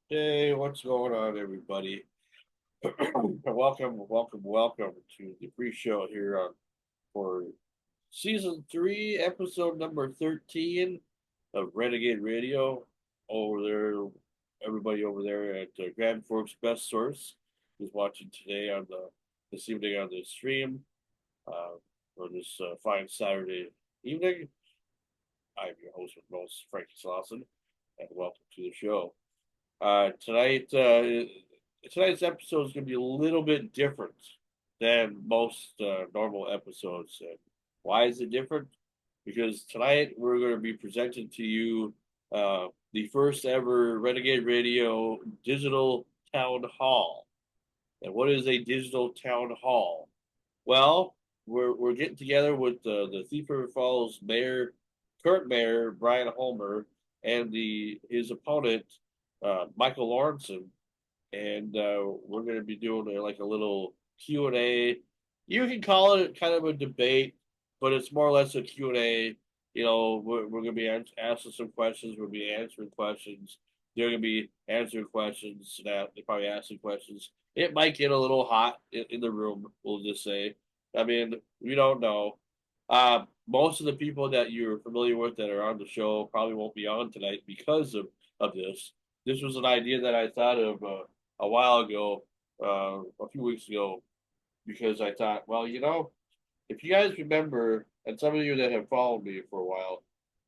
Hey, what's going on, everybody? Welcome to the pre-show here for season three, episode number 13 of Renegade Radio. Over there, everybody over there at Grand Forks Best Source is watching today on this evening on the stream uh, for this fine Saturday evening. I'm your host with most, Frankie Slauson, and welcome to the show. Tonight's episode is going to be a little bit different than most normal episodes. And why is it different? Because tonight we're going to be presenting to you the first ever Renegade Radio digital town hall. And what is a digital town hall? Well, we're getting together with the Thief River Falls mayor, current mayor Brian Holmer, and the his opponent Michael Lawrenson, and we're going to be doing like a little Q&A. You can call it kind of a debate, but it's more or less a Q&A. We're going to be asking some questions. We'll be answering questions. They're going to be answering questions. That they're probably asking questions. It might get a little hot in the room. We'll just say. I mean, we don't know. Most of the people that you're familiar with that are on the show probably won't be on tonight because of this. This was an idea that I thought of a while ago, a few weeks ago, because I thought, well, if you guys remember, and some of you that have followed me for a while,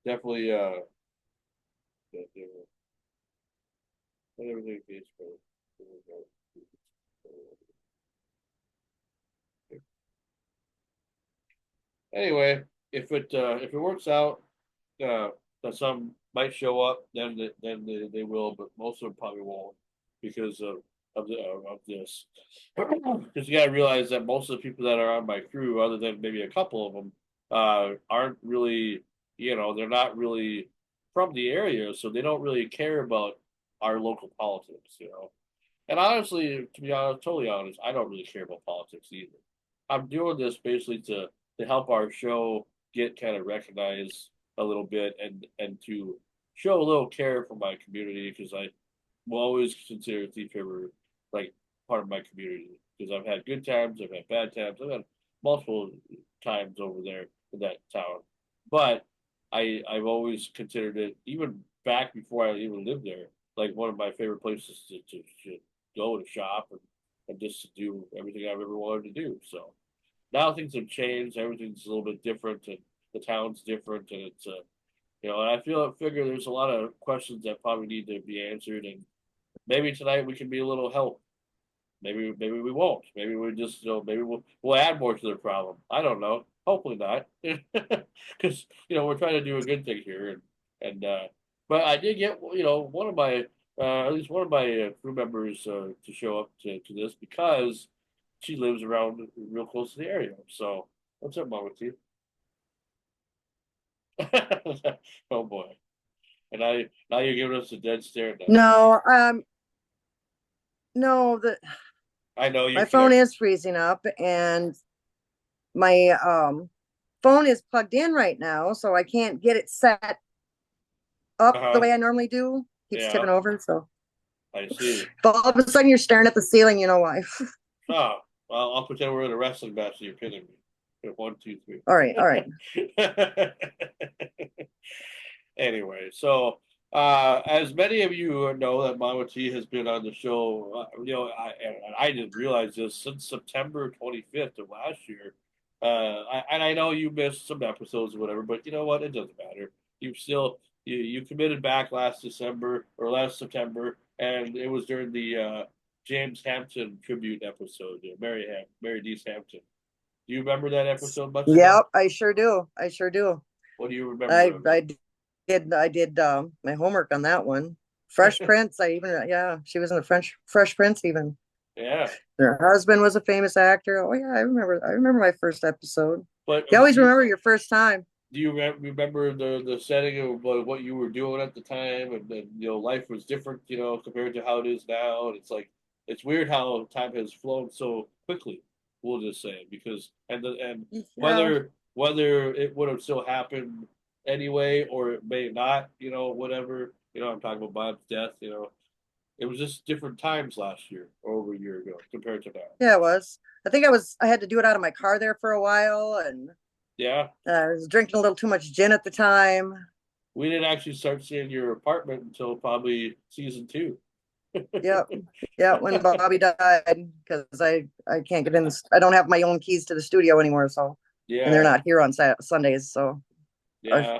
definitely, everything is anyway. If it works out, that some might show up, then they will, but most of them probably won't because of this. Because you got to realize that most of the people that are on my crew, other than maybe a couple of them, aren't really, they're not really from the area, so they don't really care about our local politics. And honestly, to be honest, totally honest, I don't really care about politics either. I'm doing this basically to help our show get kind of recognized a little bit and to show a little care for my community because I will always consider Thief River like part of my community because I've had good times, I've had bad times, I've had multiple times over there in that town. But I've always considered it even back before I even lived there, like one of my favorite places to go to shop and just to do everything I've ever wanted to do. So now things have changed, everything's a little bit different and the town's different and and I figure there's a lot of questions that probably need to be answered and maybe tonight we can be a little help. Maybe we won't. Maybe we just maybe we'll add more to the problem. I don't know. Hopefully not, because we're trying to do a good thing here and but I did get one of my at least one of my crew members to show up to this because she lives around real close to the area. So what's up, Mom, with you? Oh boy! And now you're giving us a dead stare now. No, no, I know you my phone can't. is freezing up and my phone is plugged in right now, so I can't get it set up the Uh-huh. way I normally do. Keeps Yeah, tipping over. So I see. if all of a sudden you're staring at the ceiling, you know why. Oh, well, I'll pretend we're in a wrestling match and you're kidding me. Okay, one, two, three. All right, all right. Anyway, so as many of you know that Mama T has been on the show, and I didn't realize this since September 25th of last year. And I know you missed some episodes or whatever, but you know what? It doesn't matter. You committed back last December or last September, and it was during the James Hampton tribute episode, Mary Dees Hampton. Do you remember that episode much at all? Yep, I sure do. I sure do. What do you remember I of it? I I did my homework on that one. Fresh Prince. Yeah, she was in the French Fresh Prince even. Yeah, Her husband was a famous actor. Oh yeah, I remember. I remember my first episode. but You always remember your first time. do you remember the setting of what you were doing at the time, and life was different, compared to how it is now, and it's like it's weird how time has flown so quickly. We'll just say because and Yeah. whether it would have still happened anyway or it may not, whatever. I'm talking about Bob's death. It was just different times last year or over a year ago compared to now. Yeah, it was. I had to do it out of my car there for a while, and Yeah, I was drinking a little too much gin at the time. we didn't actually start seeing your apartment until probably season two. Yep. Yeah, when Bobby died, because I can't get in this. I don't have my own keys to the studio anymore, so and they're Yeah, not here on Sundays, so or yeah.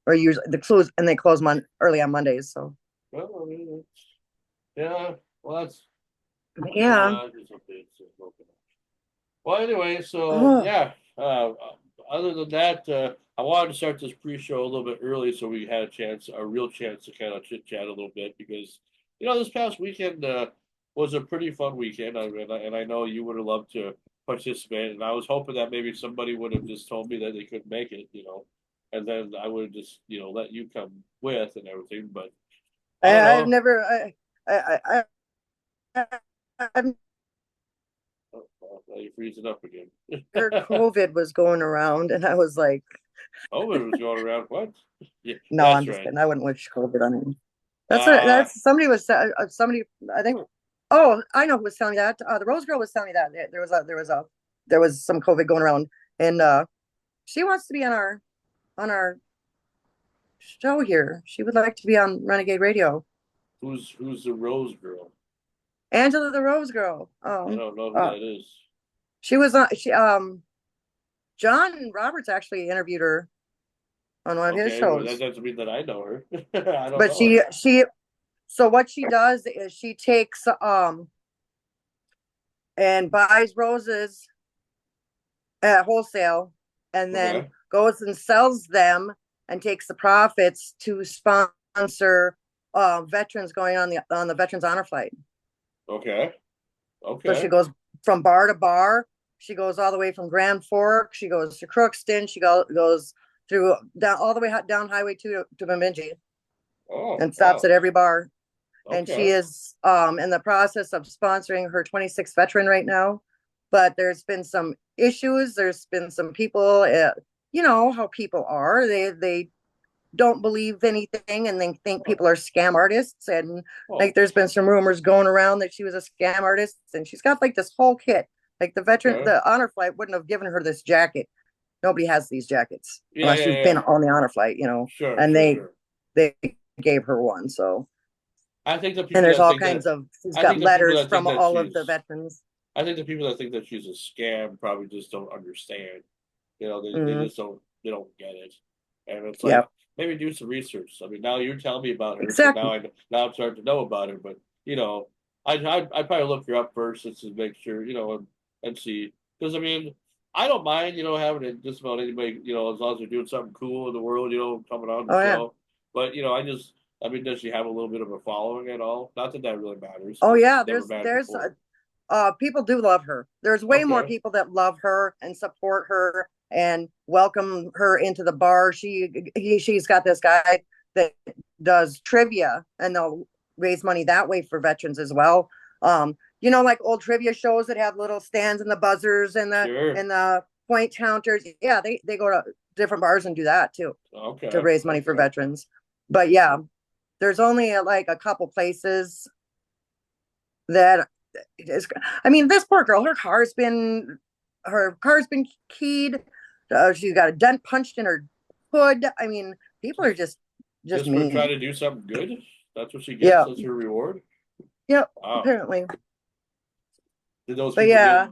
or usually they close early on Mondays, so Well, I mean, yeah. Well, that's yeah. just okay. It's broken. Well, anyway, so Oh, yeah. Other than that, I wanted to start this pre-show a little bit early so we had a real chance to kind of chit chat a little bit because this past weekend was a pretty fun weekend, and I know you would have loved to participate, and I was hoping that maybe somebody would have just told me that they couldn't make it, and then I would have just let you come with and everything, but I don't I've know. never I've Oh, well, now you're freezing up again. heard COVID was going around, and I was like, Oh, it was going around. What? Yeah, no, I'm that's just right. kidding. I wouldn't wish COVID on him. Uh, That's somebody, I think. Oh, I know who was telling me that. The Rose Girl was telling me that there was some COVID going around, and she wants to be on our show here. She would like to be on Renegade Radio. who's the Rose Girl? Angela the Rose Girl. I don't know who Uh, that is. she was on. John Roberts actually interviewed her on one of his Okay, well that shows, doesn't mean that I know her. I don't but know her. so what she does is she takes and buys roses at wholesale and then Okay, goes and sells them and takes the profits to sponsor veterans going on the Veterans Honor Flight. okay, So she okay. goes from bar to bar. She goes all the way from Grand Fork. She goes to Crookston. She goes through down all the way down Highway 2 to Bemidji Oh, and stops wow. at every bar. And she Okay, is in the process of sponsoring her 26th veteran right now. But there's been some issues. There's been some people, you know how people are. They don't believe anything and they think oh, people are scam artists. And oh, like there's been some rumors going around that she was a scam artist, and she's got like this whole kit. Like okay. the honor flight wouldn't have given her this jacket. Nobody has these jackets Yeah, unless yeah, you've yeah. been on the honor flight, Sure, and sure, sure. they gave her one. So, I think the and people there's that all think kinds that of, she's I got think the people letters that think from that all of the she's veterans. I think the people that think that she's a scam probably just don't understand. They Mm, just don't get it. And it's yeah, like maybe do some research. I mean, now you're telling me about her, so exactly. now I'm starting to know about her. But I'd probably look her up first just to make sure, and see. Because I mean, I don't mind, having it just about anybody, as long as they're doing something cool in the world, coming on the Oh yeah. show. But I mean, does she have a little bit of a following at all? Not that that really matters Oh because yeah. never mattered There's before. people do love her. There's way more Okay. people that love her and support her and welcome her into the bar. She's got this guy that does trivia, and they'll raise money that way for veterans as well. Like old trivia shows that have little stands and the buzzers Sure. and the point counters. Yeah, they go to different bars and do that too to Okay. raise money for Okay. veterans. But yeah, there's only like a couple places that is. I mean, this poor girl, her car's been keyed. She's got a dent punched in her hood. I mean, people are Just just just for mean. trying to do something good. That's what she gets. Yeah, That's her reward. yep, Wow. apparently. Did those But people yeah,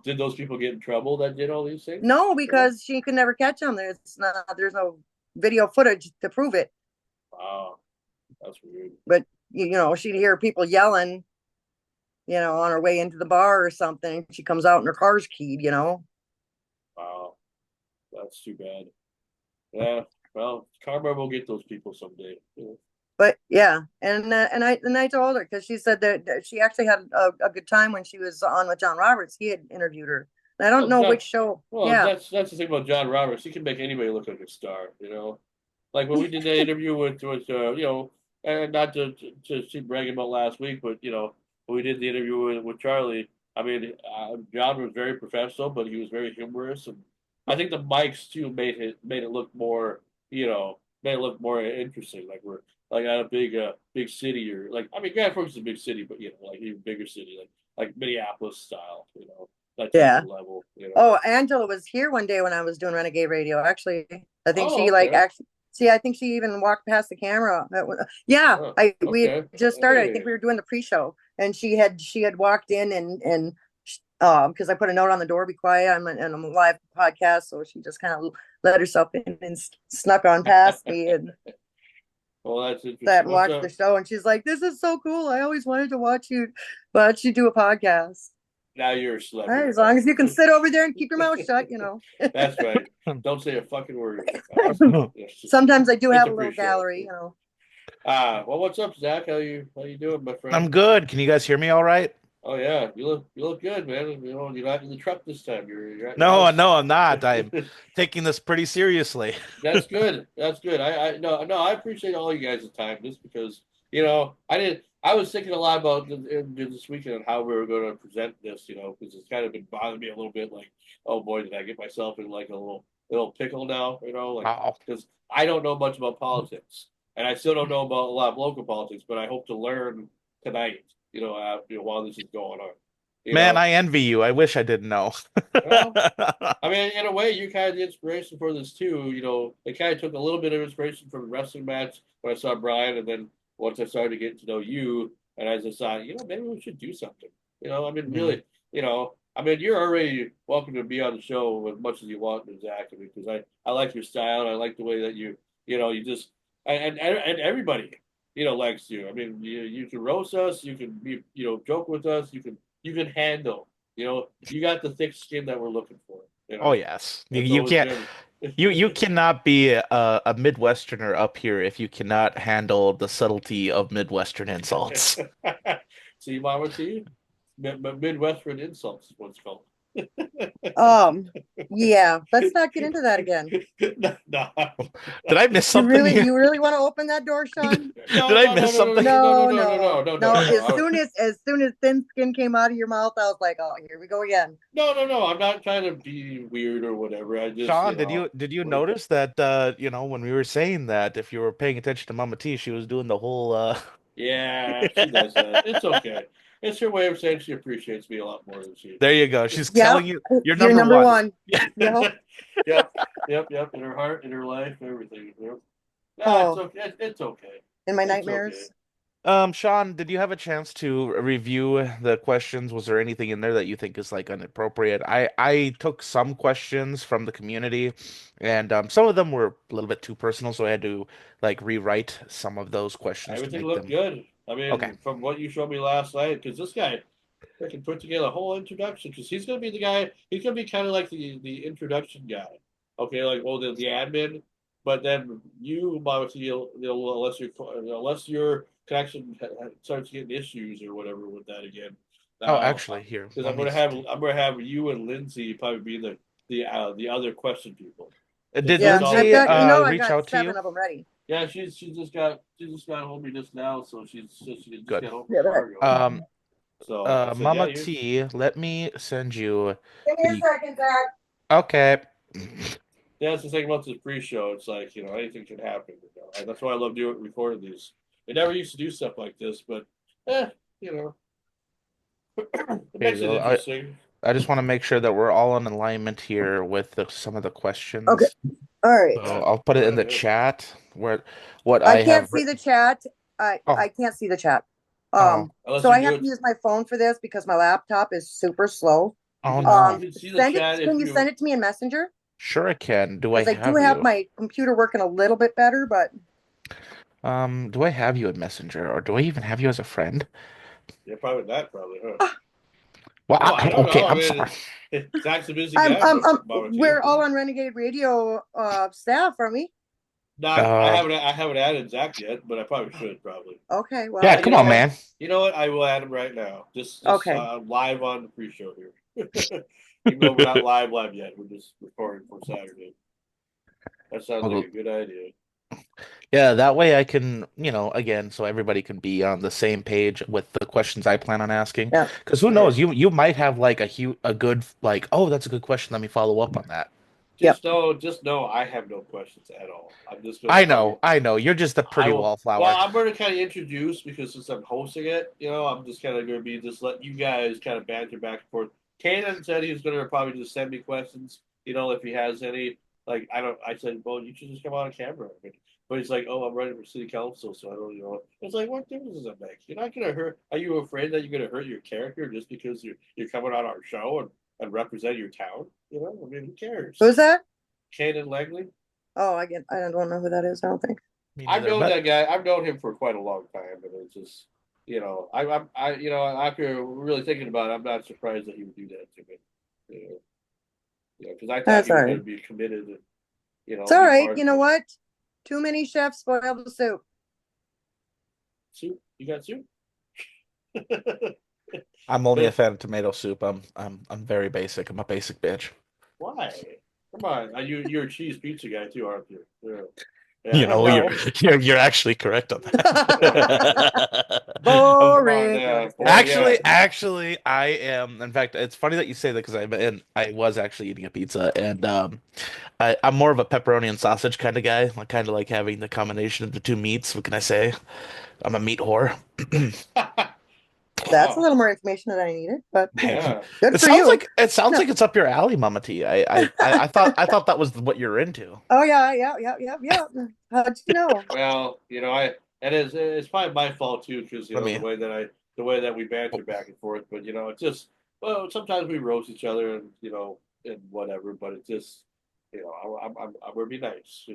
get in trouble that did all these things? no, No. because she could never catch them. There's no video footage to prove it. Wow. That's weird. But she'd hear people yelling, on her way into the bar or something. She comes out and her car's keyed. Wow. That's too bad. Yeah. Well, karma will get those people someday. Yeah. But yeah, and I told her because she said that she actually had a good time when she was on with John Roberts. He had interviewed her. And I don't Well, know which show. Yeah. that's the thing about John Roberts. He can make anybody look like a star. Like when we did that interview and not to keep bragging about last week, but when we did the interview with Charlie. I mean, John was very professional, but he was very humorous, and I think the mics too made it look more, made it look more interesting. Like we're like at a big city or like I mean Grand Forks is a big city, but like even bigger city, like Minneapolis style, that type Yeah. of level. Oh, Angela was here one day when I was doing Renegade Radio. Actually, I think Oh, she like okay. actually see. I think she even walked past the camera. Yeah, Oh, I we had okay. just started. I think Hey. we were doing the pre-show, and she had walked in and because I put a note on the door, be quiet. I'm a live podcast, so she just kind of let herself in and snuck on past me and Well, that's sat interesting. and What's watched the up? show. And she's like, "This is so cool. I always wanted to watch you do a podcast." Now you're a All right, celebrity as long now. as you can sit over there and keep your mouth shut. That's right. Don't say a fucking word. It's Sometimes I do it's have a a little pre-show. gallery. Well, what's up, Zach? How you doing, my friend? I'm good. Can you guys hear me all right? Oh yeah, you look good, man. You're not in the truck this time. You're at your No, house. no, I'm not. I'm taking this pretty seriously. That's good. That's good. I no no. I appreciate all you guys' time just because I did. I was thinking a lot about this weekend and how we were going to present this. Because it's kind of been bothering me a little bit. Like, oh boy, did I get myself in like a little pickle now? Like Oh, because I don't know much about politics and I still don't know about a lot of local politics, but I hope to learn tonight. While this is going on. You man, know. I envy you. I wish I didn't know. Well, I mean, in a way, you're kind of the inspiration for this too. It kind of took a little bit of inspiration from the wrestling match when I saw Brian, and then once I started to get to know you, and I just thought, maybe we should do something. I mean, Mhm. really, I mean, you're already welcome to be on the show as much as you want, Zach. I mean, because I like your style, and I like the way that you just, and everybody, likes you. I mean, you can roast us, you can joke with us, you can handle. You got the thick skin that we're looking for. Oh yes. You That's you always can't good. you cannot be a Midwesterner up here if you cannot handle the subtlety of Midwestern insults. See, Mama T, Midwestern insults is what it's called. Um, yeah, let's not get into that again. No, Did I miss You something really, here? you really want to open that door, Sean? Did no, I no, no, miss no, no, something? no, no, no, No, no, no, no, no, no, no. no. As soon as thin skin came out of your mouth, I was like, oh, here we go again. No, no, no. I'm not trying to be weird or whatever. I just, Sean, did you like, notice that when we were saying that if you were paying attention to Mama T, she was doing the whole yeah, she does that. It's okay. It's her way of saying she appreciates me a lot more than she. There you go. She's Yep, telling you you're you're number number one. one. Yep. Yep, yep. In her heart, in her life, everything. Nah, it's Oh, okay. It's okay. in my It's okay. nightmares. Sean, did you have a chance to review the questions? Was there anything in there that you think is like inappropriate? I took some questions from the community, and some of them were a little bit too personal, so I had to like rewrite some of those questions to Everything make looked them good. I okay. mean, from what you showed me last night, because this guy freaking put together a whole introduction. Because he's going to be the guy. He's going to be kind of like the introduction guy. Okay, like the admin. But then you, obviously, unless your connection starts getting issues or whatever with that again. Oh, Now, actually, here, because let me see. I'm gonna have you and Lindsay probably be the other question people. Because Did that's Yeah, all. I've Lindsay got, I've reach got out to seven you? of them ready. Yeah, she just got hold me just now, so she just Good. got home from Yeah, Fargo. Um, So I said, yeah, Mama you. T, let me send you give me a the second, Zach. okay. Yeah, that's the thing about this pre-show. It's like anything can happen. That's why I love doing recording these. I never used to do stuff like this, but you know, it Here you makes it go. interesting. I just want to make sure that we're all in alignment here with some of the Okay, questions. all right. So Yeah, I'll put it in yeah, the yeah. chat where what I I can't have see the written. chat. I Oh, I can't see the chat. oh, Unless So you I do have to it, use my phone for this because my laptop is super slow. oh you no. can see the Send it. chat if Can you you. send it to me in Messenger? Sure I can. Do I Because I do have have you? my computer working a little bit better, but Do I have you in Messenger or do I even have you as a friend? Yeah, probably that, probably, huh? Well, Well, I don't okay, know. I I'm sorry. mean, Zach's a busy guy, Bubba T. we're all on Renegade Radio staff, are we? Not, I Um, haven't, I haven't added Zach yet, but I probably should probably. Okay, well, yeah, You come know on, what? man. You know what? I will add him right now. Just okay. live on the pre-show here. Even though we're not live yet, we're just recording for Saturday. That sounds like a good idea. Yeah, that way I can, again, so everybody can be on the same page with the questions I plan on asking. Yeah. Because who knows, Sure. you might have like a good like, oh, that's a good question. Let me follow up on that. Yep. just know I have no questions at all. I'm just gonna probably I know. You're just a I pretty will. Well, wallflower. I'm going to kind of introduce because since I'm hosting it, I'm just kind of going to be just let you guys kind of banter back and forth. Kanan said he was going to probably just send me questions, if he has any. Like I don't. I said, well, you should just come on camera. But he's like, oh, I'm running for city council, so I don't. It's like, what difference does it make? You're not going to hurt. Are you afraid that you're going to hurt your character just because you're coming on our show and represent your town? I mean, who cares? Who's that? Kanan Langley. Oh, I don't know who that is. I don't think. Me I've neither. known But that guy. I've known him for quite a long time, and it's just, after really thinking about it, I'm not surprised that he would do that to me. Because I thought That's he all was right. going to be committed, and It's all be right. part You of know it. what? Too many chefs spoil the soup. Soup? You got soup? I'm only a fan of tomato soup. I'm very basic. I'm a basic bitch. Why? Come on, you're a cheese pizza guy too, aren't you? Yeah, yeah, You I know know, that. No. you're actually correct on that. Come on, Boring. No, yeah, just kidding. boy, yeah. Actually, I am. In fact, it's funny that you say that because I was actually eating a pizza, and I'm more of a pepperoni and sausage kind of guy. I kind of like having the combination of the two meats. What can I say? I'm a meat whore. That's a Wow, little more information than I needed, but yeah. good for you. It sounds No. like it's up your alley, Mama T. I thought that was what you're into. Oh yeah, yeah, yeah, yeah, yeah. How'd you know? Well, it's probably my fault too, because Let me. the way that we Oh, banter back and forth. But it's just sometimes we roast each other and and whatever. But it just I'm gonna be nice.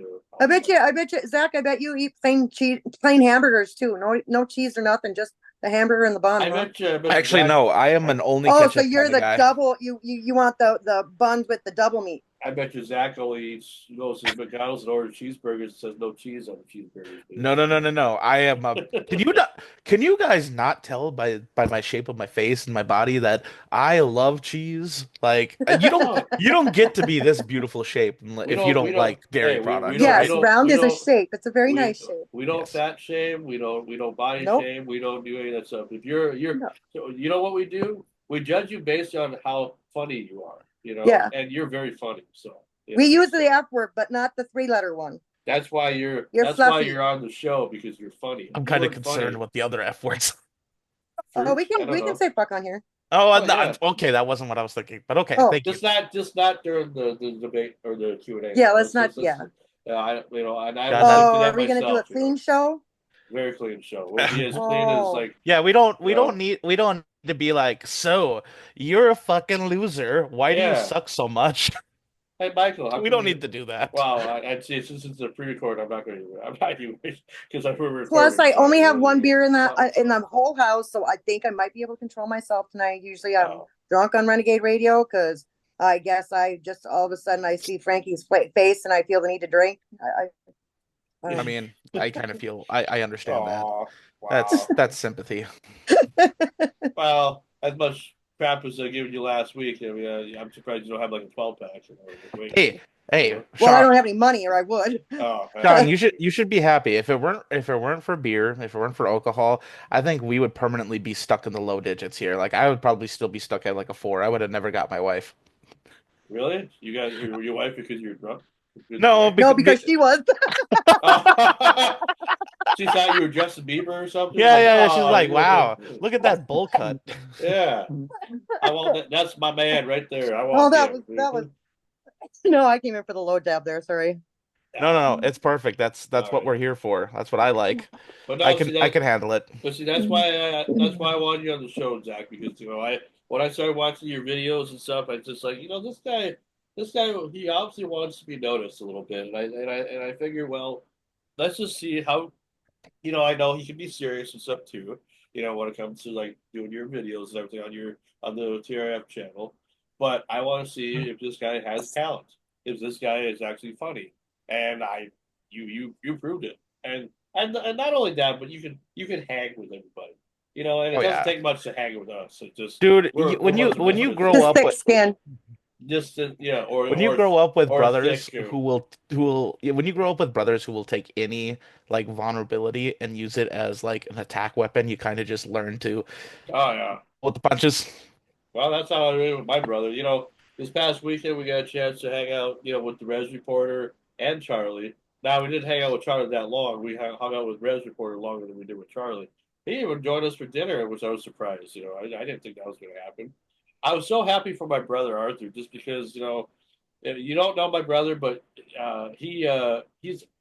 I'll be nice. I bet you, Zach, I bet you eat plain cheese, plain hamburgers too. No, no cheese or nothing, just the hamburger and the bun, huh? I bet you actually, Zach. no. I am an only Oh, so ketchup you're kind of the guy. double. You want the buns with the double meat. I bet you Zach only eats goes to McDonald's and orders cheeseburgers and says no cheese on the cheeseburgers. No, no, no, no, no. I am a. Can you guys not tell by my shape of my face and my body that I love cheese? Like No, you don't get to be this beautiful shape if you we don't don't. like dairy Hey, products, Yes, right? round is a shape. It's a very nice shape. we don't Yes. fat shame. We don't body Nope. shame. We don't do any of that stuff. If you're, No. so you know what we do? We judge you based on how funny you are. Yeah. And you're very funny. So We use the so F word, but not the three-letter one. You're that's why fluffy. you're on the show because you're funny. If I'm you kind of weren't concerned funny, with the other F words. Oh, fruit. I don't we can know. say fuck on here. Oh, Oh no, yeah, okay, that wasn't what I was thinking, but okay, Oh, thank you. just not during the debate or the Q&A. yeah. Let's not. Yeah. And I God, was that thinking Oh, that are we gonna do a myself. clean show? Very clean show. We'll be as clean as Oh, like yeah, you know. we don't need to be like, so you're a fucking loser. Why do you Yeah. suck so much? Hey, Michael, how We come don't you? need to do that. Wow, I'd say since it's a pre-record, I'm not going to. I'm not even because we're plus recording. I So only have one you beer know, in the whole house, so I think I might be able to control myself tonight. Usually I'm oh, drunk on Renegade Radio because I guess I just all of a sudden I see Frankie's face and I feel the need to drink. I I mean, I kind of feel I understand that. oh, wow. That's sympathy. Well, as much crap as I given you last week, I mean, I'm surprised you don't have like a 12 pack. Hey, hey, well, I Sean, don't have any money, or I would. Oh, Sean, you should be happy. If it weren't for beer, if it weren't for alcohol, I think we would permanently be stuck in the low digits here. Like I would probably still be stuck at like a 4. I would have never got my wife. really? You got your wife because you're drunk? Because No, drank? No, because because she was. Oh. She thought you were Justin Bieber or something. yeah, Like, yeah, yeah. She's oh, like, wow, look at that bowl cut. yeah. I want that. That's my man right there. I Oh, want him. that was. No, I came in for the low dab there. Sorry. No, no, Yeah. no, it's perfect. That's All what right. we're here for. That's what I like. But no, see I that. can handle it. But see, that's why I wanted you on the show, Zach. Because I when I started watching your videos and stuff, I just like this guy, he obviously wants to be noticed a little bit, and I figure, well, let's just see how I know he can be serious and stuff too. When it comes to like doing your videos and everything on the TRF channel. But I want to see if this guy has talent, if this guy is actually funny, and you proved it. And not only that, but you can hang with everybody. And it Oh doesn't yeah. take much to hang with us. It just Dude, we're bosom when you buddies. grow Just up thick with skin. Just yeah, when you grow up with or brothers thick. who will yeah, when you grow up with brothers who will take any like vulnerability and use it as like an attack weapon, you kind of just learn to Oh yeah. with the punches. Well, that's how I did with my brother. this past weekend we got a chance to hang out, with the Res Reporter and Charlie. Now we didn't hang out with Charlie that long. We hung out with Res Reporter longer than we did with Charlie. He even joined us for dinner, which I was surprised. I didn't think that was going to happen. I was so happy for my brother Arthur, just because you don't know my brother, but he's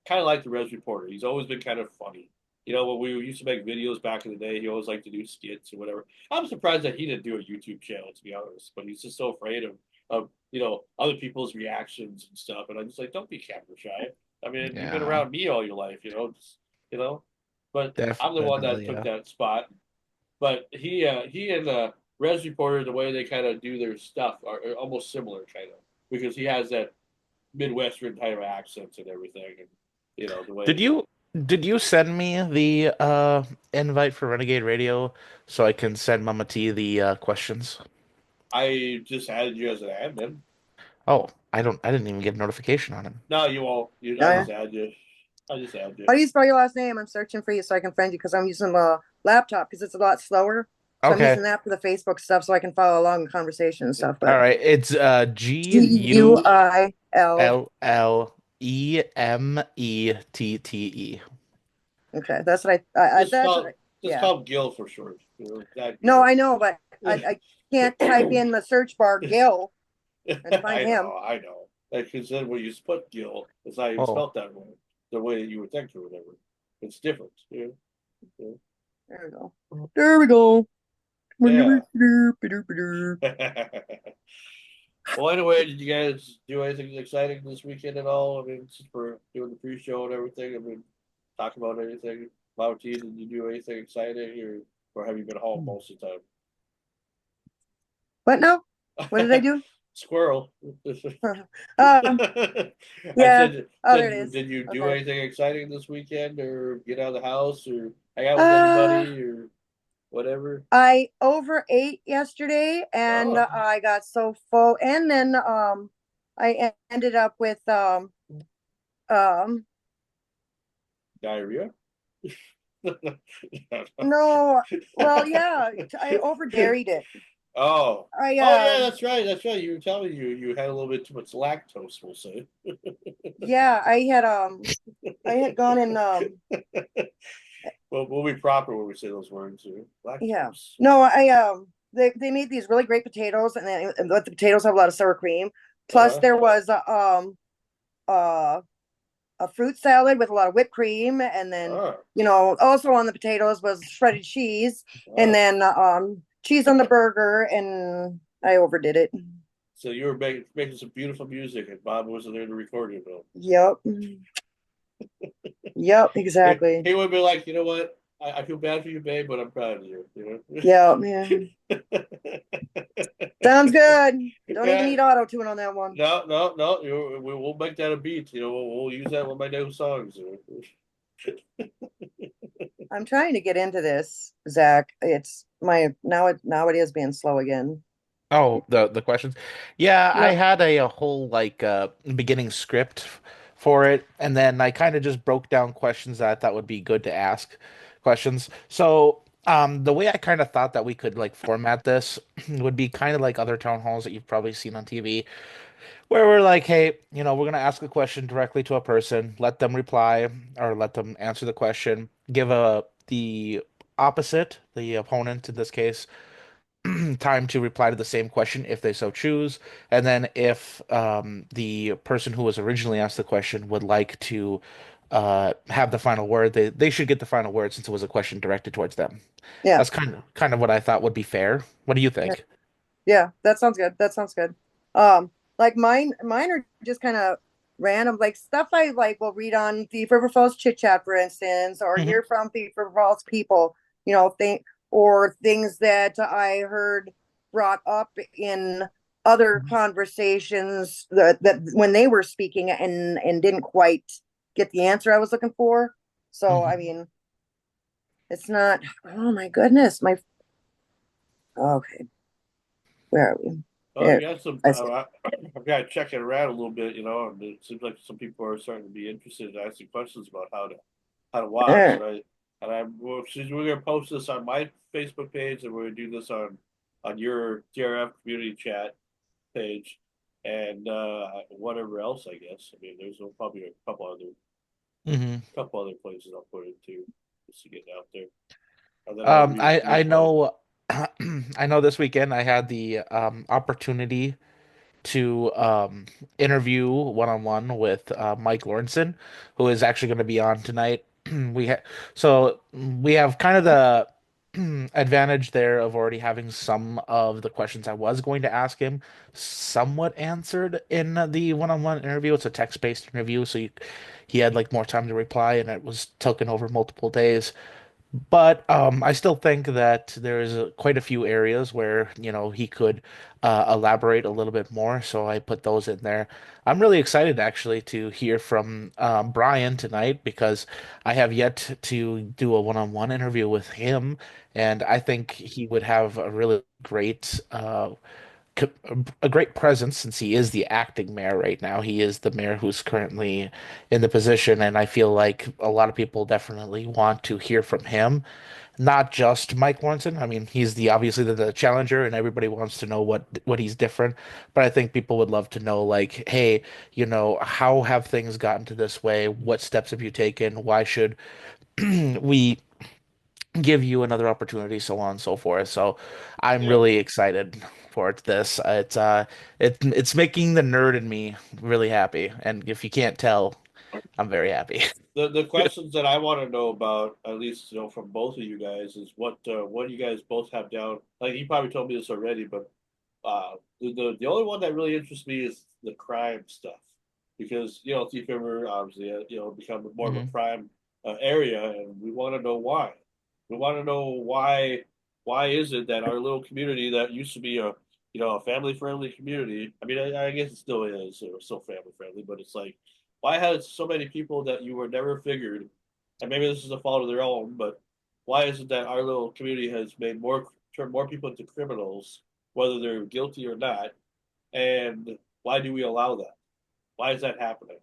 kind of like the Res Reporter. He's always been kind of funny. When we used to make videos back in the day, he always liked to do skits or whatever. I'm surprised that he didn't do a YouTube channel, to be honest. But he's just so afraid of other people's reactions and stuff. And I'm just like, don't be camera shy. I mean, you've been Yeah, around me all your life, just you know. But I'm the one that definitely. took Yeah. that spot. But he and Res Reporter, the way they kind of do their stuff are almost similar, kind of, because he has that Midwestern type of accents and everything, and the way Did you did you send me the invite for Renegade Radio so I can send Mama T the questions? I just added you as an admin. Oh, I didn't even get a notification on him. No, you won't. Oh, I yeah. just add you. I just add you. How do you spell your last name? I'm searching for you so I can friend you because I'm using the laptop because it's a lot slower. So I'm Okay. using that for the Facebook stuff so I can follow along the conversation and stuff. All But right. It's G U I L. GUILLEMETTE. Okay, that's what I Just that's what I, call just yeah. call him Gil for short. That No, Gil. I know, but I can't type in the search bar Gil and find him. I know. Because then when you put Gil, it's not even Oh, spelled that way, the way that you would think or whatever. It's different. There we go. There we go. Yeah. Well, anyway, did you guys do anything exciting this weekend at all? I mean, since we're doing the pre-show and everything, I mean, talk about anything. T, did you do anything exciting, or have you been home most of the What now? What did I time? do? Squirrel. Um, I yeah. said, Oh, there it is. did you do Okay. anything exciting this weekend, or get out of the house, or hang out with Uh, anybody, or whatever? I overate yesterday and Oh, I got so full, and then ended up with um diarrhea. no, well, yeah, I over dairied it. Oh, I oh yeah, that's right. That's right. You were telling me you had a little bit too much lactose. We'll say. yeah, I had gone and Well, we'll be proper when we say those words. yeah. Lactose. No, they made these really great potatoes, and the potatoes have a lot of sour cream. Plus Uh, there was uh a fruit salad with a lot of whipped cream, and then uh, also on the potatoes was shredded cheese, and uh. then cheese on the burger, and I overdid it. So you were making some beautiful music, and Bob wasn't there to record you, Bill. Yep. Yep, He, exactly. he would be like, you know what? I feel bad for you, babe, but I'm proud of you. Yep, man. Sounds good. Don't even Yeah. need auto tune on that one. No, no, no. We'll make that a beat. We'll use that with my new songs. I'm trying to get into this, Zach. It's my now it is being slow again. oh, the questions. Yeah, I Yep. had a whole like beginning script for it, and then I kind of just broke down questions that I thought would be good to ask questions. So, the way I kind of thought that we could like format this would be kind of like other town halls that you've probably seen on TV, where we're like, hey, we're gonna ask a question directly to a person, let them reply or let them answer the question, give the opposite, the opponent in this case, time to reply to the same question if they so choose. And then if the person who was originally asked the question would like to have the final word, they should get the final word since it was a question directed towards them. Yeah. That's kind of what I thought would be fair. What do you think? Yeah, that sounds good. That sounds good. Like mine are just kind of random, like stuff I like will read on the River Falls Chit Chat, for instance, or Hmm. hear from the River Falls people, think or things that I heard brought up in other conversations that when they were speaking and didn't quite get the answer I was looking for. So I Hmm. mean, it's not. Oh my goodness, my okay, where are we? Well, you There, got some. I see. I've got to check it around a little bit, and it seems like some people are starting to be interested in asking questions about how to watch. All We're gonna post this on my Facebook page, and we're gonna do this on your TRF community chat page. and whatever else. I guess. I mean, there's probably a Hmm. couple other places I'll put it to just to get out there, and then I'll I repost. know I know this weekend I had the opportunity to interview one on one with Mike Lawrenson, who is actually going to be on tonight. We ha we have kind of the advantage there of already having some of the questions I was going to ask him somewhat answered in the one-on-one interview. It's a text-based interview, so he had like more time to reply, and it was taken over multiple days. But I still think that there's quite a few areas where, he could elaborate a little bit more. So I put those in there. I'm really excited actually to hear from Brian tonight because I have yet to do a one-on-one interview with him, and I think he would have a really great a great presence since he is the acting mayor right now. He is the mayor who's currently in the position, and I feel like a lot of people definitely want to hear from him, not just Mike Lawrenson. I mean, he's the obviously the challenger, and everybody wants to know what he's different. But I think people would love to know, like, hey, how have things gotten to this way? What steps have you taken? Why should we give you another opportunity, so on and so forth. So I'm Yeah. really excited for this. It's making the nerd in me really happy. And if you can't tell, I'm very happy. The questions that I want to know about, at least from both of you guys, is what you guys both have down. Like you probably told me this already, but the only one that really interests me is the crime stuff because Thief River obviously become more of a Hmm. crime area, and we want to know why. We want to know why is it that our little community that used to be a family friendly community. I mean, I guess it still is, still family friendly, but it's like why has so many people that you were never figured, and maybe this is a fault of their own, but why is it that our little community has made turned more people into criminals, whether they're guilty or not, and why do we allow that? Why is that happening?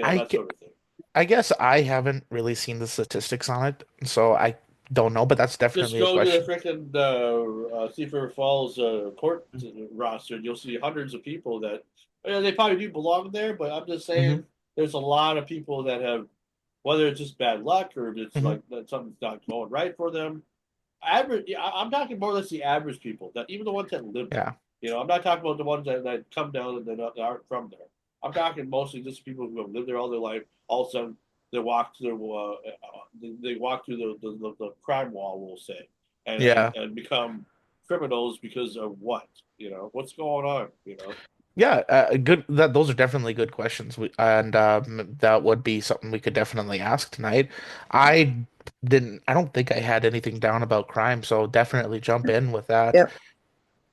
I, That gu- sort of thing. I guess I haven't really seen the statistics on it, so I don't know, but that's Just definitely a go to the question. freaking Thief River Falls court roster, and you'll see hundreds of people that they probably do belong there. But I'm just Hmm. saying, there's a lot of people that have, whether it's just bad luck or it's Hmm. like that something's not going right for them. Average, yeah, I'm talking more or less the average people, that even the ones that live there. Yeah. I'm not talking about the ones that come down and that aren't from there. I'm talking mostly just people who have lived there all their life. All of a sudden, they walk through they walk through the crime wall, we'll say, Yeah. and become criminals because of what? What's going on? Yeah, good. That those are definitely good questions, and that would be something we could definitely ask tonight. I I don't think I had anything down about crime, so definitely jump in with that. Yep.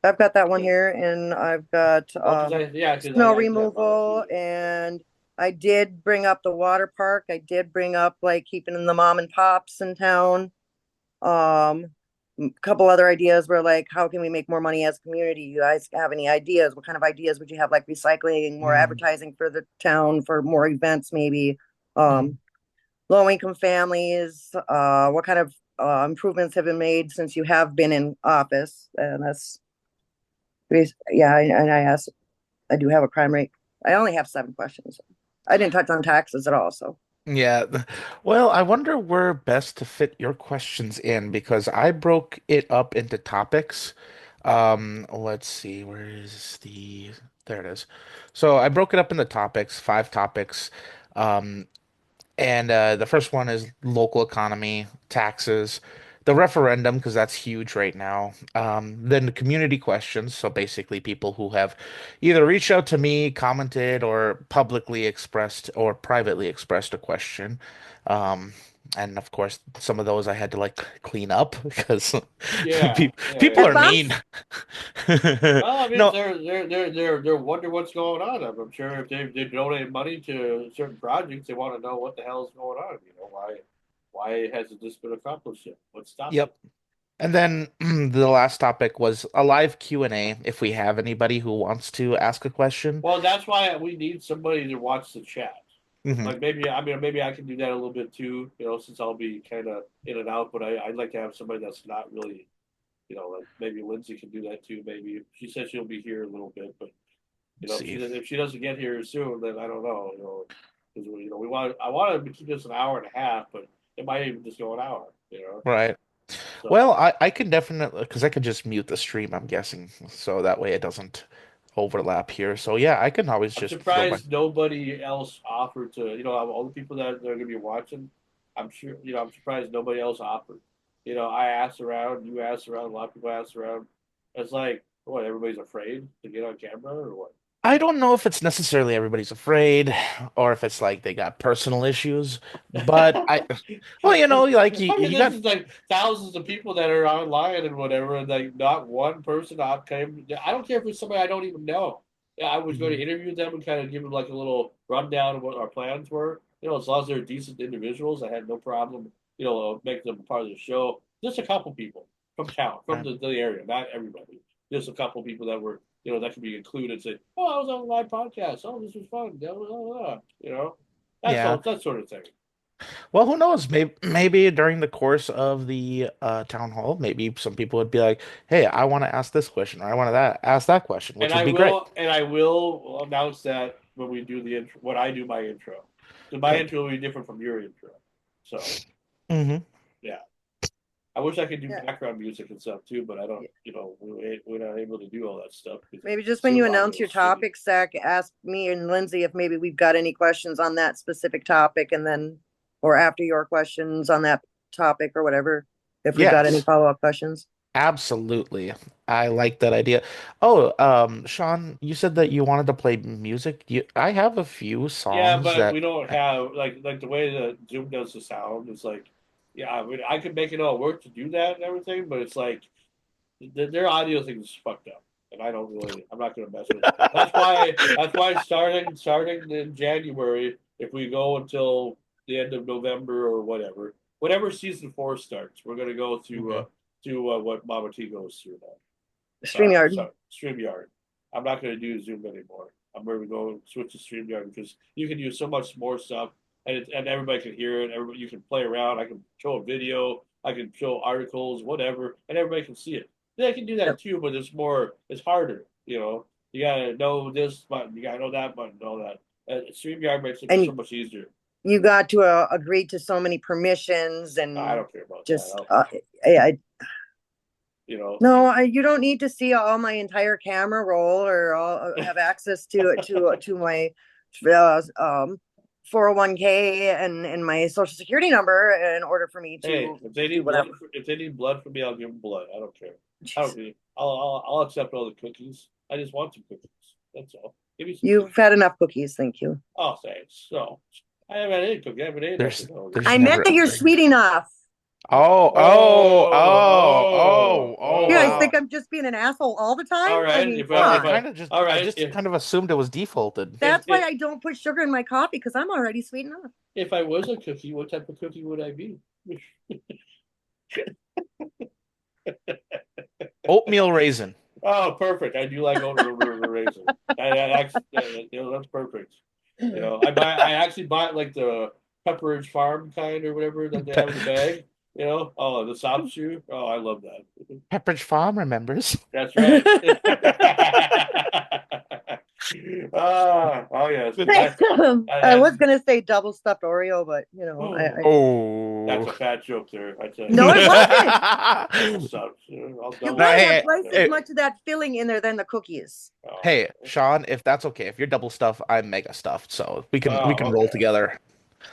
I've got that one here, and I've got Well, because snow I have mine removal, too. and I did bring up the water park. I did bring up like keeping the mom and pops in town. A couple other ideas were like, how can we make more money as a community? You guys have any ideas? What kind of ideas would you have? Like recycling, more Mm, advertising for the town, for more events, maybe. mm. Low income families. What kind of improvements have been made since you have been in office? And that's yeah. And I asked, I do have a crime rate. I only have 7 questions. I didn't touch on taxes at all. So Yeah. Well, I wonder where best to fit your questions in because I broke it up into topics. Let's see, where is there it is. So I broke it up into topics, 5 topics. Um, And the first one is local economy, taxes, the referendum, because that's huge right now. Then the community questions. So basically, people who have either reached out to me, commented, or publicly expressed or privately expressed a question. Um, and of course, some of those I had to like clean up because Yeah, yeah, people yeah. F are mean. bombs. Well, I mean, if No, they're wondering what's going on. I'm sure if they donate money to certain projects, they want to know what the hell is going on. Why hasn't this been accomplished yet? What's stopping? yep. And then the last topic was a live Q&A if we have anybody who wants to ask a question. Well, that's why we need somebody to watch the chat. Hmm. Like maybe I can do that a little bit too. Since I'll be kind of in and out, but I'd like to have somebody that's not really. Like maybe Lindsay can do that too. Maybe she said she'll be here a little bit, but You Let's know, see. if she doesn't get here soon, then I don't know. Because we want I want to keep this an hour and a half, but it might even just go an hour. Right. Well, So I can definitely because I can just mute the stream, I'm guessing, so that way it doesn't overlap here. So yeah, I can always I'm just throw my. surprised nobody else offered to. All the people that are going to be watching. I'm sure. I'm surprised nobody else offered. I asked around, you asked around, a lot of people asked around. It's like, what? Everybody's afraid to get on camera, or what? I don't know if it's necessarily everybody's afraid or if it's like they got personal issues, but well, like you, I mean, you this got. is like thousands of people that are online and whatever, and like not one person came. I don't care if it's somebody I don't even know. Yeah, I was going to Mhm. interview them and kind of give them like a little rundown of what our plans were. As long as they're decent individuals, I had no problem. Making them part of the show. Just a couple people from town, from Right. the area, not everybody. Just a couple people that were, that could be included. Say, oh, I was on a live podcast. Oh, this was fun. Blah, blah, blah. That's Yeah. all. That sort of thing. Well, who knows? Maybe during the course of the town hall, maybe some people would be like, "Hey, I want to ask this question, or I want to ask that question," which would be great. And I will announce that when we do the intro, when I do my intro. So my Good. intro will be different from your intro. So Hmm. yeah, I wish I could do Yeah. background music and stuff too, but I don't. Yeah. We're not able to do all that stuff because Maybe just when you Zoom announce audio your is shitty. topic, Zach, ask me and Lindsay if maybe we've got any questions on that specific topic, and then, or after your questions on that topic or whatever, if we've got any Yes, follow-up questions. absolutely. I like that idea. Oh, Sean, you said that you wanted to play music. I have a few Yeah, songs but that. we don't have like the way that Zoom does the sound. It's like, yeah, I mean, I could make it all work to do that and everything, but it's like their audio thing is fucked up, and I don't really. I'm not going to mess with it. That's why starting in January, if we go until the end of November or whatever season 4 starts, we're going to go Mhm. to what Mama T goes through now. StreamYard. Sorry, StreamYard. I'm not going to do Zoom anymore. I'm going to go switch to StreamYard because you can use so much more stuff, and everybody can hear it. Everybody, you can play around. I can show a video. I can show articles, whatever, and everybody can see it. They can do that Yep. too, but it's more. It's harder. You gotta know this button. You gotta know that button. All that. StreamYard makes it so And much easier. you got to agree to so many permissions No, I and don't care about that. just I, You know, no, you don't need to see all my entire camera roll or all, have access to my 401k and my social security number in order for me hey, to do if they need blood from me, I'll give them blood. I don't care. I don't whatever. care. I'll accept all the cookies. I just want some cookies. That's all. Give me some You've cookies. had enough cookies, thank you. Oh, thanks. So I haven't had any cookies. I haven't ate There's nothing all this there's I time. meant never. that you're sweet enough. Oh, oh, oh, oh, oh, You guys think Oh. wow. I'm just being an asshole all the time? All I right. mean, Well, come on. All I right. just kind of assumed it was defaulted. That's why I don't put sugar in my coffee because I'm already sweet enough. If I was a cookie, what type of cookie would I be? Oatmeal raisin. Oh, perfect. I do like oatmeal raisin. That's perfect. I actually bought like the Pepperidge Farm kind or whatever that they have in the bag. Oh, the soft shoe. Oh, I love that. Pepperidge Farm remembers. That's right. Oh yes. I I was gonna say double stuffed Oreo, but oh, that's Oh. a fat joke there. I tell you. no, it wasn't. Double stuff. I'll You double No, gotta stuff. have hey, twice as hey, much of that filling in there than the cookies. Oh, hey, Sean, if that's okay, if you're double stuffed, I'm mega stuffed, so we can roll okay. together.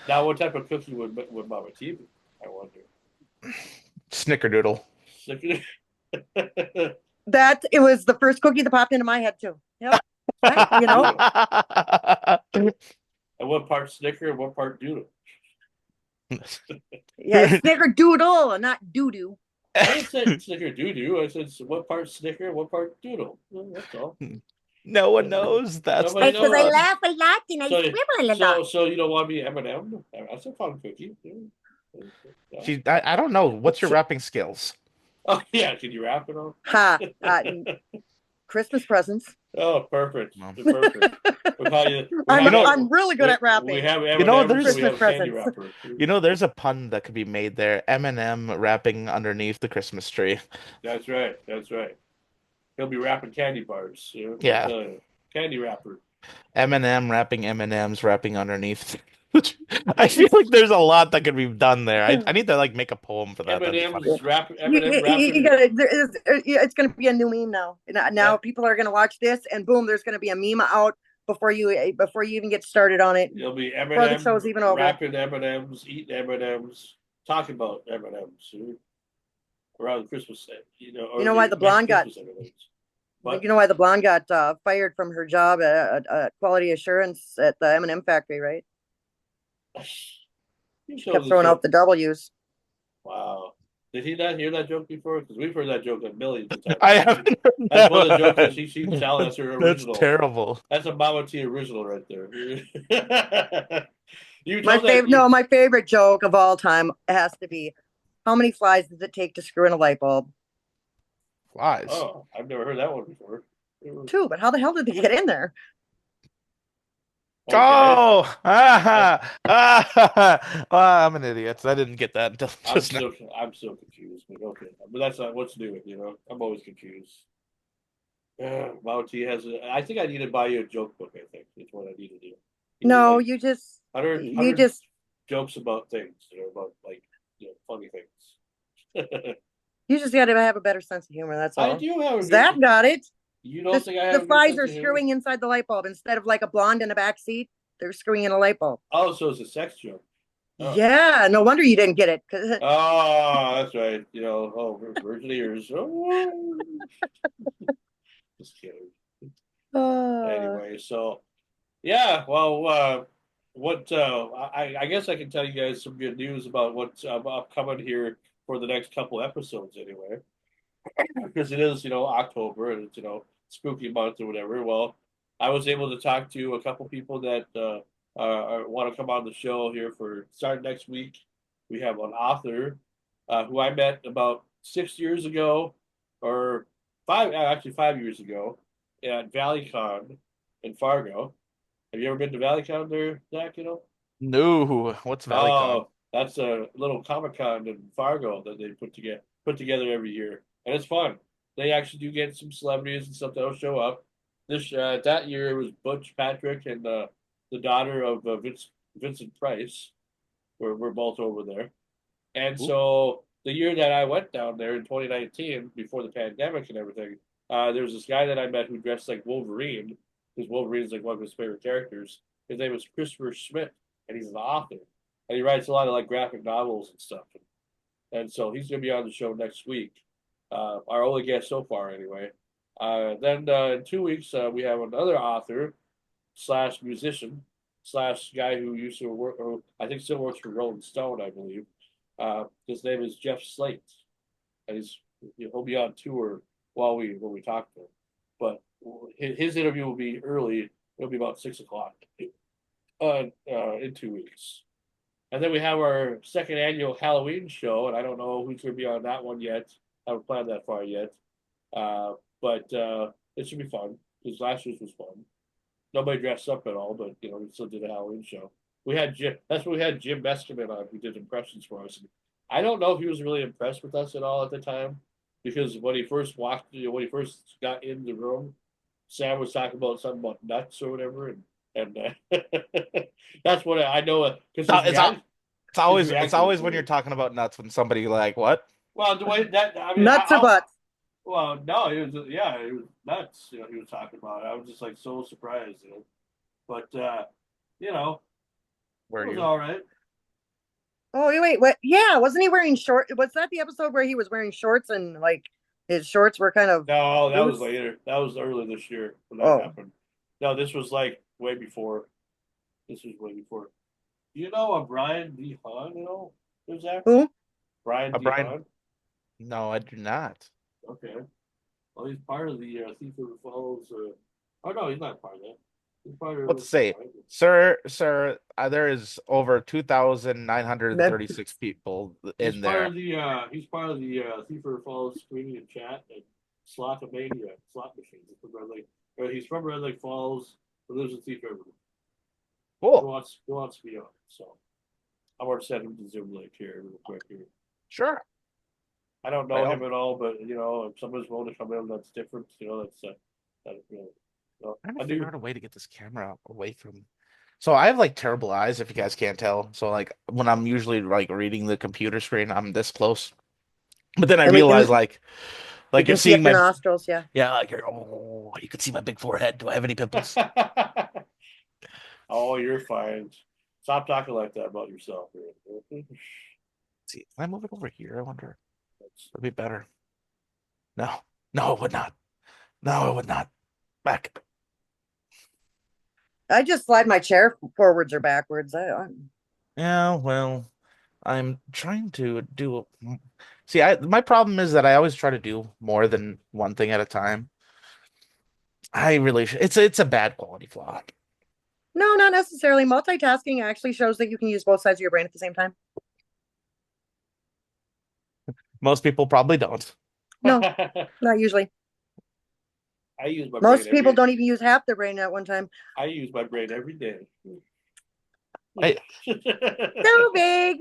Now, what type of cookie would Mama T be? I wonder. Snickerdoodle. That it was the first cookie that popped into my head too. Yep. Doodle. And what part Snicker and what part Doodle? Yeah, it's snickerdoodle, not doo doo. I didn't say Snicker doo doo. I said what part Snicker, what part Doodle. Well, that's all. No one knows. That's the Nobody Because I knows. fun. laugh a lot and I So, scribble a lot. so you don't want to be M&M? That's a fun cookie. Yeah. I don't know. What's your So, rapping skills? oh yeah, can you wrap it on? Ha! Christmas presents. Oh, perfect, Well, perfect. We call you. We I'm You have know, I'm really good at we rapping. have you know, M&Ms and we there's Christmas have candy presents. wrapper. there's a pun that could be made there. Eminem rapping underneath the Christmas tree. That's right. That's right. He'll be wrapping candy bars. I'll Yeah. tell you. candy wrapper. Eminem rapping M&Ms rapping underneath. I feel like there's a lot that could be done there. I need to like make a poem for that. That'd be funny. Eminem rapping. It's going to be a new meme now. Now people are going to watch this, and boom, there's going to be a meme out before you even get started on it. It'll be Before the Eminem show's even over. rapping M&Ms, eating M&Ms, talking about M&Ms around Christmas. You know why the blonde got? But You know why the blonde got fired from her job at quality assurance at the M&M factory, right? She kept throwing out the W's. Wow. Did he not hear that joke before? Because we've heard that joke a millions of times. I haven't heard That's that one of the jokes that one. she telling. That's her That's original. terrible. That's a Mama T original right there. My favorite joke of all time has to be, how many flies does it take to screw in a light bulb? Flies. Oh, I've never heard that one before. Two, but how the hell did they get in there? Okay. Oh, I'm an idiot. I didn't get that until just now. I'm so confused, but okay. But that's not what's new, I'm always confused. Mao T has I think I need to buy you a joke book, I think. That's what I need to do. No, like you just 100 jokes about things, about like funny things. You just got to have a better sense of humor. That's all. I do have a Zach got it. You don't think I have the flies are screwing inside the light bulb instead of like a blonde in a back seat. They're screwing in a light bulb. Oh, so it's a sex joke. Oh. Yeah, no wonder you didn't get it. Oh, that's right. Virgin ears. Oh. Just kidding. Anyway, so yeah, well, I guess I can tell you guys some good news about what's upcoming here for the next couple episodes, anyway, because it is October and it's spooky month or whatever. Well, I was able to talk to a couple people that want to come on the show here for starting next week. We have an author who I met about 6 years ago, or 5 years ago, at ValleyCon in Fargo. Have you ever been to ValleyCon there, Zach? No, what's ValleyCon? Oh, that's a little Comic Con in Fargo that they put together every year, and it's fun. They actually do get some celebrities and stuff that'll show up. That year it was Butch Patrick and the daughter of Vincent Price. We're both over there, and so the year that I went down there in 2019, before the pandemic and everything, there was this guy that I met who dressed like Wolverine, because Wolverine is like one of his favorite characters. His name was Christopher Schmidt, and he's an author, and he writes a lot of like graphic novels and stuff. And so he's going to be on the show next week. Our only guest so far, anyway. Then in 2 weeks, we have another author slash musician slash guy who used to work, or I think still works for Rolling Stone, I believe. His name is Jeff Slate, and he'll be on tour when we talk to him. But his interview will be early. It'll be about 6 o'clock in 2 weeks. And then we have our second annual Halloween show, and I don't know who's going to be on that one yet. I haven't planned that far yet. But it should be fun, because last year's was fun. Nobody dressed up at all, but we still did a Halloween show. That's when we had Jim Meskimen on, who did impressions for us. And I don't know if he was really impressed with us at all at the time, because when he first got in the room, Sam was talking about something about nuts or whatever, and that's what I know. Because it's always when you're talking about nuts when somebody like what? Well, the way that nuts or butts. Well, no, it was nuts. He was talking about. I was just like so surprised, But Were it was you? all right. Oh wait, what? Yeah, wasn't he wearing shorts? Was that the episode where he was wearing shorts and like his shorts were kind of? No, that was later. That was early this year when that happened. No, this was like way before. This was way before. You know a Brian D. Hahn? Who's that? Who? Brian D. Hahn? No, I do not. Okay. Well, he's part of the Thief River Falls. Oh no, he's not part of that. He's part of. What to say, sir? There is over 2,936 people in there. He's part of the Thief River Falls screening and chat and Slotomania slot machines. He's from Red Lake Falls, but lives in Thief River. Cool. He wants to be on. So I'm going to send him to Zoom link here real quick here. Sure. I don't know him at all, but if somebody's willing to come in, that's different. That's So, I'm trying I to figure do. out a way to get this camera away from. So I have like terrible eyes, if you guys can't tell. So like when I'm usually like reading the computer screen, I'm this close. But then I And we realize can we like you're can see up seeing your my nostrils, yeah. yeah, like you can see my big forehead. Do I have any pimples? Oh, you're fine. Stop talking like that about yourself. See, can I move it over here? I wonder. Would be better. No, no, it would not. No, it would not. Back. I just slide my chair forwards or backwards. Yeah, well, I'm trying to do. See, my problem is that I always try to do more than one thing at a time. I really should. It's a bad quality flaw. No, not necessarily. Multitasking actually shows that you can use both sides of your brain at the same time. Most people probably don't. No, not usually. I use my brain Most people every. don't even use half their brain at one time. I use my brain every day. I So big.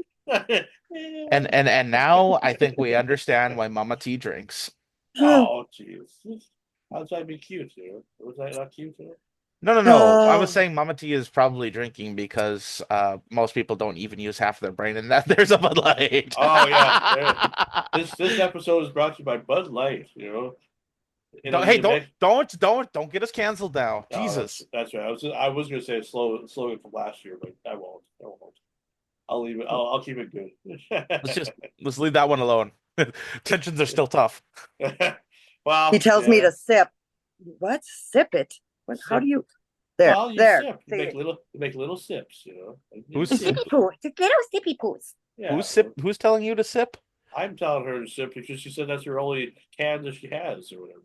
and now I think we understand why Mama T drinks. Oh, jeez. I was trying to be cute, Was that not cute, No, no, no. I was Oh, saying Mama T is probably drinking because most people don't even use half their brain, and that there's a Bud Light. Oh yeah. This episode is brought to you by Bud Light. And Don't, then hey, the next. don't get us canceled now. Oh, Jesus. that's right. I was gonna say a slogan from last year, but I won't. I won't. I'll leave it. I'll keep it Let's good. just let's leave that one alone. Tensions are still tough. he Well, tells me yeah. to sip. What? Sip it? What? How do Sip. you? There, Well, you there. sip. You See make it. little sips. Like you Who's sip. Sippy poo. It's a little sippy poos. Yeah. who's telling you to sip? I'm telling her to sip because she said that's her only can that she has or whatever.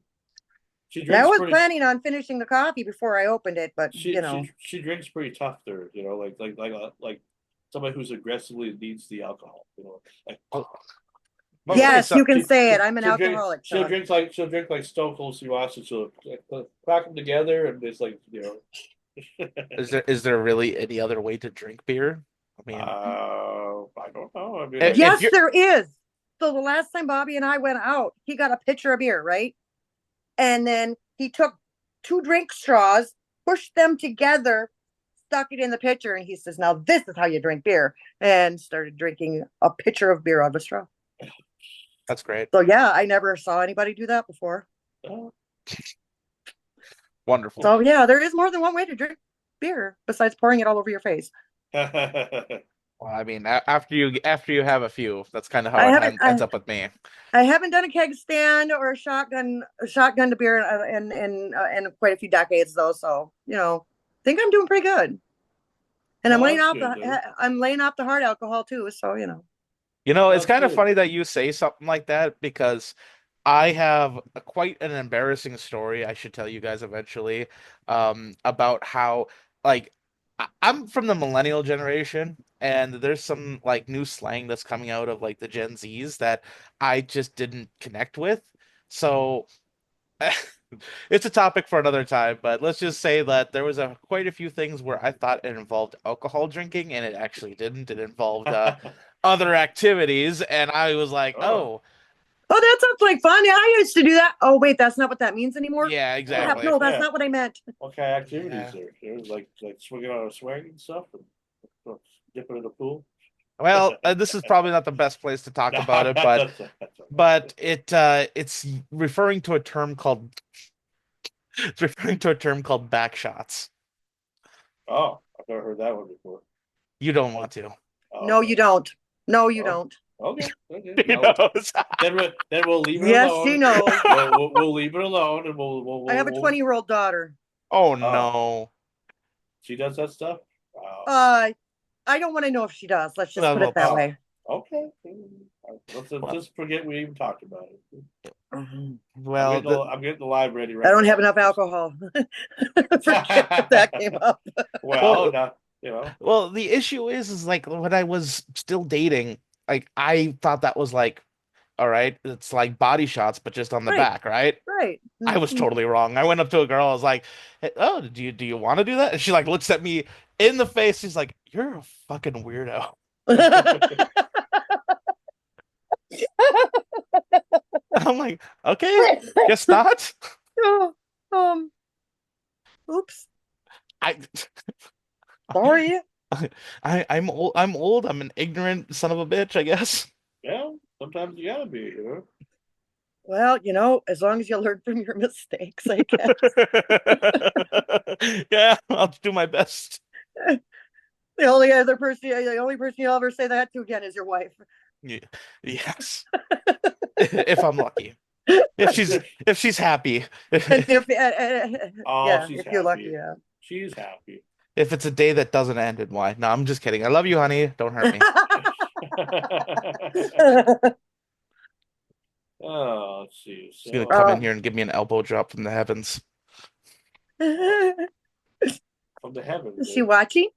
She And I drinks was pretty. planning on finishing the coffee before I opened it, but She she she drinks pretty tough there. Like somebody who's aggressively needs the alcohol. Like Oh, okay, yes, so you can say it. I'm an she'll drink. alcoholic, Sean. She'll drink like Stone Cold Steve Austin. She'll crack them together, and it's like. is there really any other way to drink beer? I mean, I don't know. I mean, if Yes, you're there is. So the last time Bobby and I went out, he got a pitcher of beer, right? And then he took two drink straws, pushed them together, stuck it in the pitcher, and he says, "Now this is how you drink beer," and started drinking a pitcher of beer out of a straw. that's great. So yeah, I never saw anybody do that before. Wonderful. So yeah, there is more than one way to drink beer besides pouring it all over your face. Well, I mean, after you have a few, that's kind of how I it haven't ends up with me. I haven't done a keg stand or a shotgun to beer in quite a few decades though. So I think I'm doing pretty good. And Well, that's good, though. I'm laying off the hard alcohol too. So It's That's kind of good. funny that you say something like that because I have quite an embarrassing story I should tell you guys eventually, about how like I'm from the millennial generation and there's some like new slang that's coming out of like the Gen Zs that I just didn't connect with. So it's a topic for another time, but let's just say that there was a quite a few things where I thought it involved alcohol drinking and it actually didn't. It involved other activities, and I was like, Oh, "Oh, oh, that sounds like fun. Yeah, I used to do that. Oh wait, that's not what that means anymore. yeah, Crap, exactly." no, that's yeah. not what I meant. What kind of activities Yeah. like swinging on a swing and stuff, and dipping in the pool. Well, this is probably not the best place to talk about it, but That's it's referring to a term called it's referring to a term called back shots. oh, I've never heard that one before. You don't want to. Oh, No, okay. you don't. No, you Oh, don't. okay. Okay. He No. knows. Then we'll leave it Yes, she alone. knows. We'll leave it alone, and I have a 20-year-old daughter. Oh Oh, no. she does that stuff. Wow. I don't want to know if she does. Let's just Well, put it well, that Oh, way. okay. Let's well, just forget we even talked about it. Mhm. well, I'm getting the live ready I right don't have now. enough alcohol. Forget that that came up. Well, well, now well, the issue is like when I was still dating, like I thought that was like, all right, it's like body shots, but just on the Right, back, right? right. I was Mhm. totally wrong. I went up to a girl, I was like, "Hey, oh, do you want to do that?" And she like looks at me in the face. She's like, "You're a fucking weirdo." And I'm like, okay, guess not. Oh, um, Oops, I sorry. I'm old. I'm old. I'm an ignorant son of a bitch, I guess. Yeah, sometimes you gotta be, you know. Well, as long as you learn from your mistakes, I guess. Yeah, I'll do my best. The only person you'll ever say that to again is your wife. Yes, if I'm lucky. If she's happy. And Oh, yeah, she's if you're lucky, happy. yeah. She's happy. If it's a day that doesn't end in Y. No, I'm just kidding. I love you, honey. Don't hurt me. Oh, let's see. She's gonna come in Oh. here and give me an elbow drop from the heavens. From the heavens, Is she eh? watching?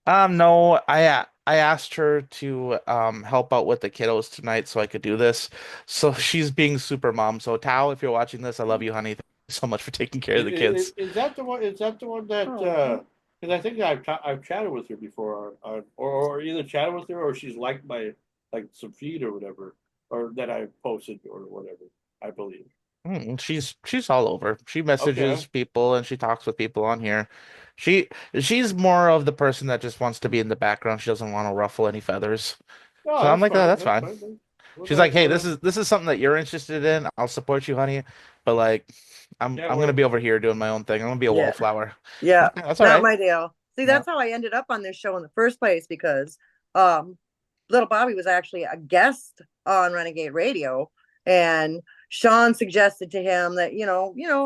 No, I asked her to help out with the kiddos tonight so I could do this. So she's being super mom. So Tao, if you're watching this, I love you, honey. Thank you so much for taking care of the kids. Is that the one? Is that the one that? Oh. Because I think I've chatted with her before, or either chatted with her or she's liked my like some feed or whatever, or that I posted or whatever. I believe. She's all over. She Okay. messages people and she talks with people on here. She she's more of the person that just wants to be in the background. She doesn't want to ruffle any feathers. No, So I'm that's like, oh, fine. that's That's fine. fine. Then. She's like, hey, Whatever. this is something that you're interested in. I'll support you, honey. But like, Yeah. I'm gonna be over here doing my own thing. I'm gonna be a Yeah. wallflower. Yeah. Okay, that's all Not right. my deal. See, Yeah. that's how I ended up on this show in the first place because um little Bobby was actually a guest on Renegade Radio, and Sean suggested to him that,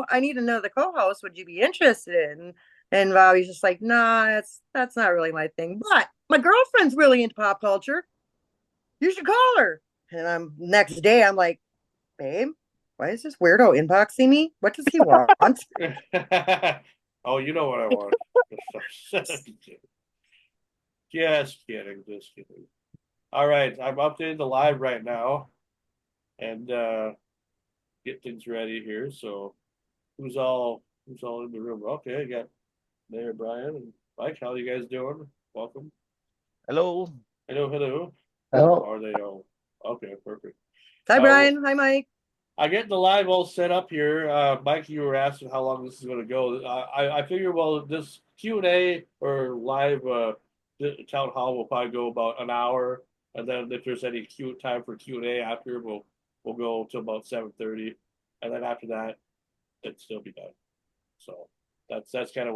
I need another co-host. Would you be interested in? And Bobby's just like, nah, that's not really my thing. But my girlfriend's really into pop culture. You should call her. And next day I'm like, babe, why is this weirdo inboxing me? What does he want? Oh, you know what I want. Just kidding. Just kidding. All right, I'm updating the live right now and get things ready here. So who's all in the room? Okay, I got Mayor Brian and Mike. How you guys doing? Welcome. Hello. Hello, hello. Oh, Are they all? Okay, perfect. Hi, Uh, Brian. Hi, Mike. I get the live all set up here. Mike, you were asking how long this is going to go. I figure, well, this Q&A or live town hall will probably go about an hour, and then if there's any time for Q&A after, we'll go to about 7:30, and then after that, it'll still be done. So that's kind of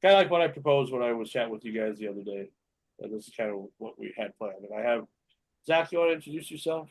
like what I proposed when I was chatting with you guys the other day, and this is kind of what we had planned. And I have Zach. You want to introduce yourself?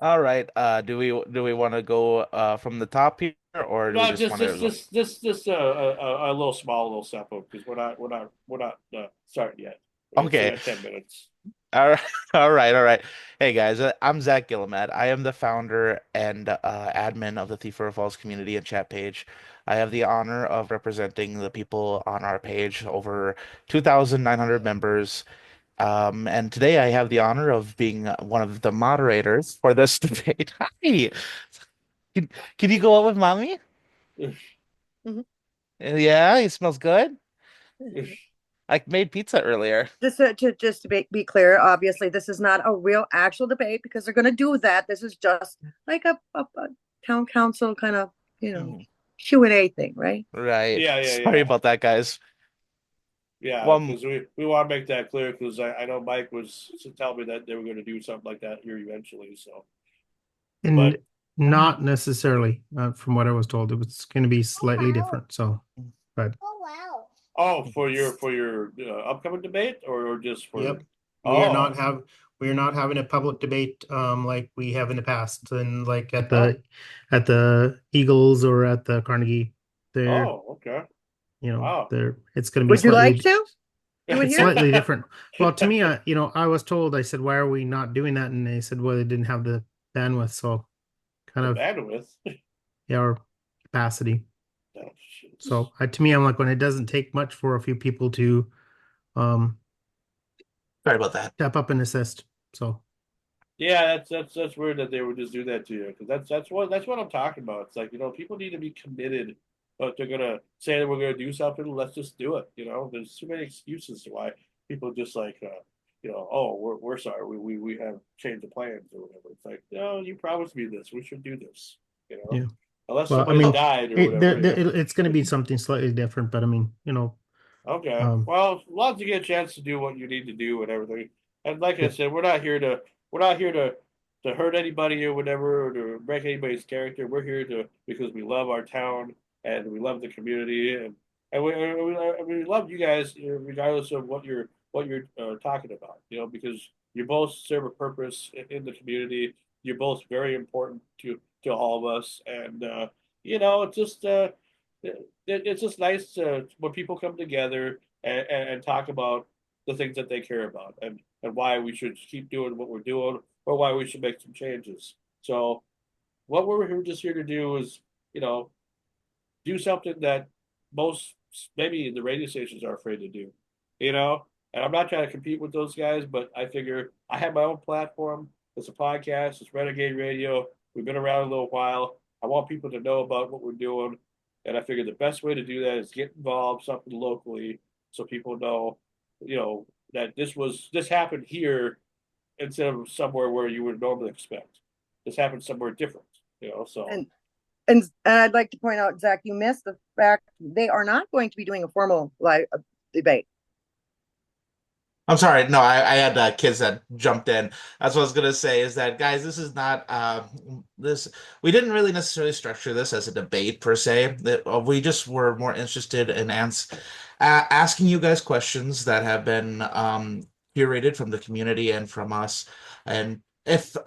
All right. Do we want to go from the top here, or do we No, just just want to just go? just just just a little small little sample because we're not starting yet. We still Okay. got 10 minutes. All right. All right. All right. Hey guys, I'm Zach Gillimed. I am the founder and admin of the Thief River Falls community and chat page. I have the honor of representing the people on our page, over 2,900 members. And today I have the honor of being one of the moderators for this debate. Hi. Can, can you go out with mommy? Mhm. Yeah, he smells good. I made pizza earlier. Just to be clear, obviously, this is not a real actual debate because they're going to do that. This is just like a town council kind of, Mhm. Q&A thing, right? Right. Yeah, yeah, Sorry yeah, about that, guys. yeah. Well, Because we want to make that clear because I know Mike was telling me that they were going to do something like that here eventually. So, and but not necessarily, from what I was told, it was going to be slightly different. So, but for your upcoming debate or just for yep, we are not oh have we are not having a public debate like we have in the past, and like at oh the Eagles or at the Carnegie. They're okay wow. they're it's going to be Would you like slightly to do it it's here? slightly different. Well, to me, I was told, I said, why are we not doing that? And they said, well, they didn't have the bandwidth, so kind The of, bandwidth. yeah, or capacity. Oh, So to me, I'm like, when it doesn't take much for a few people to um sorry about that. step up and assist. So yeah, that's weird that they would just do that to you because that's what I'm talking about. It's like people need to be committed, but they're gonna say that we're gonna do something. Let's just do it. There's too many excuses to why people just like oh we're sorry we have changed the plans or whatever. It's like no, you promised me this. We should do this. You know. yeah. unless Well, I somebody mean, died or whatever, you know. it's going to be something slightly different, but I mean, Okay. um, Well, as long as you get a chance to do what you need to do and everything. And like I yeah, said, we're not here to hurt anybody or whatever or to break anybody's character. We're here to because we love our town and we love the community and we love you guys regardless of what you're talking about. Because you both serve a purpose in the community. You're both very important to all of us, and it's just it's just nice when people come together and talk about the things that they care about and why we should keep doing what we're doing or why we should make some changes. So what we're just here to do is, you know, do something that most maybe the radio stations are afraid to do, you know. And I'm not trying to compete with those guys, but I figure I have my own platform. It's a podcast. It's Renegade Radio. We've been around a little while. I want people to know about what we're doing, and I figure the best way to do that is get involved something locally, so people know, that this happened here instead of somewhere where you would normally expect. This happened somewhere different, So And and I'd like to point out, Zach, you missed the fact they are not going to be doing a formal live debate. I'm sorry. No, I had kids that jumped in. That's what I was gonna say is that guys, this is not this. We didn't really necessarily structure this as a debate per se. We just were more interested in asking you guys questions that have been curated from the community and from us. And if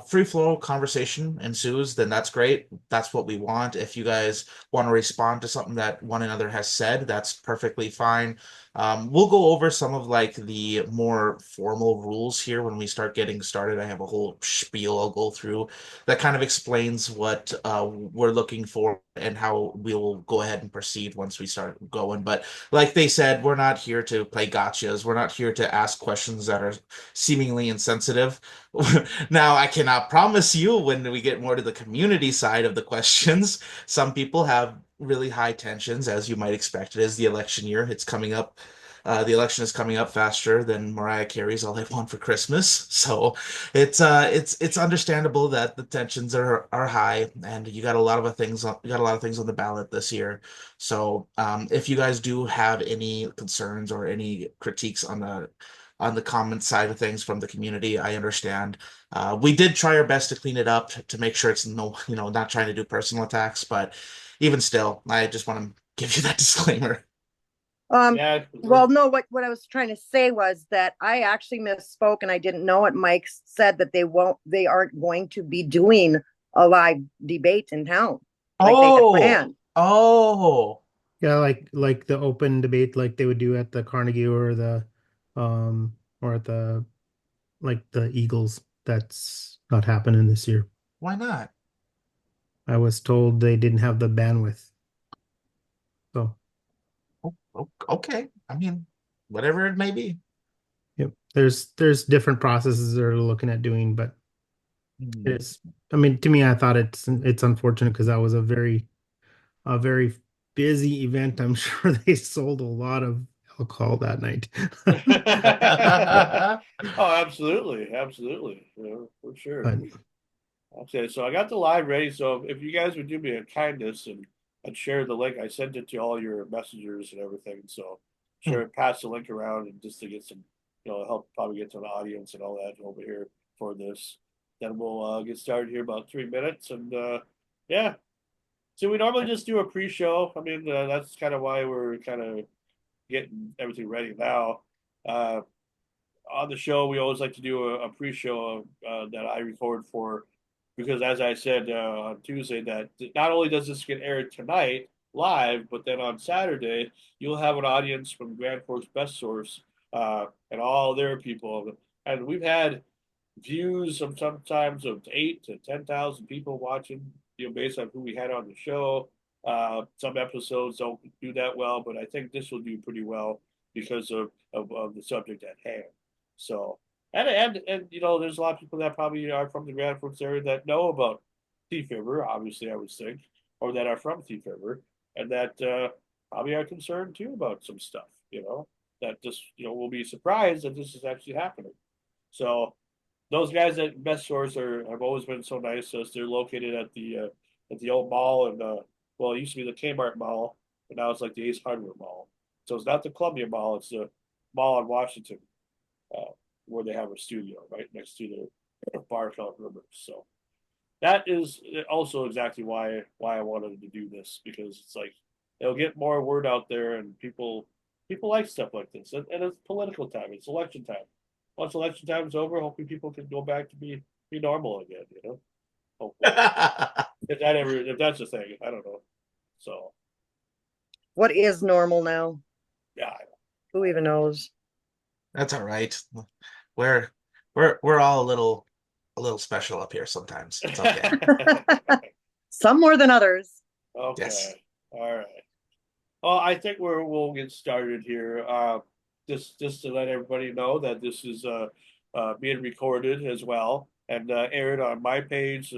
free flow conversation ensues, then that's great. That's what we want. If you guys want to respond to something that one another has said, that's perfectly fine. We'll go over some of like the more formal rules here when we start getting started. I have a whole spiel I'll go through that kind of explains what we're looking for and how we'll go ahead and proceed once we start going. But like they said, we're not here to play gotchas. We're not here to ask questions that are seemingly insensitive. Now, I cannot promise you when we get more to the community side of the questions. Some people have really high tensions, as you might expect. It is the election year. It's coming up. The election is coming up faster than Mariah Carey's "All I Want for Christmas," so it's understandable that the tensions are high, and you got a lot of things on the ballot this year. So if you guys do have any concerns or any critiques on the comment side of things from the community, I understand. We did try our best to clean it up to make sure it's not trying to do personal attacks, but even still, I just want to give you that disclaimer. Um, yeah, well, no, what I was trying to say was that I actually misspoke and I didn't know it. Mike said that they aren't going to be doing a live debate in town like they had Oh, planned. oh, yeah, like the open debate, like they would do at the Carnegie or at the like the Eagles. That's not happening this year. why not? I was told they didn't have the bandwidth. So, Okay. I mean, whatever it may be. yep. There's different processes they're looking at doing, but Hmm. it is. I mean, to me, I thought it's unfortunate because that was a very busy event. I'm sure they sold a lot of alcohol that night. Oh, absolutely, absolutely, for sure. But Okay, so I got the live ready. So if you guys would do me a kindness and share the link, I sent it to all your messengers and everything. So hmm, share, pass the link around and just to get some, help probably get to the audience and all that over here for this. Then we'll get started here about 3 minutes and yeah. So we normally just do a pre-show. I mean, that's kind of why we're kind of getting everything ready now. Uh, on the show, we always like to do a pre-show that I record for, because as I said on Tuesday, that not only does this get aired tonight live, but then on Saturday you'll have an audience from Grand Forks Best Source and all their people, and we've had views of sometimes of 8 to 10,000 people watching, based on who we had on the show. Some episodes don't do that well, but I think this will do pretty well because of the subject at hand. So, and there's a lot of people that probably are from the Grand Forks area that know about Thief River, obviously, I would think, or that are from Thief River, and that probably are concerned too about some stuff, that just, will be surprised that this is actually happening. So, those guys at Best Source have always been so nice to us. They're located at the at the old mall, and well, it used to be the Kmart Mall, but now it's like the Ace Hardware Mall. So it's not the Columbia Mall; it's the mall on Washington, uh, where they have a studio right next to the bar called Rivers. So that is also exactly why I wanted to do this, because it's like it'll get more word out there, and people like stuff like this, and it's political time, it's election time. Once election time is over, hopefully people can go back to be normal again. Hopefully, if that's a thing, I don't know. So What is normal now? yeah, Who even knows? That's all right. We're we're all a little special up here sometimes. It's okay. Some more than others. Yes. Okay, all right. Well, I think we'll get started here. Just to let everybody know that this is being recorded as well, and aired on my page,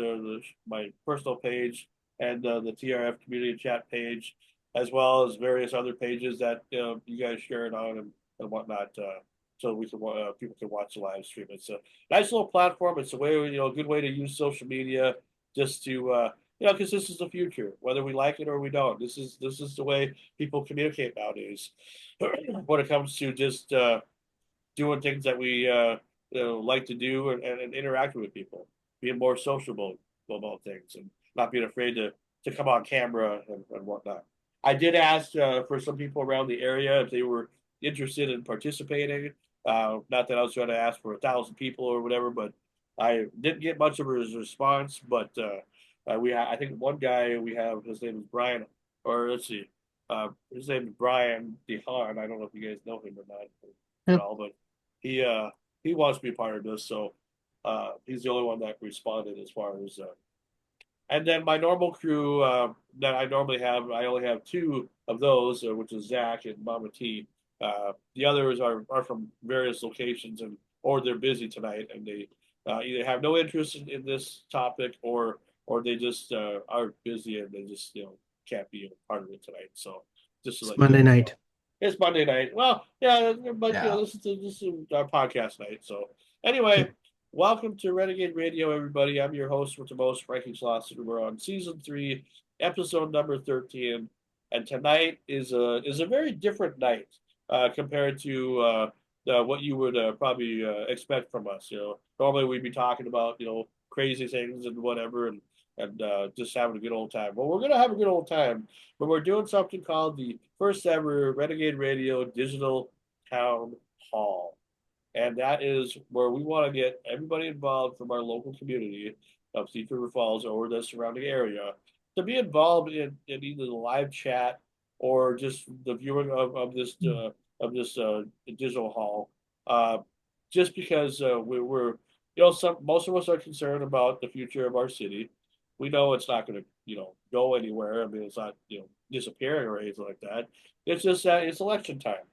my personal page, and the TRF community chat page, as well as various other pages that you guys share it on and whatnot. So we can people can watch the live stream. It's a nice little platform. It's a way, a good way to use social media just to because this is the future, whether we like it or we don't. This is the way people communicate nowadays when it comes to just doing things that we like to do, and interacting with people, being more sociable about things, and not being afraid to come on camera and whatnot. I did ask for some people around the area if they were interested in participating. Not that I was trying to ask for 1,000 people or whatever, but I didn't get much of a response. But I think one guy we have, his name is Brian, or let's see, his name is Brian DeHaan. I don't know if you guys know him or not at all, but he uh he wants to be part of this, so he's the only one that responded as far as and then my normal crew that I normally have, I only have two of those, which is Zach and Mama T. The others are from various locations, or they're busy tonight, and they either have no interest in this topic, or they just are busy, and they just can't be a part of it tonight. So just to It's let you Monday guys night. know. It's Monday night. Well, yeah, but Yeah. this is our podcast night. So anyway, Yep. welcome to Renegade Radio, everybody. I'm your host with the most, Frankie Schlosser. We're on season 3, episode number 13, and tonight is a very different night compared to what you would probably expect from us. Normally we'd be talking about crazy things and whatever, and just having a good old time. Well, we're gonna have a good old time, but we're doing something called the first ever Renegade Radio Digital Town Hall. And that is where we want to get everybody involved from our local community of Thief River Falls or the surrounding area to be involved in either the live chat or just the viewing of this digital hall. Uh, just because we're some most of us are concerned about the future of our city. We know it's not going to go anywhere. I mean, it's not disappearing or anything like that. It's just that it's election time,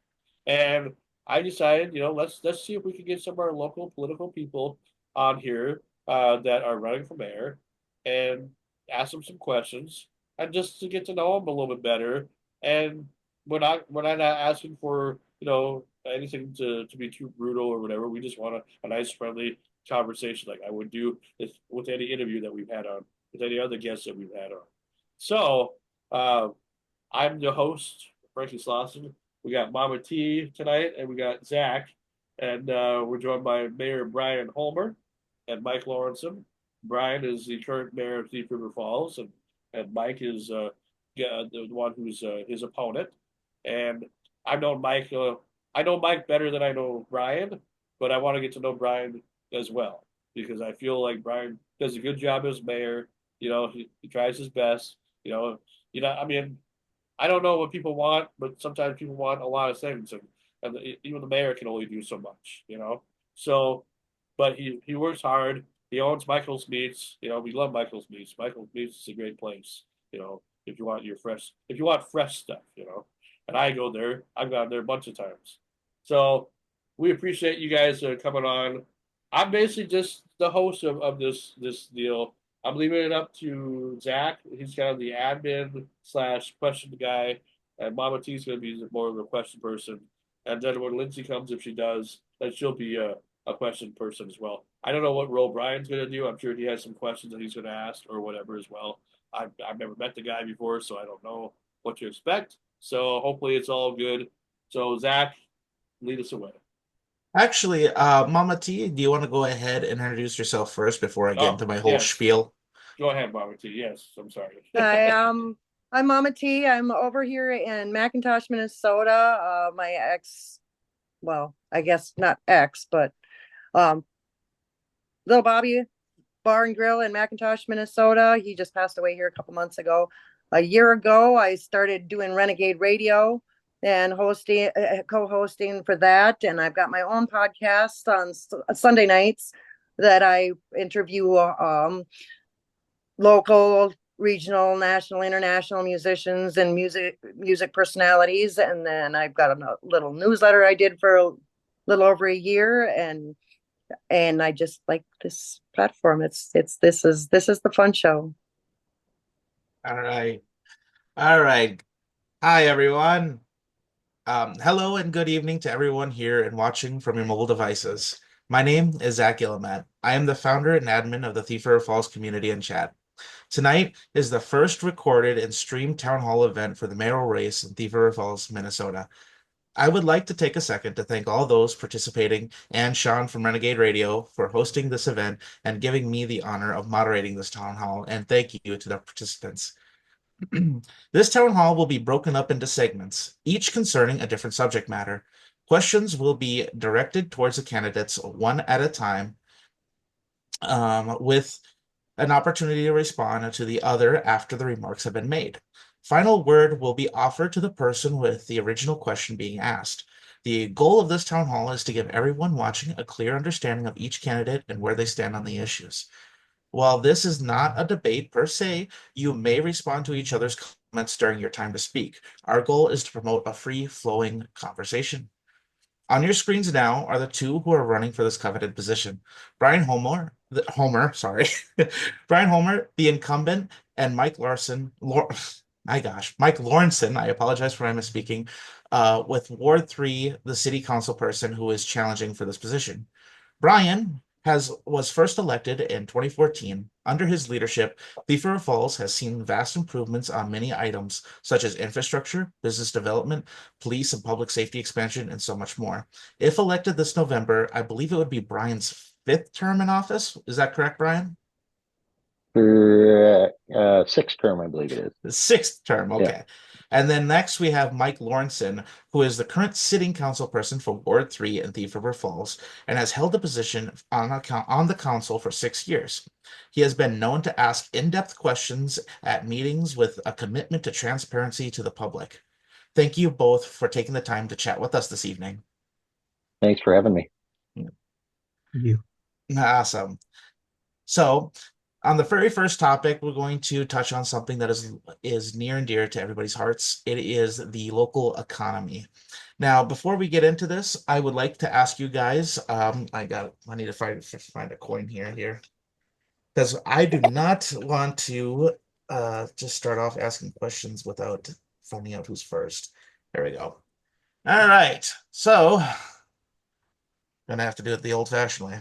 and I decided, let's see if we can get some of our local political people on here that are running for mayor, and ask them some questions, and just to get to know them a little bit better. And we're not asking for anything to be too brutal or whatever. We just want a nice friendly conversation, like I would do with any interview that we've had on, with any other guests that we've had on. So uh, I'm the host, Frankie Slauson. We got Mama T tonight, and we got Zach, and we're joined by Mayor Brian Holmer and Mike Lawrenson. Brian is the current mayor of Thief River Falls, and Mike is the one who's his opponent. And I've known Mike. I know Mike better than I know Brian, but I want to get to know Brian as well, because I feel like Brian does a good job as mayor. He tries his best. I mean, I don't know what people want, but sometimes people want a lot of things, and even the mayor can only do so much. So, but he works hard. He owns Michael's Meats. We love Michael's Meats. Michael's Meats is a great place. If you want fresh stuff. And I go there. I've gone there a bunch of times. So we appreciate you guys coming on. I'm basically just the host of this deal. I'm leaving it up to Zach. He's kind of the admin / question guy, and Mama T's going to be more of a question person. And then when Lindsay comes, if she does, then she'll be a question person as well. I don't know what role Brian's going to do. I'm sure he has some questions that he's going to ask or whatever as well. I've never met the guy before, so I don't know what to expect. So hopefully it's all good. So Zach, lead us away. Actually, Mama T, do you want to go ahead and introduce yourself first before I get Oh, into my whole yes. spiel? Go ahead, Bobby T. Yes, I'm sorry. I I'm Mama T. I'm over here in McIntosh, Minnesota. My ex, well, I guess not ex, but um, little Bobby Bar and Grill in McIntosh, Minnesota. He just passed away here a couple months ago. A year ago, I started doing Renegade Radio and hosting, co-hosting for that. And I've got my own podcast on Sunday nights that I interview local, regional, national, international musicians and music personalities. And then I've got a little newsletter I did for a little over a year, and I just like this platform. This is the fun show. All right. All right. Hi, everyone. Hello and good evening to everyone here and watching from your mobile devices. My name is Zach Illimat. I am the founder and admin of the Thief River Falls community and chat. Tonight is the first recorded and streamed town hall event for the mayoral race in Thief River Falls, Minnesota. I would like to take a second to thank all those participating and Sean from Renegade Radio for hosting this event and giving me the honor of moderating this town hall, and thank you to the participants. This town hall will be broken up into segments, each concerning a different subject matter. Questions will be directed towards the candidates one at a time, with an opportunity to respond to the other after the remarks have been made. Final word will be offered to the person with the original question being asked. The goal of this town hall is to give everyone watching a clear understanding of each candidate and where they stand on the issues. While this is not a debate per se, you may respond to each other's comments during your time to speak. Our goal is to promote a free-flowing conversation. On your screens now are the two who are running for this coveted position. Brian Homer, the incumbent, and Mike Larson, Mike Lawrenson, I apologize for my misspeaking, with Ward 3, the city council person who is challenging for this position. Brian was first elected in 2014. Under his leadership, Thief River Falls has seen vast improvements on many items, such as infrastructure, business development, police and public safety expansion, and so much more. If elected this November, I believe it would be Brian's fifth term in office. Is that correct, Brian? Sixth term, I believe it is. The sixth term, Yeah. okay. And then next we have Mike Lawrenson, who is the current sitting council person for Ward 3 in Thief River Falls and has held the position on the council for 6 years. He has been known to ask in-depth questions at meetings with a commitment to transparency to the public. Thank you both for taking the time to chat with us this evening. Thanks for having me. Thank you. Awesome. So, on the very first topic, we're going to touch on something that is near and dear to everybody's hearts. It is the local economy. Now, before we get into this, I would like to ask you guys. I need to find a coin here, because I do not want to just start off asking questions without finding out who's first. There we go. All right, so gonna have to do it the old-fashioned way.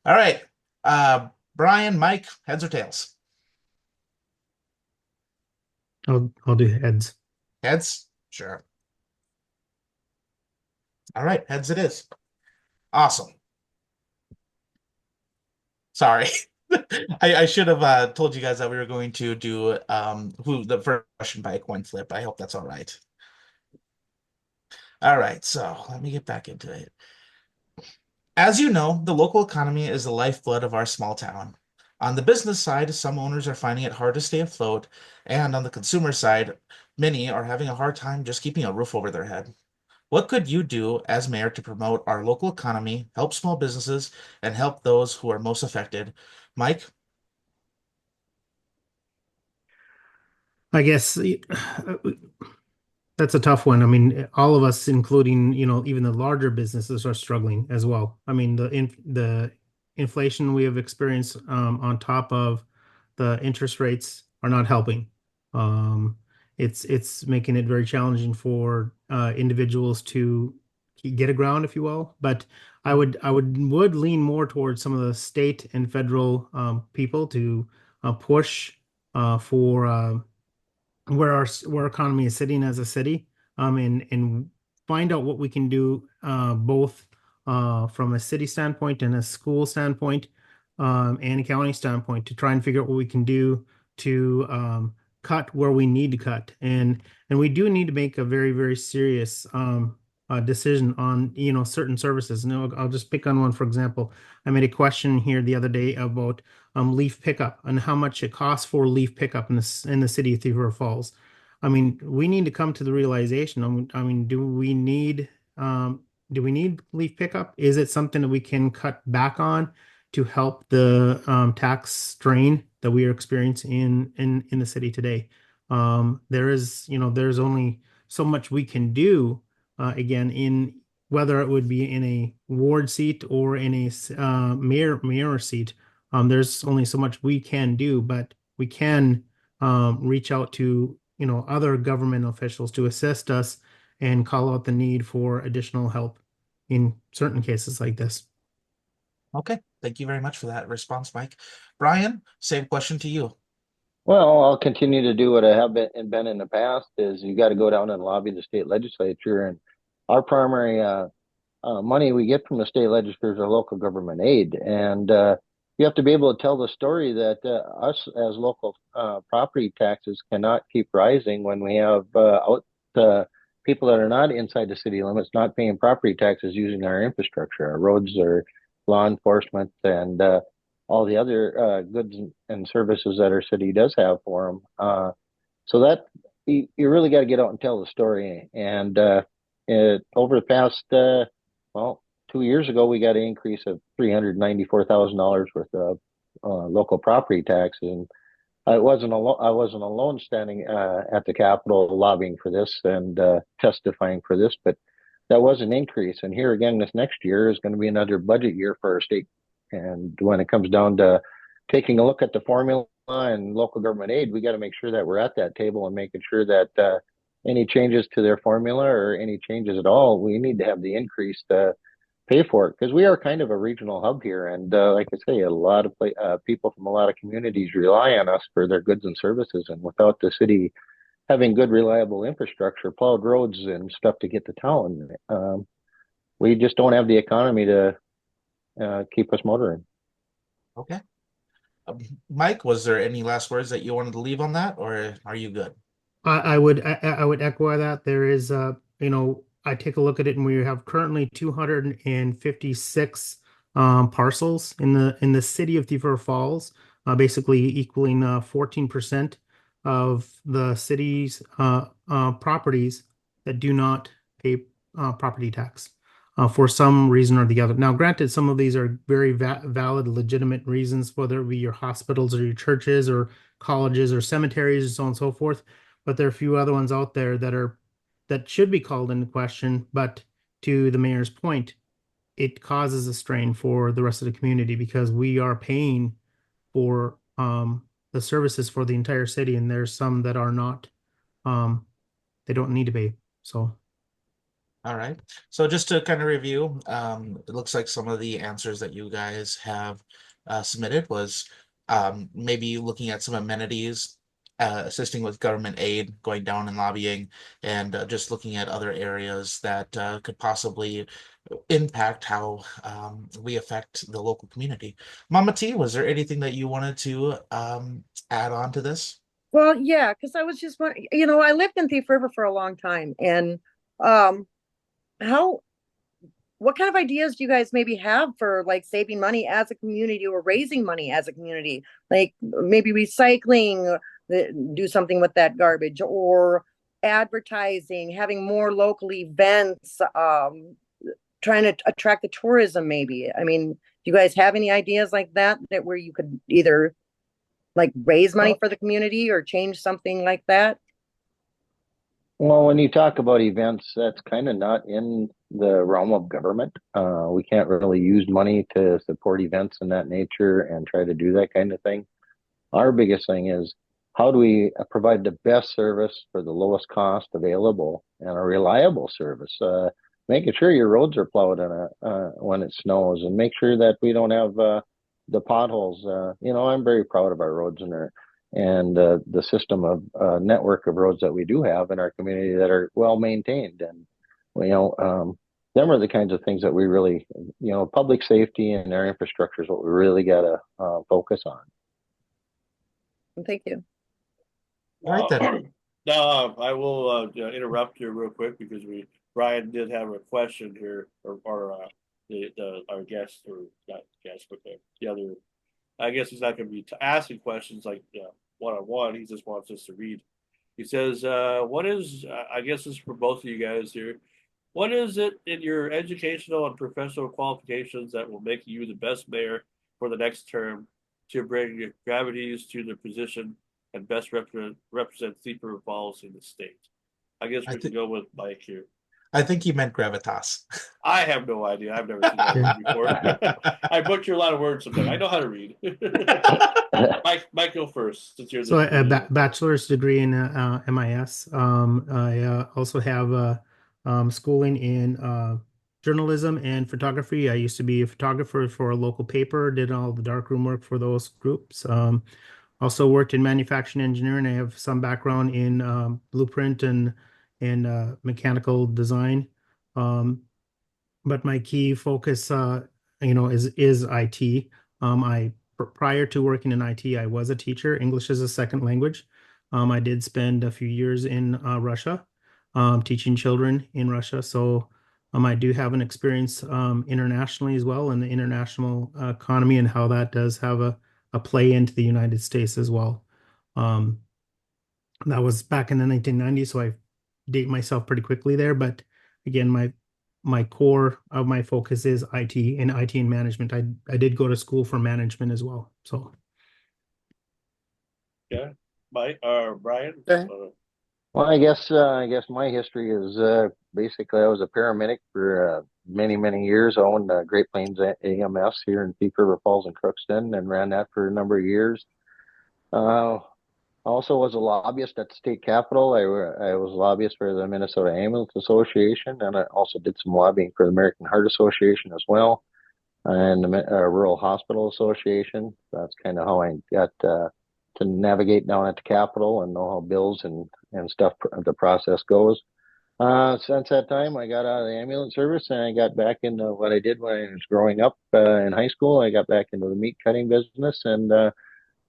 All right. Brian, Mike, heads or tails? I'll do heads. Heads? Sure. All right, heads it is. Awesome. Sorry. I should have told you guys that we were going to do who the first question by a coin flip. I hope that's all right. All right, so let me get back into it. As you know, the local economy is the lifeblood of our small town. On the business side, some owners are finding it hard to stay afloat, and on the consumer side, many are having a hard time just keeping a roof over their head. What could you do as mayor to promote our local economy, help small businesses, and help those who are most affected? Mike? I guess that's a tough one. I mean, all of us, including, even the larger businesses are struggling as well. I mean, the inflation we have experienced on top of the interest rates are not helping. It's making it very challenging for individuals to get aground, if you will. But I would lean more towards some of the state and federal people to push for where our economy is sitting as a city, and find out what we can do, both from a city standpoint and a school standpoint, and a county standpoint, to try and figure out what we can do to cut where we need to cut. And we do need to make a very, very serious decision on, certain services. And I'll just pick on one. For example, I made a question here the other day about leaf pickup and how much it costs for leaf pickup in the city of Thief River Falls. I mean, we need to come to the realization. I mean, do we need leaf pickup? Is it something that we can cut back on to help the tax strain that we are experiencing in the city today? There's only so much we can do, again, in whether it would be in a ward seat or in a mayor seat. There's only so much we can do, but we can reach out to other government officials to assist us and call out the need for additional help in certain cases like this. Okay, thank you very much for that response, Mike. Brian, same question to you. Well, I'll continue to do what I have been in the past. Is you got to go down and lobby the state legislature, and our primary money we get from the state legislatures are local government aid, and you have to be able to tell the story that us as local property taxes cannot keep rising when we have people that are not inside the city limits not paying property taxes using our infrastructure, our roads, our law enforcement, and all the other goods and services that our city does have for them. So that you really got to get out and tell the story. And over the past, 2 years ago, we got an increase of $394,000 worth of local property tax, and I wasn't alone standing at the Capitol lobbying for this and testifying for this, but that was an increase. And here again, this next year is going to be another budget year for our state. And when it comes down to taking a look at the formula and local government aid, we got to make sure that we're at that table and making sure that any changes to their formula or any changes at all, we need to have the increase to pay for it, because we are kind of a regional hub here. And like I say, a lot of people from a lot of communities rely on us for their goods and services. And without the city having good, reliable infrastructure, plowed roads and stuff to get to town, we just don't have the economy to keep us motoring. Okay. Mike, was there any last words that you wanted to leave on that, or are you good? I would echo that. There is, I take a look at it, and we have currently 256 parcels in the city of Thief River Falls, basically equaling 14% of the city's properties that do not pay property tax for some reason or the other. Now, granted, some of these are very valid, legitimate reasons, whether it be your hospitals or your churches or colleges or cemeteries and so on and so forth. But there are a few other ones out there that should be called into question. But to the mayor's point, it causes a strain for the rest of the community, because we are paying for the services for the entire city, and there's some that are not, they don't need to pay. So. All right. So just to kind of review, it looks like some of the answers that you guys have submitted was maybe looking at some amenities, assisting with government aid, going down and lobbying, and just looking at other areas that could possibly impact how we affect the local community. Mama T, was there anything that you wanted to add on to this? Well, yeah, because I was just wondering, I lived in Thief River for a long time, and what kind of ideas do you guys maybe have for like saving money as a community or raising money as a community? Like maybe recycling, do something with that garbage, or advertising, having more local events, trying to attract the tourism maybe. I mean, do you guys have any ideas like that where you could either like raise money for the community or change something like that? Well, when you talk about events, that's kind of not in the realm of government. We can't really use money to support events in that nature and try to do that kind of thing. Our biggest thing is, how do we provide the best service for the lowest cost available and a reliable service? making sure your roads are plowed when it snows, and make sure that we don't have the potholes. I'm very proud of our roads and the system of network of roads that we do have in our community that are well maintained. And them are the kinds of things that we really, public safety and our infrastructure is what we really got to focus on. Thank you. All right then. No, I will interrupt you real quick because Brian did have a question here, or our guest, or not guest, but the other. I guess he's not going to be asking questions like one on one. He just wants us to read. He says, "What is? I guess this is for both of you guys here. What is it in your educational and professional qualifications that will make you the best mayor for the next term to bring gravities to the position and best represent Thief River Falls in the state?" I guess we can go with Mike here. I think he meant gravitas. I have no idea. I've never seen that word before. I butcher a lot of words sometimes. I know how to read. Mike, go first. Since you're So a the bachelor's degree in MIS. I also have schooling in journalism and photography. I used to be a photographer for a local paper, did all the darkroom work for those groups. Also worked in manufacturing engineering. I have some background in blueprint and mechanical design. But my key focus, is IT. Prior to working in IT, I was a teacher, English as a second language. I did spend a few years in Russia, teaching children in Russia. So I do have an experience internationally as well in the international economy and how that does have a play into the United States as well. That was back in the 1990s, so I date myself pretty quickly there. But again, my core of my focus is IT and IT and management. I did go to school for management as well. So yeah, Mike Brian. Well, I guess my history is basically I was a paramedic for many years. I owned Great Plains AMS here in Thief River Falls and Crookston, and ran that for a number of years. Also was a lobbyist at the state capitol. I was a lobbyist for the Minnesota Ambulance Association, and I also did some lobbying for the American Heart Association as well, and the Rural Hospital Association. That's kind of how I got to navigate down at the Capitol and know how bills and stuff, the process goes. Since that time, I got out of the ambulance service and I got back into what I did when I was growing up in high school. I got back into the meat cutting business, and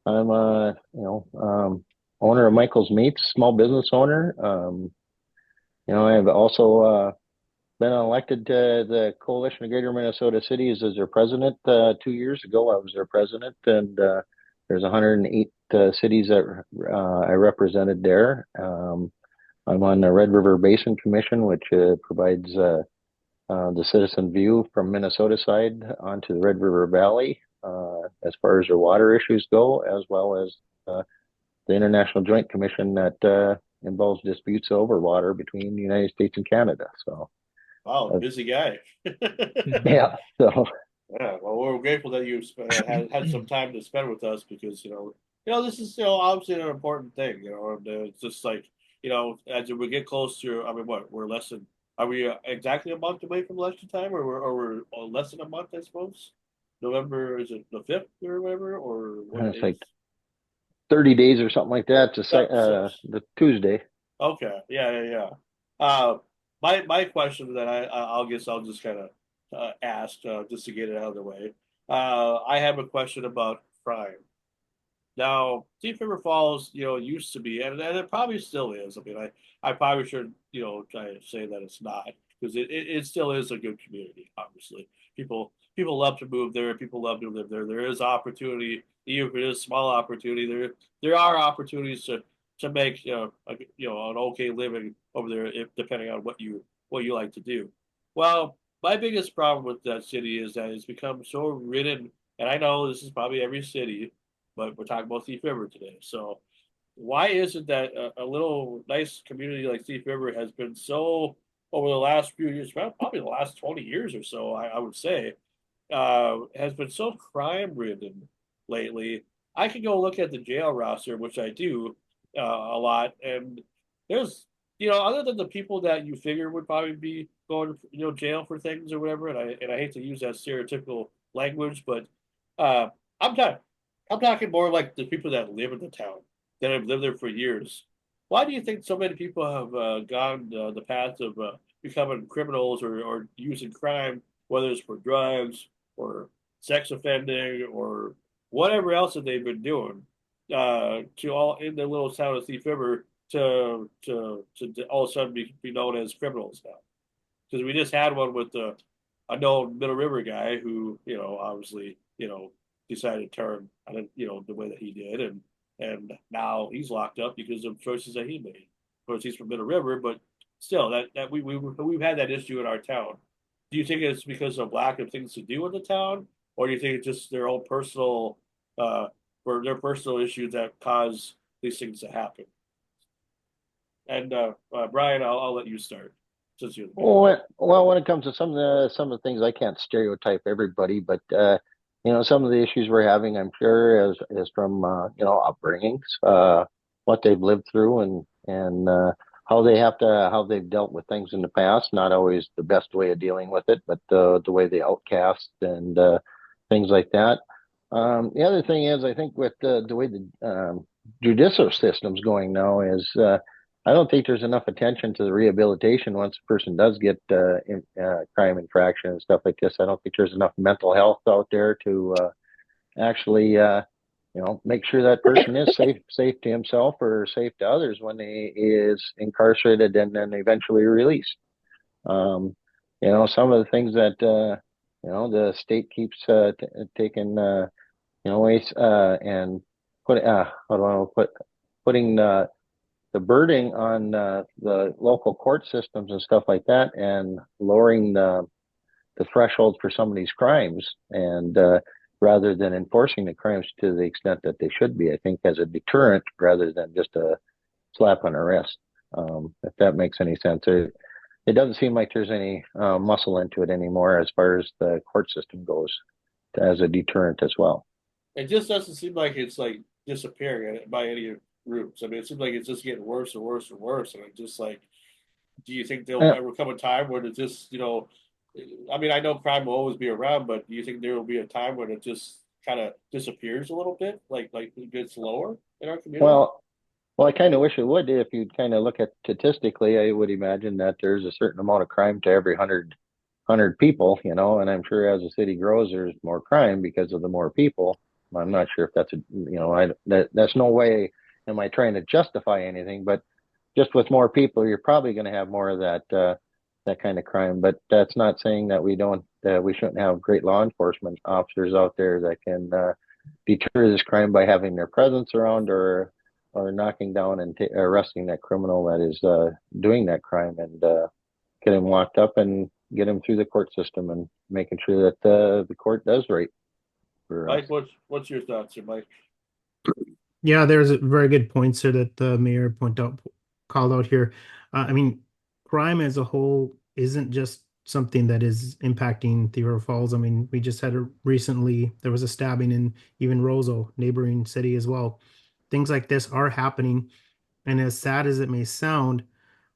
I'm owner of Michael's Meats, small business owner. I've also been elected to the Coalition of Greater Minnesota Cities as their president 2 years ago. I was their president, and there's 108 cities that I represented there. I'm on the Red River Basin Commission, which provides the citizen view from Minnesota side onto the Red River Valley as far as their water issues go, as well as the International Joint Commission that involves disputes over water between the United States and Canada. So, wow, busy guy. yeah. So, yeah. Well, we're grateful that you had some time to spend with us because this is obviously an important thing. And it's just like as we get close to, I mean, we're less than. Are we exactly a month away from election time, or we're less than a month? I suppose. November, is it the 5th or whatever, or what it's like 30 days or something like that to the Tuesday. Okay. Yeah. My question that I'll guess I'll just kind of ask just to get it out of the way. I have a question about crime. Now, Thief River Falls, used to be, and it probably still is. I mean, I probably should, try to say that it's not because it still is a good community. Obviously, people love to move there. People love to live there. There is opportunity, even if it is small opportunity. There are opportunities to make an okay living over there, depending on what you like to do. Well, my biggest problem with that city is that it's become so ridden, and I know this is probably every city, but we're talking about Thief River today. So why is it that a little nice community like Thief River has been so over the last few years, probably the last 20 years or so, I would say, has been so crime ridden lately? I can go look at the jail roster, which I do a lot, and there's other than the people that you figure would probably be going jail for things or whatever. And I hate to use that stereotypical language, but I'm not. I'm talking more like the people that live in the town that have lived there for years. Why do you think so many people have gone the path of becoming criminals or using crime, whether it's for drugs or sex offending or whatever else that they've been doing, to all in the little town of Thief River to all of a sudden be known as criminals now? Because we just had one with a known Middle River guy who, obviously, decided to turn on the way that he did, and now he's locked up because of choices that he made. Of course, he's from Middle River, but still, that we've had that issue in our town. Do you think it's because of lack of things to do in the town, or do you think it's just their own personal, uh, or their personal issues that cause these things to happen? And Brian, I'll let you start since you're the big one. Well, when it comes to some of the things, I can't stereotype everybody, but some of the issues we're having, I'm sure, is from upbringings, what they've lived through, and how they've dealt with things in the past. Not always the best way of dealing with it, but the way they outcast and things like that. The other thing is, I think with the way the judicial system's going now is. I don't think there's enough attention to the rehabilitation once a person does get crime infraction and stuff like this. I don't think there's enough mental health out there to actually, make sure that person is safe to himself or safe to others when he is incarcerated and then eventually released. Um, some of the things that the state keeps taking, ways and how do I put putting the burden on the local court systems and stuff like that, and lowering the threshold for some of these crimes, and rather than enforcing the crimes to the extent that they should be, I think as a deterrent rather than just a slap on the wrist. If that makes any sense. It doesn't seem like there's any muscle into it anymore as far as the court system goes as a deterrent as well. It just doesn't seem like it's like disappearing by any routes. I mean, it seems like it's just getting worse and worse and worse. And it's just like, do you think there'll Uh, ever come a time when it just, I mean, I know crime will always be around, but do you think there will be a time when it just kind of disappears a little bit, like it gets lower in our community? well, Well, I kind of wish it would. If you'd kind of look at statistically, I would imagine that there's a certain amount of crime to every hundred people, and I'm sure as the city grows, there's more crime because of the more people. I'm not sure if that's that's no way am I trying to justify anything, but just with more people, you're probably going to have more of that kind of crime. But that's not saying that we shouldn't have great law enforcement officers out there that can deter this crime by having their presence around or knocking down and arresting that criminal that is doing that crime, and get him locked up and get him through the court system and making sure that the court does right for us. Mike, what's your thoughts here, Mike? Yeah, there's a very good points here that the mayor called out here. I mean, crime as a whole isn't just something that is impacting Thief Falls. I mean, we just had recently, there was a stabbing in even Roseau, neighboring city as well. Things like this are happening, and as sad as it may sound,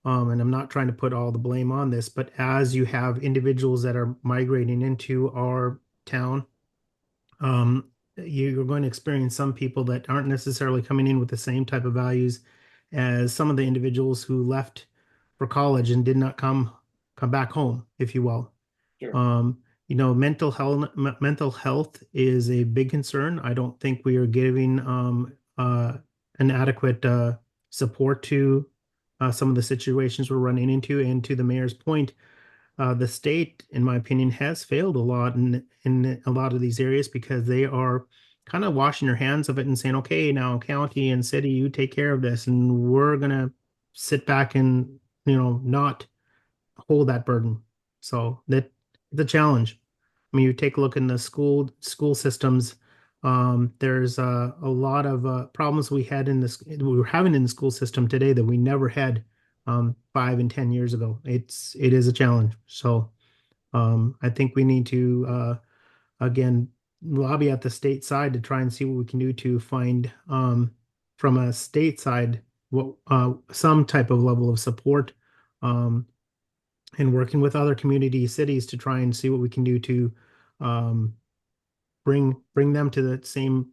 and I'm not trying to put all the blame on this, but as you have individuals that are migrating into our town, um, you're going to experience some people that aren't necessarily coming in with the same type of values as some of the individuals who left for college and did not come back home, if you will. Sure. Mental health is a big concern. I don't think we are giving an adequate support to some of the situations we're running into. And to the mayor's point, the state, in my opinion, has failed a lot in a lot of these areas because they are kind of washing their hands of it and saying, okay, now county and city, you take care of this, and we're gonna sit back and not hold that burden. So that the challenge. I mean, you take a look in the school systems. There's a lot of problems we were having in the school system today that we never had 5 and 10 years ago. It is a challenge. So I think we need to again lobby at the state side to try and see what we can do to find from a state side what some type of level of support. Um, and working with other community cities to try and see what we can do to um, bring them to the same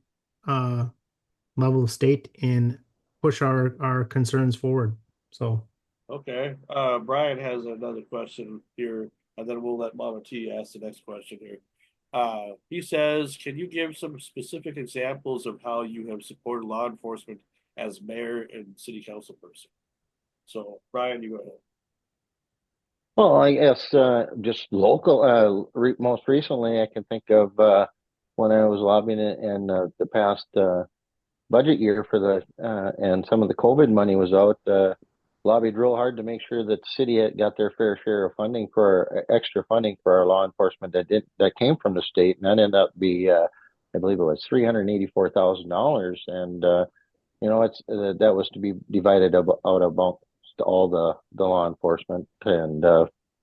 level of state and push our concerns forward. So Okay, Brian has another question here, and then we'll let Mama T ask the next question here. He says, can you give some specific examples of how you have supported law enforcement as mayor and city council person? So, Brian, you go ahead. Well, I guess just local. Most recently, I can think of when I was lobbying in the past budget year for the and some of the COVID money was out. Lobbied real hard to make sure that the city had got their fair share of funding for extra funding for our law enforcement that came from the state, and that ended up be I believe it was $384,000, and it's that was to be divided out amongst all the law enforcement and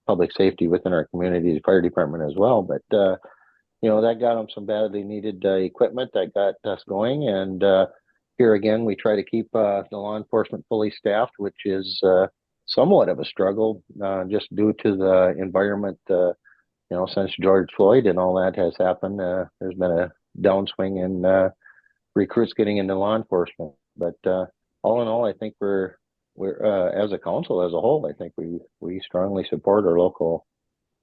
public safety within our community, the fire department as well. But that got them some badly needed equipment that got us going. And here again, we try to keep the law enforcement fully staffed, which is somewhat of a struggle just due to the environment. Since George Floyd and all that has happened, there's been a downswing in recruits getting into law enforcement. But all in all, I think we're as a council as a whole, I think we strongly support our local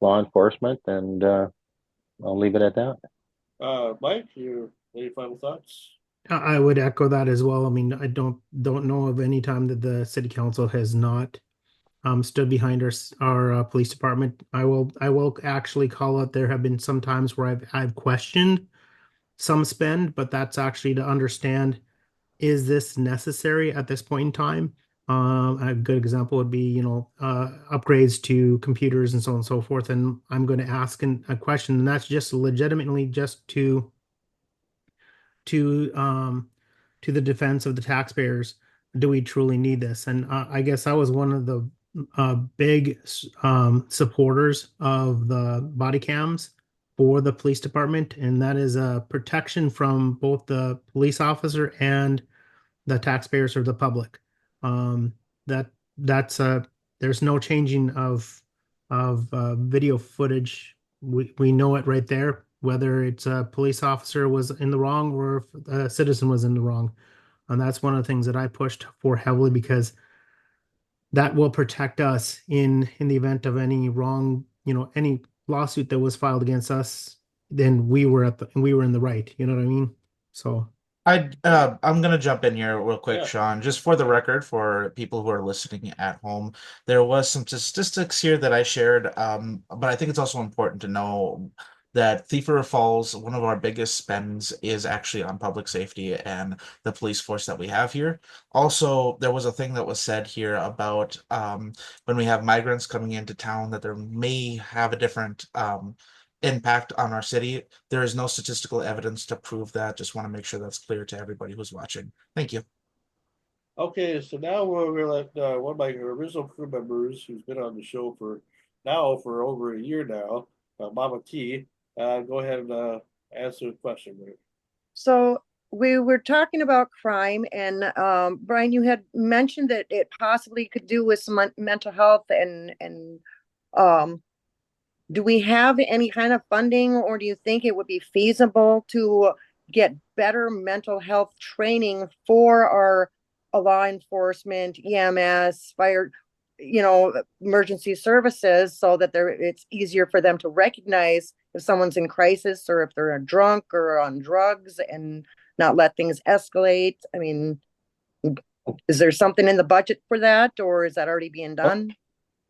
law enforcement, and I'll leave it at that. Mike, you any final thoughts? I would echo that as well. I mean, I don't know of any time that the city council has not stood behind our police department. I will actually call out, there have been some times where I've questioned some spend, but that's actually to understand, is this necessary at this point in time? A good example would be, upgrades to computers and so on and so forth. And I'm going to ask a question, and that's just legitimately just to um to the defense of the taxpayers. Do we truly need this? And I guess I was one of the big supporters of the body cams for the police department, and that is a protection from both the police officer and the taxpayers or the public. Um, that that's there's no changing of video footage. We know it right there, whether it's a police officer was in the wrong or if a citizen was in the wrong. And that's one of the things that I pushed for heavily, because that will protect us in the event of any wrong, any lawsuit that was filed against us. Then we were in the right. You know what I mean? So. I'm gonna jump in here real quick, Yeah. Sean. Just for the record, for people who are listening at home, there was some statistics here that I shared, but I think it's also important to know that Thief River Falls, one of our biggest spends is actually on public safety and the police force that we have here. Also, there was a thing that was said here about when we have migrants coming into town that there may have a different impact on our city. There is no statistical evidence to prove that. Just want to make sure that's clear to everybody who's watching. Thank you. Okay, so now we're let one of my original crew members who's been on the show for over a year now, Mama T. Go ahead and answer the question. So we were talking about crime, and Brian, you had mentioned that it possibly could do with some mental health, and do we have any kind of funding, or do you think it would be feasible to get better mental health training for our law enforcement, EMS, fire, emergency services, so that it's easier for them to recognize if someone's in crisis or if they're drunk or on drugs, and not let things escalate? I mean, is there something in the budget for that, or is that already being done?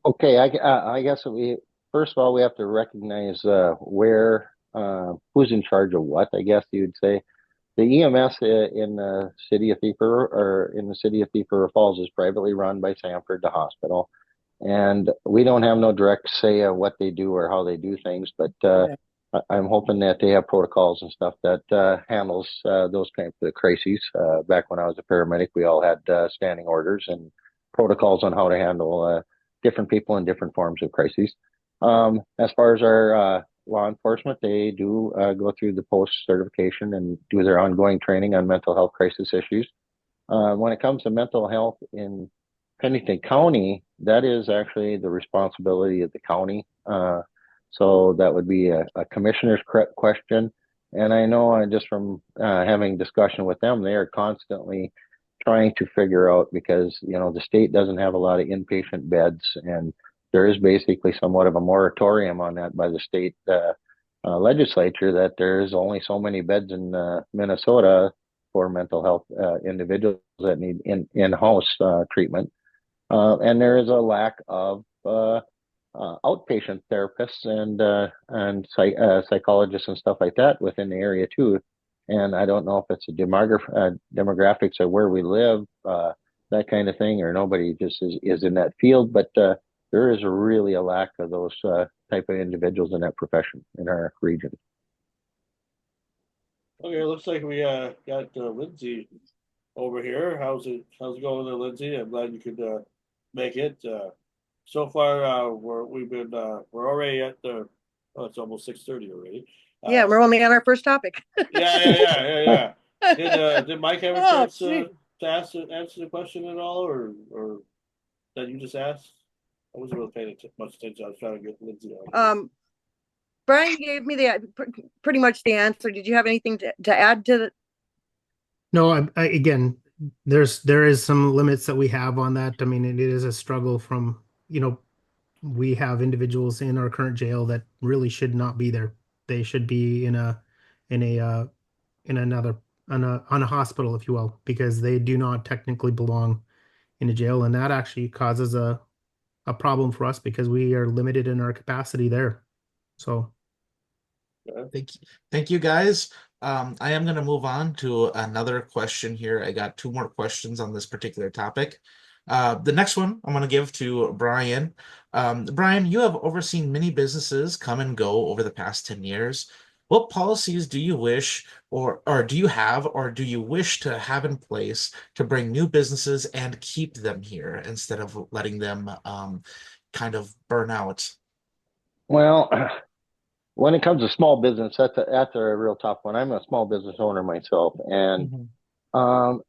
Okay, I guess we first of all we have to recognize where who's in charge of what. I guess you'd say the EMS in the city of Thief River, or in the city of Thief River Falls, is privately run by Sanford, the hospital, and we don't have no direct say of what they do or how they do things. But Okay. I'm hoping that they have protocols and stuff that handles those kinds of crises. Back when I was a paramedic, we all had standing orders and protocols on how to handle different people in different forms of crises. As far as our law enforcement, they do go through the post certification and do their ongoing training on mental health crisis issues. When it comes to mental health in Pennington County, that is actually the responsibility of the county. So that would be a commissioner's question. And I know just from having discussion with them, they are constantly trying to figure out because, the state doesn't have a lot of inpatient beds, and there is basically somewhat of a moratorium on that by the state legislature, that there's only so many beds in Minnesota for mental health individuals that need in-house treatment. And there is a lack of outpatient therapists and psychologists and stuff like that within the area too. And I don't know if it's a demographics of where we live, that kind of thing, or nobody just is in that field. But there is really a lack of those type of individuals in that profession in our region. Okay, looks like we got Lindsay over here. How's it going there, Lindsay? I'm glad you could make it. So far, we're already at the. Oh, it's almost 6:30 already. Yeah, we're only on our first topic. Yeah. Did Mike have a Oh, chance to answer the question at all, or that you just asked? I wasn't really paying much attention. I was trying to get Lindsay on. Brian gave me pretty much the answer. Did you have anything to add to the? No, again, there is some limits that we have on that. I mean, it is a struggle from, we have individuals in our current jail that really should not be there. They should be in another on a hospital, if you will, because they do not technically belong in a jail, and that actually causes a problem for us because we are limited in our capacity there. So Thank you guys. I am going to move on to another question here. I got two more questions on this particular topic. The next one I'm going to give to Brian. Brian, you have overseen many businesses come and go over the past 10 years. What policies do you wish or do you have or do you wish to have in place to bring new businesses and keep them here instead of letting them kind of burn out? Well, when it comes to small business, that's a real tough one. I'm a small business owner myself, and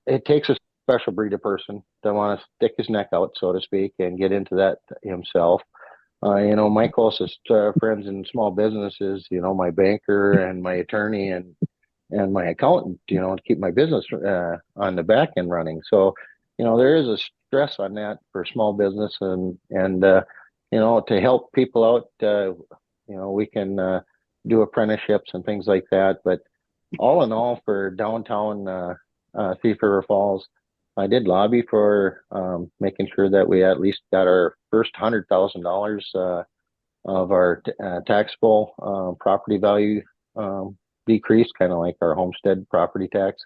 it takes a special breed of person that want to stick his neck out, so to speak, and get into that himself. My closest friends in small businesses, my banker and my attorney and my accountant, to keep my business on the back end running. So, there is a stress on that for small business, and to help people out. We can do apprenticeships and things like that. But all in all, for downtown Thief River Falls, I did lobby for making sure that we at least got our first $100,000 of our taxable property value decreased, kind of like our homestead property tax,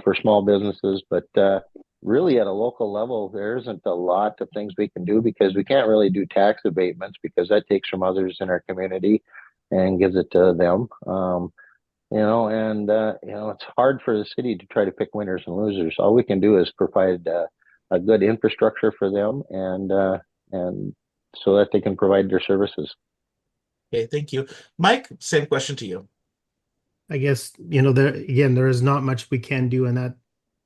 for small businesses. But really, at a local level, there isn't a lot of things we can do because we can't really do tax abatements because that takes from others in our community and gives it to them. It's hard for the city to try to pick winners and losers. All we can do is provide a good infrastructure for them and so that they can provide their services. Okay, thank you. Mike, same question to you. I guess, there is not much we can do in that,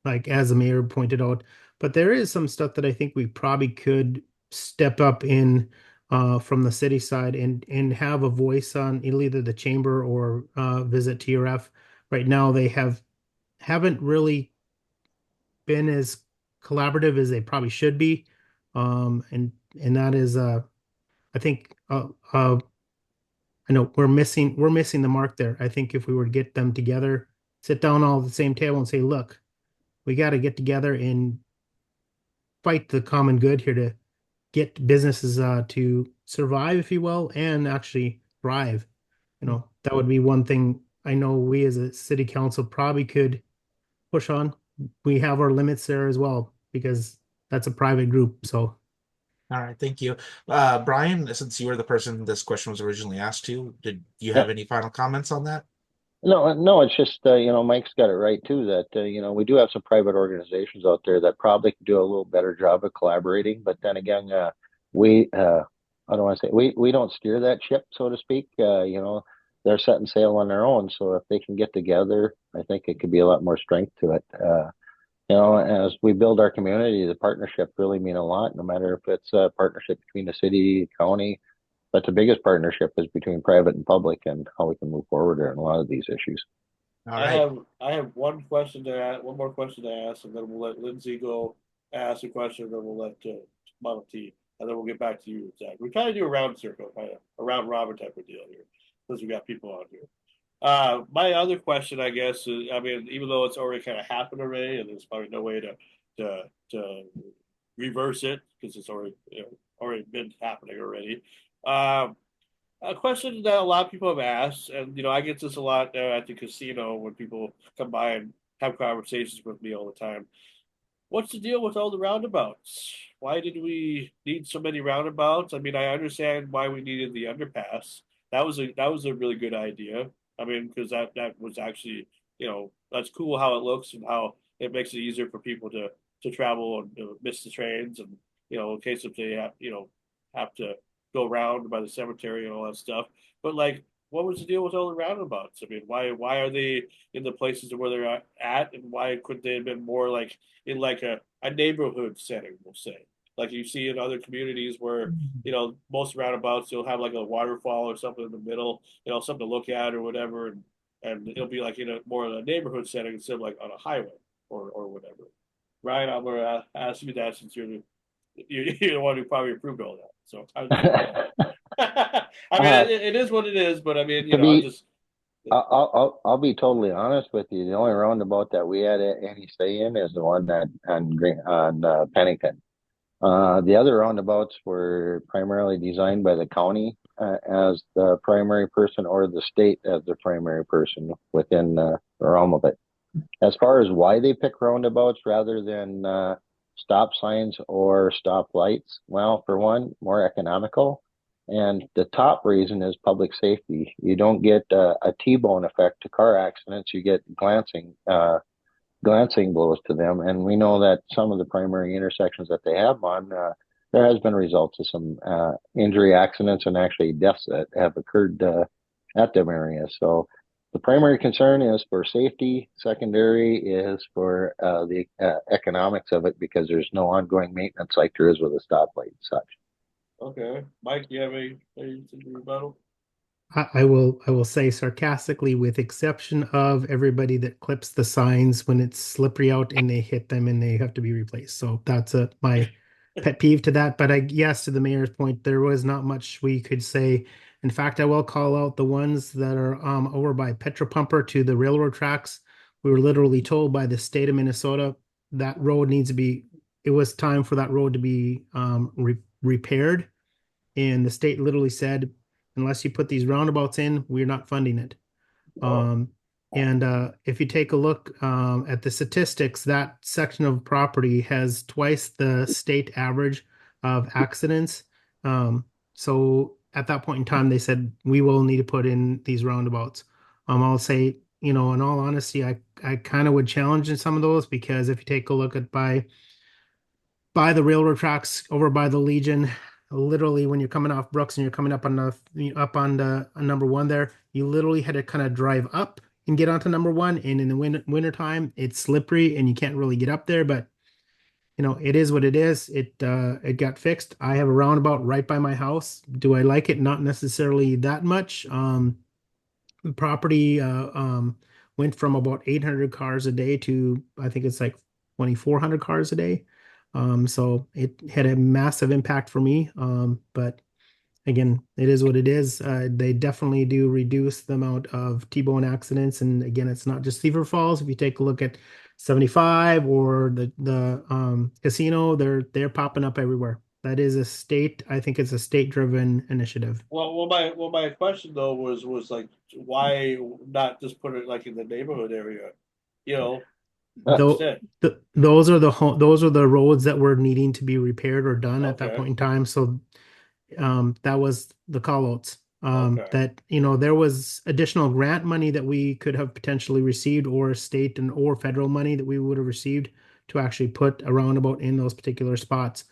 like as the mayor pointed out, but there is some stuff that I think we probably could step up in from the city side and have a voice on either the chamber or visit TRF. Right now, they haven't really been as collaborative as they probably should be, and that is I think I know we're missing the mark there. I think if we were to get them together, sit down all at the same table and say, look, we got to get together and fight the common good here to get businesses to survive, if you will, and actually thrive. That would be one thing I know we as a city council probably could push on. We have our limits there as well because that's a private group. So All right, thank you. Brian, since you were the person this question was originally asked to, did you have Yep. any final comments on that? No, it's just Mike's got it right too. That we do have some private organizations out there that probably could do a little better job of collaborating. But then again, we I don't want to say we don't steer that ship, so to speak. They're setting sail on their own. So if they can get together, I think it could be a lot more strength to it. As we build our community, the partnerships really mean a lot, no matter if it's a partnership between the city, county, but the biggest partnership is between private and public and how we can move forward in a lot of these issues. All I right. have I have one question to ask, one more question to ask, and then we'll let Lindsay go ask a question, and then we'll let Model T, and then we'll get back to you, Zach. We kind of do a round circle, kind of a round robin type of deal here, because we got people on here. My other question, I guess, is, I mean, even though it's already kind of happened already, and there's probably no way to reverse it because it's already already been happening already. Um, a question that a lot of people have asked, and I get this a lot at the casino when people come by and have conversations with me all the time. What's the deal with all the roundabouts? Why did we need so many roundabouts? I mean, I understand why we needed the underpass. That was a really good idea. I mean, because that was actually, that's cool how it looks and how it makes it easier for people to travel and miss the trains and in case if they have to go around by the cemetery and all that stuff. But like, what was the deal with all the roundabouts? I mean, why are they in the places where they're at, and why couldn't they have been more like in like a neighborhood setting, we'll say. Like you see in other communities where, most roundabouts, you'll have like a waterfall or something in the middle, something to look at or whatever. And it'll be like in a more of a neighborhood setting instead of like on a highway or whatever. Ryan, I'm going to ask you that since you're the one who probably approved all that. So how did you feel about that? I mean, uh, it is what it is, but I mean, to I be, just, I'll be totally honest with you. The only roundabout that we had any say in is the one that on Pennington. The other roundabouts were primarily designed by the county as the primary person or the state as the primary person within the realm of it. As far as why they pick roundabouts rather than stop signs or stop lights, well, for one, more economical. And the top reason is public safety. You don't get a T-bone effect to car accidents. You get glancing blows to them. And we know that some of the primary intersections that they have on, there has been results of some injury accidents and actually deaths that have occurred at them areas. So the primary concern is for safety. Secondary is for the economics of it because there's no ongoing maintenance like there is with a stoplight and such. okay. Mike, do you have anything to rebuttal? I will say sarcastically, with exception of everybody that clips the signs when it's slippery out and they hit them and they have to be replaced. So that's my pet peeve to that. But yes, to the mayor's point, there was not much we could say. In fact, I will call out the ones that are over by Petropumper to the railroad tracks. We were literally told by the state of Minnesota that road needs to be. It was time for that road to be repaired, and the state literally said, unless you put these roundabouts in, we're not funding it. Oh, Um, and if you take a look at the statistics, that section of property has twice the state average of accidents. So at that point in time, they said we will need to put in these roundabouts. I'll say, in all honesty, I kind of would challenge in some of those, because if you take a look at by the railroad tracks over by the Legion, literally when you're coming off Brooks and you're coming up on the number one there, you literally had to kind of drive up and get onto number one. And in the winter time, it's slippery and you can't really get up there. But it is what it is. It got fixed. I have a roundabout right by my house. Do I like it? Not necessarily that much. Property went from about 800 cars a day to, I think it's like 2,400 cars a day. So it had a massive impact for me. But again, it is what it is. They definitely do reduce the amount of T-bone accidents. And again, it's not just Cedar Falls. If you take a look at 75 or the casino, they're popping up everywhere. That is a state. I think it's a state-driven initiative. well, my question though was like, why not just put it like in the neighborhood area, you know, Though instead? those are the roads that were needing to be repaired or done at that Okay, point in time. So that was the call outs. okay, That there was additional grant money that we could have potentially received, or state and or federal money that we would have received to actually put a roundabout in those particular spots.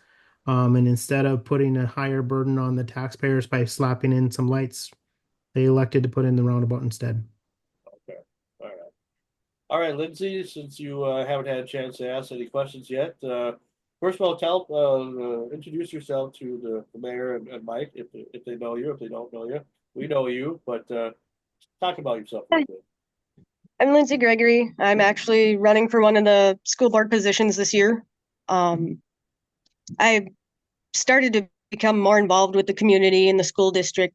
And instead of putting a higher burden on the taxpayers by slapping in some lights, they elected to put in the roundabout instead. okay, all right. All right, Lindsay, since you haven't had a chance to ask any questions yet, first of all, introduce yourself to the mayor and Mike if they know you. If they don't know you, we know you, but talk about yourself a Hi, little bit. I'm Lindsay Gregory. I'm actually running for one of the school board positions this year. I started to become more involved with the community and the school district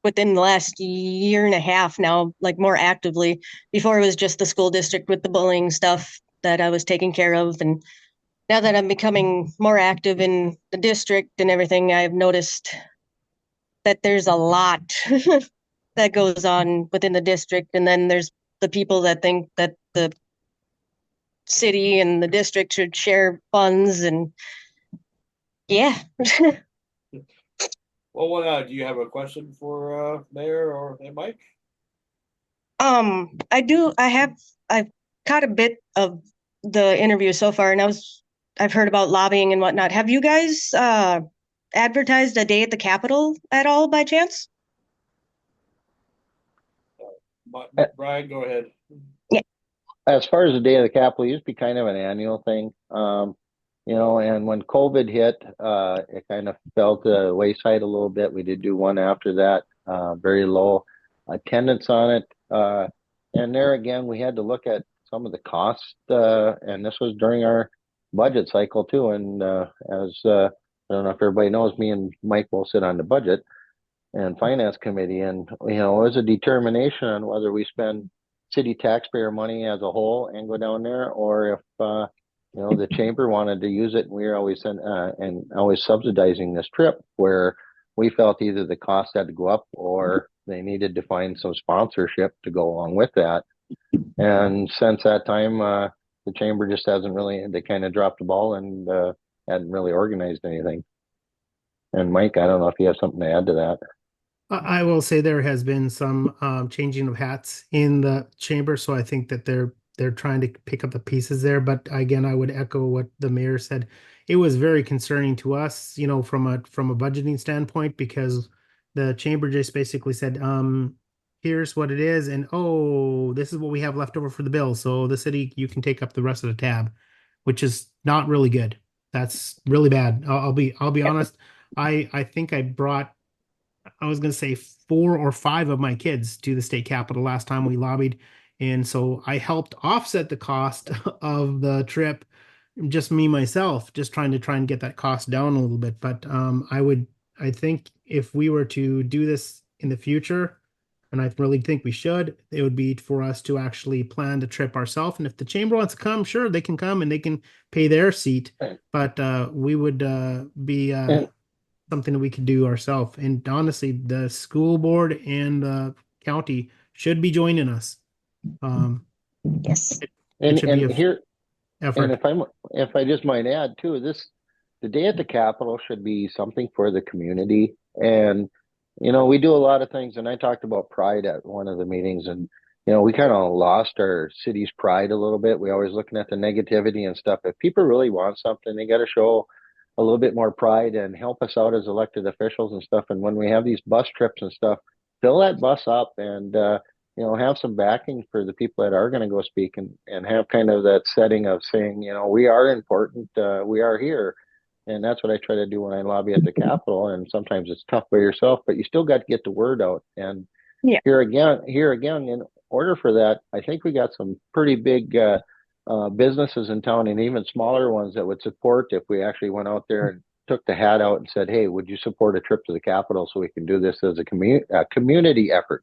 within the last year and a half now, like more actively. Before it was just the school district with the bullying stuff that I was taking care of. And now that I'm becoming more active in the district and everything, I've noticed that there's a lot that goes on within the district. And then there's the people that think that the city and the district should share funds and yeah. Well, what do you have a question for Mayor or Mike? I've caught a bit of the interview so far and I've heard about lobbying and whatnot. Have you guys advertised a day at the Capitol at all by chance? Brian, go ahead. Yeah. As far as the Day of the Capitol, it used to be kind of an annual thing. And when COVID hit, it kind of fell to the wayside a little bit. We did do one after that, very low attendance on it. And there again, we had to look at some of the costs, and this was during our budget cycle too. And I don't know if everybody knows, me and Mike will sit on the budget and finance committee, and it was a determination on whether we spend city taxpayer money as a whole and go down there, or if the chamber wanted to use it, and we were always and always subsidizing this trip, where we felt either the cost had to go up or they needed to find some sponsorship to go along with that. And since that time, the chamber just hasn't really, they kind of dropped the ball and hadn't really organized anything. And Mike, I don't know if you have something to add to that. I will say there has been some changing of hats in the chamber, so I think that they're trying to pick up the pieces there. But again, I would echo what the mayor said. It was very concerning to us, from a budgeting standpoint, because the chamber just basically said, here's what it is, and oh, this is what we have left over for the bill. So the city, you can take up the rest of the tab, which is not really good. That's really bad. I'll be honest. I think I was going to say 4 or 5 of my kids to the state capitol last time we lobbied. And so I helped offset the cost of the trip, just me myself, just trying to get that cost down a little bit. But I think if we were to do this in the future, and I really think we should, it would be for us to actually plan the trip ourselves. And if the chamber wants to come, sure, they can come and they can pay their seat. But we would be something that we could do ourselves. And honestly, the school board and the county should be joining us. Yes. It should be And a here, effort. and if I just might add too, the day at the Capitol should be something for the community. And we do a lot of things, and I talked about pride at one of the meetings, and we kind of lost our city's pride a little bit. We always looking at the negativity and stuff. If people really want something, they got to show a little bit more pride and help us out as elected officials and stuff. And when we have these bus trips and stuff, fill that bus up and have some backing for the people that are going to go speak, and have kind of that setting of saying, we are important, we are here. And that's what I try to do when I lobby at the Capitol. And sometimes it's tough by yourself, but you still got to get the word out. And Yeah. here again, in order for that, I think we got some pretty big businesses in town, and even smaller ones, that would support if we actually went out there and took the hat out and said, hey, would you support a trip to the Capitol so we can do this as a community effort?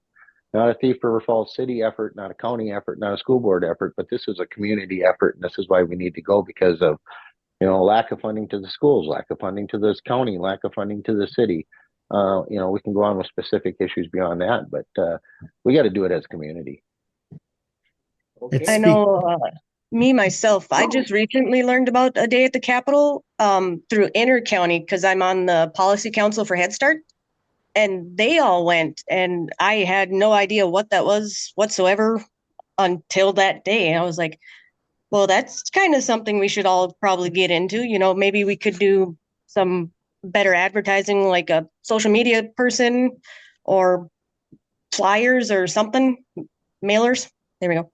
Not a Thief River Falls city effort, not a county effort, not a school board effort, but this is a community effort. And this is why we need to go, because of lack of funding to the schools, lack of funding to this county, lack of funding to the city. We can go on with specific issues beyond that, but we got to do it as a community. Okay. I know me myself, I just recently learned about a day at the Capitol through Intercounty because I'm on the policy council for Head Start. And they all went, and I had no idea what that was whatsoever until that day. And I was like, well, that's kind of something we should all probably get into. Maybe we could do some better advertising, like a social media person or flyers or something, mailers. There we go.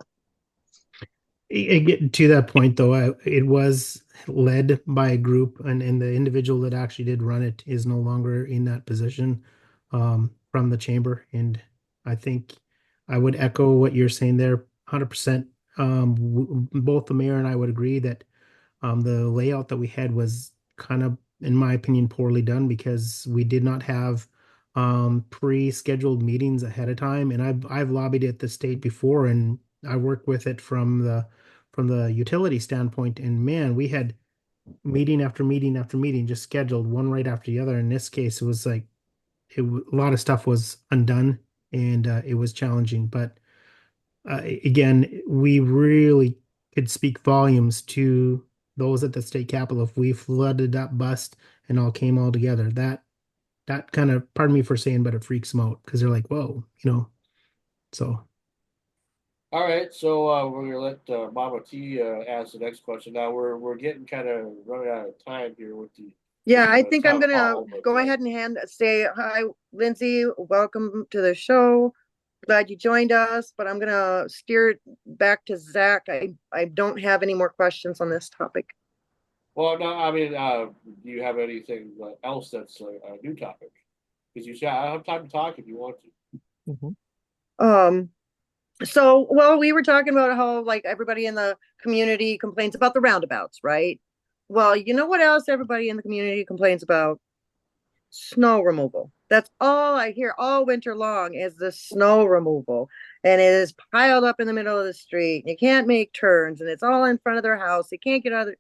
Get to that point though, it was led by a group, and the individual that actually did run it is no longer in that position from the chamber. And I think I would echo what you're saying there 100%. Both the mayor and I would agree that the layout that we had was kind of, in my opinion, poorly done because we did not have pre-scheduled meetings ahead of time. And I've lobbied at the state before, and I worked with it from the utility standpoint. And man, we had meeting after meeting after meeting just scheduled one right after the other. In this case, it was like a lot of stuff was undone, and it was challenging. But again, we really could speak volumes to those at the state capitol if we flooded that bust and all came all together. That kind of, pardon me for saying, but it freaks them out because they're like, whoa, you know. So All right, so we're gonna let Mama T ask the next question. Now we're getting kind of running out of time here with the Yeah, I think I'm town gonna hall, but go ahead and say hi, Lindsay. Welcome to the show. Glad you joined us, but I'm gonna steer it back to Zach. I don't have any more questions on this topic. well, no, I mean, do you have anything else that's a new topic? Because you say I have time to talk if you want to. Mhm. Um, so well, we were talking about how like everybody in the community complains about the roundabouts, right? Well, you know what else everybody in the community complains about? Snow removal. That's all I hear all winter long is the snow removal. And it is piled up in the middle of the street. You can't make turns, and it's all in front of their house. They can't get out of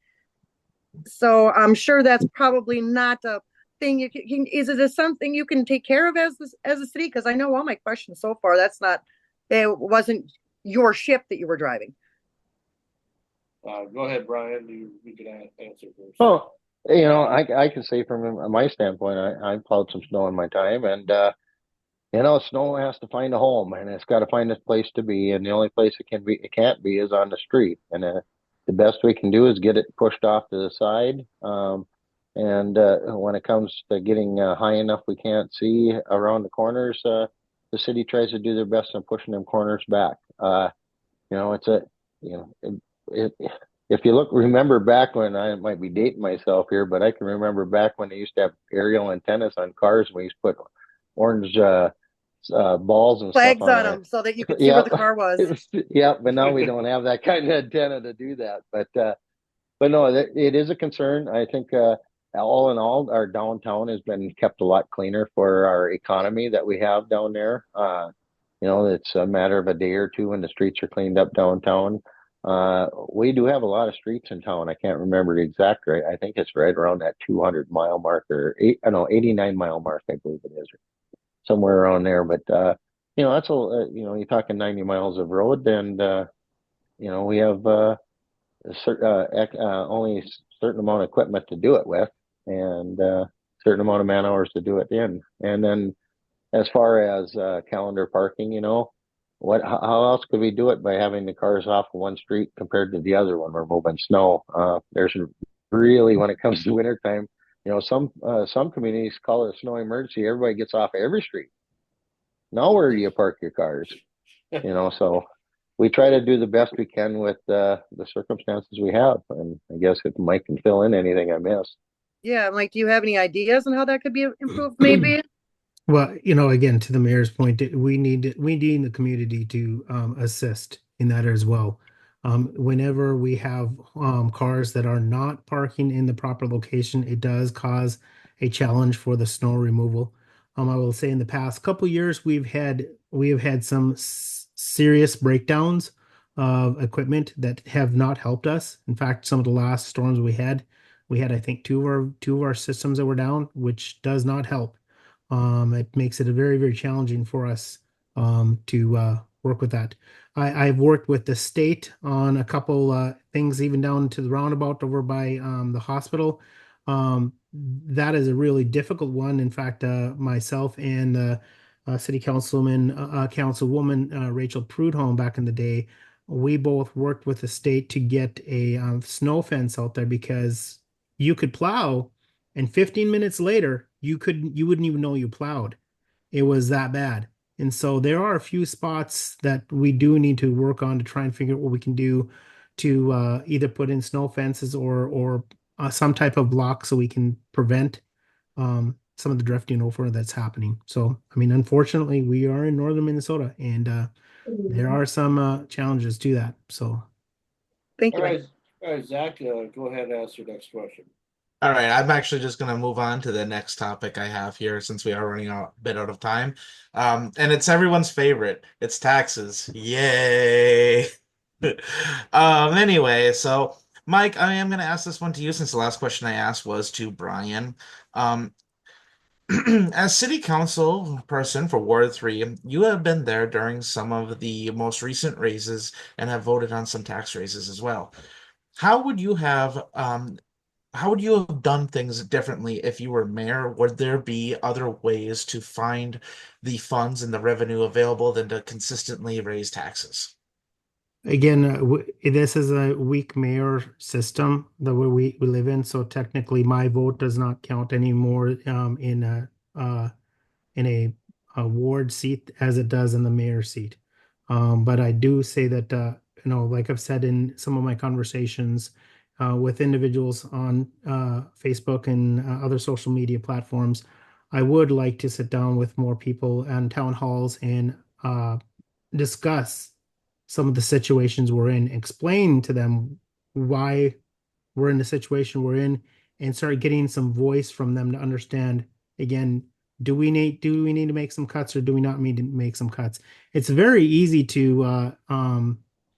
so I'm sure that's probably not a thing you can, is it a something you can take care of as a city? Because I know all my questions so far, that's not, it wasn't your ship that you were driving. Go ahead, Brian. You can answer first. Oh, I can say from my standpoint, I plowed some snow in my time, and snow has to find a home, and it's got to find a place to be, and the only place it can't be is on the street. And the best we can do is get it pushed off to the side. And when it comes to getting high enough we can't see around the corners, the city tries to do their best in pushing them corners back. It's a, you know, it, if you remember back when, I might be dating myself here, but I can remember back when they used to have aerial antennas on cars. We used to put orange balls and stuff Flags on on our, them so that you could see where yeah, the car was. yeah. But now we don't have that kind of antenna to do that. But no, it is a concern. I think all in all, our downtown has been kept a lot cleaner for our economy that we have down there. It's a matter of a day or two when the streets are cleaned up downtown. We do have a lot of streets in town. I can't remember the exact rate. I think it's right around that 200-mile mark or 89-mile mark, I believe it is, somewhere around there. But that's you're talking 90 miles of road, and we have only a certain amount of equipment to do it with, and certain amount of man hours to do it in. And then as far as calendar parking, how else could we do it by having the cars off of one street compared to the other when we're moving snow? There's really, when it comes to wintertime, some communities call it a snow emergency. Everybody gets off every street. Now where do you park your cars? So we try to do the best we can with the circumstances we have. And I guess if Mike can fill in anything I missed. Yeah, Mike, do you have any ideas on how that could be improved maybe? well, again, to the mayor's point, we need the community to assist in that as well. Whenever we have cars that are not parking in the proper location, it does cause a challenge for the snow removal. I will say in the past couple years, we have had some serious breakdowns of equipment that have not helped us. In fact, some of the last storms we had I think two of our systems that were down, which does not help. It makes it a very, very challenging for us to work with that. I've worked with the state on a couple things, even down to the roundabout over by the hospital. That is a really difficult one. In fact, myself and city councilwoman Rachel Prudhomme back in the day, we both worked with the state to get a snow fence out there because you could plow, and 15 minutes later, you wouldn't even know you plowed. It was that bad. And so there are a few spots that we do need to work on to try and figure out what we can do to either put in snow fences or some type of block so we can prevent some of the drifting over that's happening. So, I mean, unfortunately, we are in northern Minnesota, and there are some challenges to that. So, Thank All you, right, Mike. all right, Zach, go ahead and ask your next question. All right, I'm actually just going to move on to the next topic I have here since we are running a bit out of time. And it's everyone's favorite. It's taxes. Yay. Anyway, so Mike, I am going to ask this one to you since the last question I asked was to Brian. Um, as city council person for Ward 3, you have been there during some of the most recent raises and have voted on some tax raises as well. How would you have how would you have done things differently if you were mayor? Would there be other ways to find the funds and the revenue available than to consistently raise taxes? again, this is a weak mayor system the way we live in. So technically, my vote does not count anymore uh, in a ward seat as it does in the mayor seat. But I do say that, like I've said in some of my conversations with individuals on Facebook and other social media platforms, I would like to sit down with more people and town halls and discuss some of the situations we're in, explain to them why we're in the situation we're in, and start getting some voice from them to understand again, do we need to make some cuts or do we not need to make some cuts? It's very easy to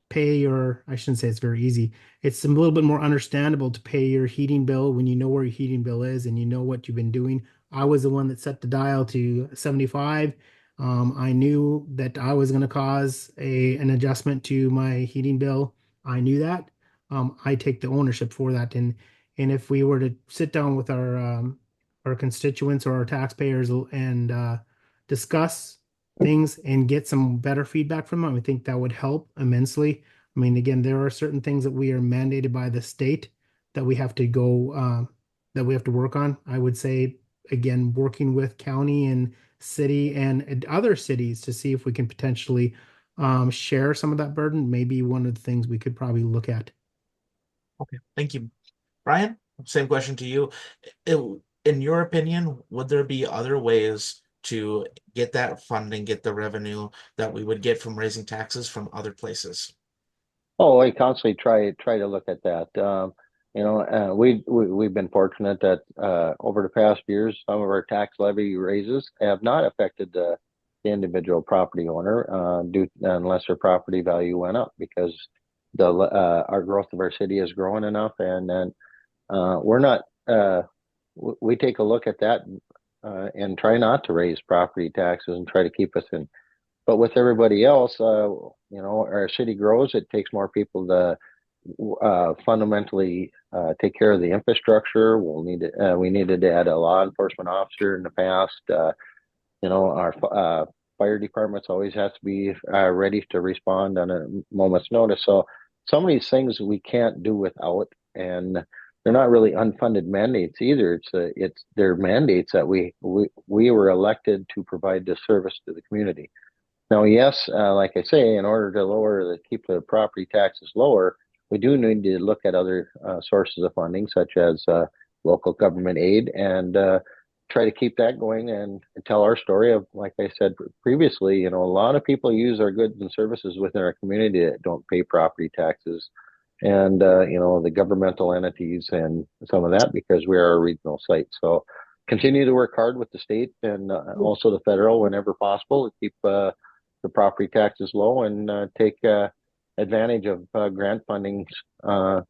pay your, I shouldn't say it's very easy. It's a little bit more understandable to pay your heating bill when you know where your heating bill is and you know what you've been doing. I was the one that set the dial to 75. I knew that I was going to cause an adjustment to my heating bill. I knew that. I take the ownership for that. And if we were to sit down with our constituents or our taxpayers and discuss things and get some better feedback from them, I think that would help immensely. I mean, again, there are certain things that we are mandated by the state that we have to that we have to work on. I would say, again, working with county and city and other cities to see if we can potentially share some of that burden, maybe one of the things we could probably look at. Okay, thank you. Brian, same question to you. In your opinion, would there be other ways to get that funding, get the revenue that we would get from raising taxes from other places? Oh, I constantly try to look at that. We've been fortunate that over the past years, some of our tax levy raises have not affected the individual property owner unless their property value went up because the our growth of our city is growing enough, and then we're not. We take a look at that and try not to raise property taxes and try to keep us in. But with everybody else, our city grows. It takes more people to fundamentally take care of the infrastructure. We needed to add a law enforcement officer in the past. Our fire departments always has to be ready to respond on a moment's notice. So some of these things we can't do without, and they're not really unfunded mandates either. It's their mandates that we were elected to provide this service to the community. Now, yes, like I say, in order to keep the property taxes lower, we do need to look at other sources of funding, such as local government aid, and try to keep that going and tell our story of, like I said previously, a lot of people use our goods and services within our community that don't pay property taxes, and the governmental entities and some of that because we are a regional site. So continue to work hard with the state and also the federal whenever possible to keep the property taxes low and take advantage of grant funding to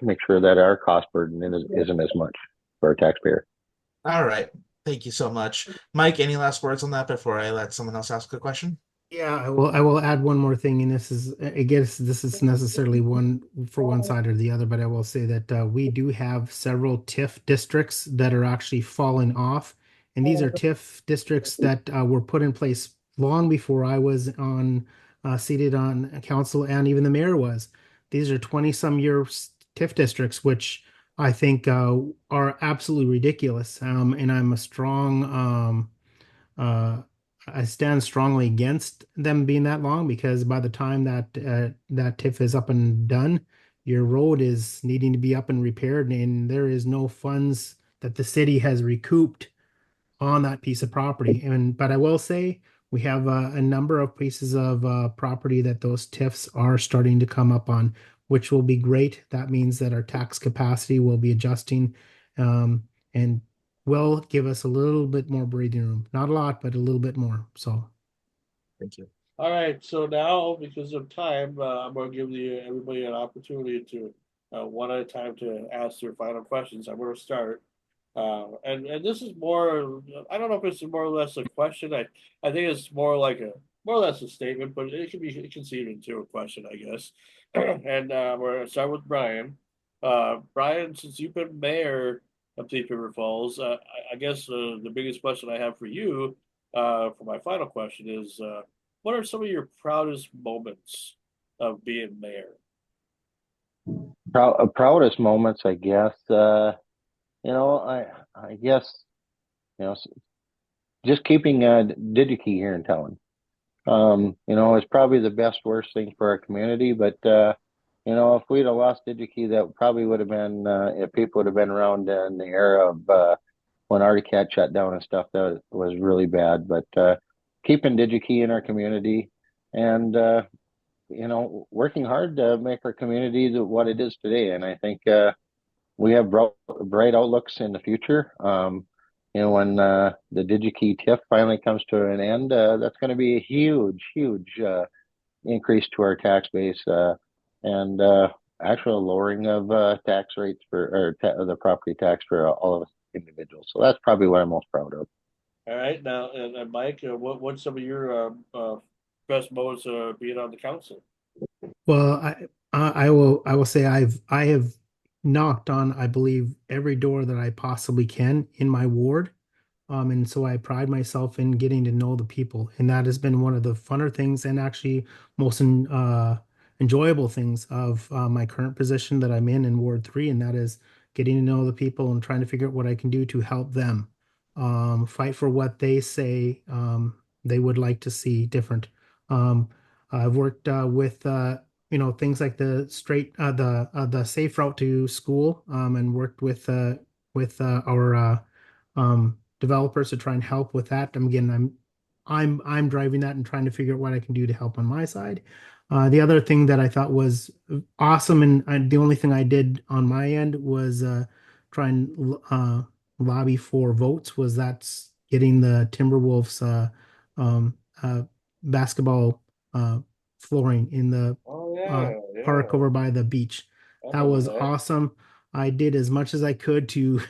make sure that our cost burden isn't as much for our taxpayer. All right. Thank you so much. Mike, any last words on that before I let someone else ask a question? Yeah, I will add one more thing, and this is, I guess this is necessarily one for one side or the other, but I will say that we do have several TIF districts that are actually falling off, and these are TIF districts that were put in place long before I was on seated on council, and even the mayor was. These are 20 some year TIF districts, which I think are absolutely ridiculous, and I'm a strong uh, I stand strongly against them being that long because by the time that that TIF is up and done, your road is needing to be up and repaired, and there is no funds that the city has recouped on that piece of property. But I will say we have a number of pieces of property that those TIFs are starting to come up on, which will be great. That means that our tax capacity will be adjusting, and will give us a little bit more breathing room. Not a lot, but a little bit more. So Thank you. All right, so now because of time, I'm going to give everybody an opportunity to one at a time to ask their final questions. I'm going to start. And this is more, I don't know if it's more or less a question. I think it's more or less a statement, but it can see into a question, I guess. And we're gonna start with Brian. Brian, since you've been mayor of Thief River Falls, I guess the biggest question I have for you, for my final question is, what are some of your proudest moments of being mayor? Proudest moments, I guess. I guess just keeping DigiKey here in town. It's probably the best worst thing for our community, but if we'd have lost DigiKey, that probably would have been if people would have been around in the era of when Articat shut down and stuff. That was really bad. But keeping DigiKey in our community and working hard to make our community what it is today. And I think we have bright outlooks in the future. When the DigiKey TIF finally comes to an end, that's going to be a huge increase to our tax base and actual lowering of tax rates the property tax for all of us individuals. So that's probably what I'm most proud of. All right, now and Mike, what's some of your best moments being on the council? well, I will say I have knocked on, I believe, every door that I possibly can in my ward. And so I pride myself in getting to know the people, and that has been one of the funner things and actually most enjoyable things of my current position that I'm in Ward 3, and that is getting to know the people and trying to figure out what I can do to help them fight for what they say they would like to see different. Um, I've worked with things like the safe route to school, and worked with our developers to try and help with that. Again, I'm driving that and trying to figure out what I can do to help on my side. The other thing that I thought was awesome, and the only thing I did on my end was try and lobby for votes. Was that's getting the Timberwolves um, basketball flooring in the Oh uh, yeah, park over by the beach. I That remember was that. awesome. I did as much as I could to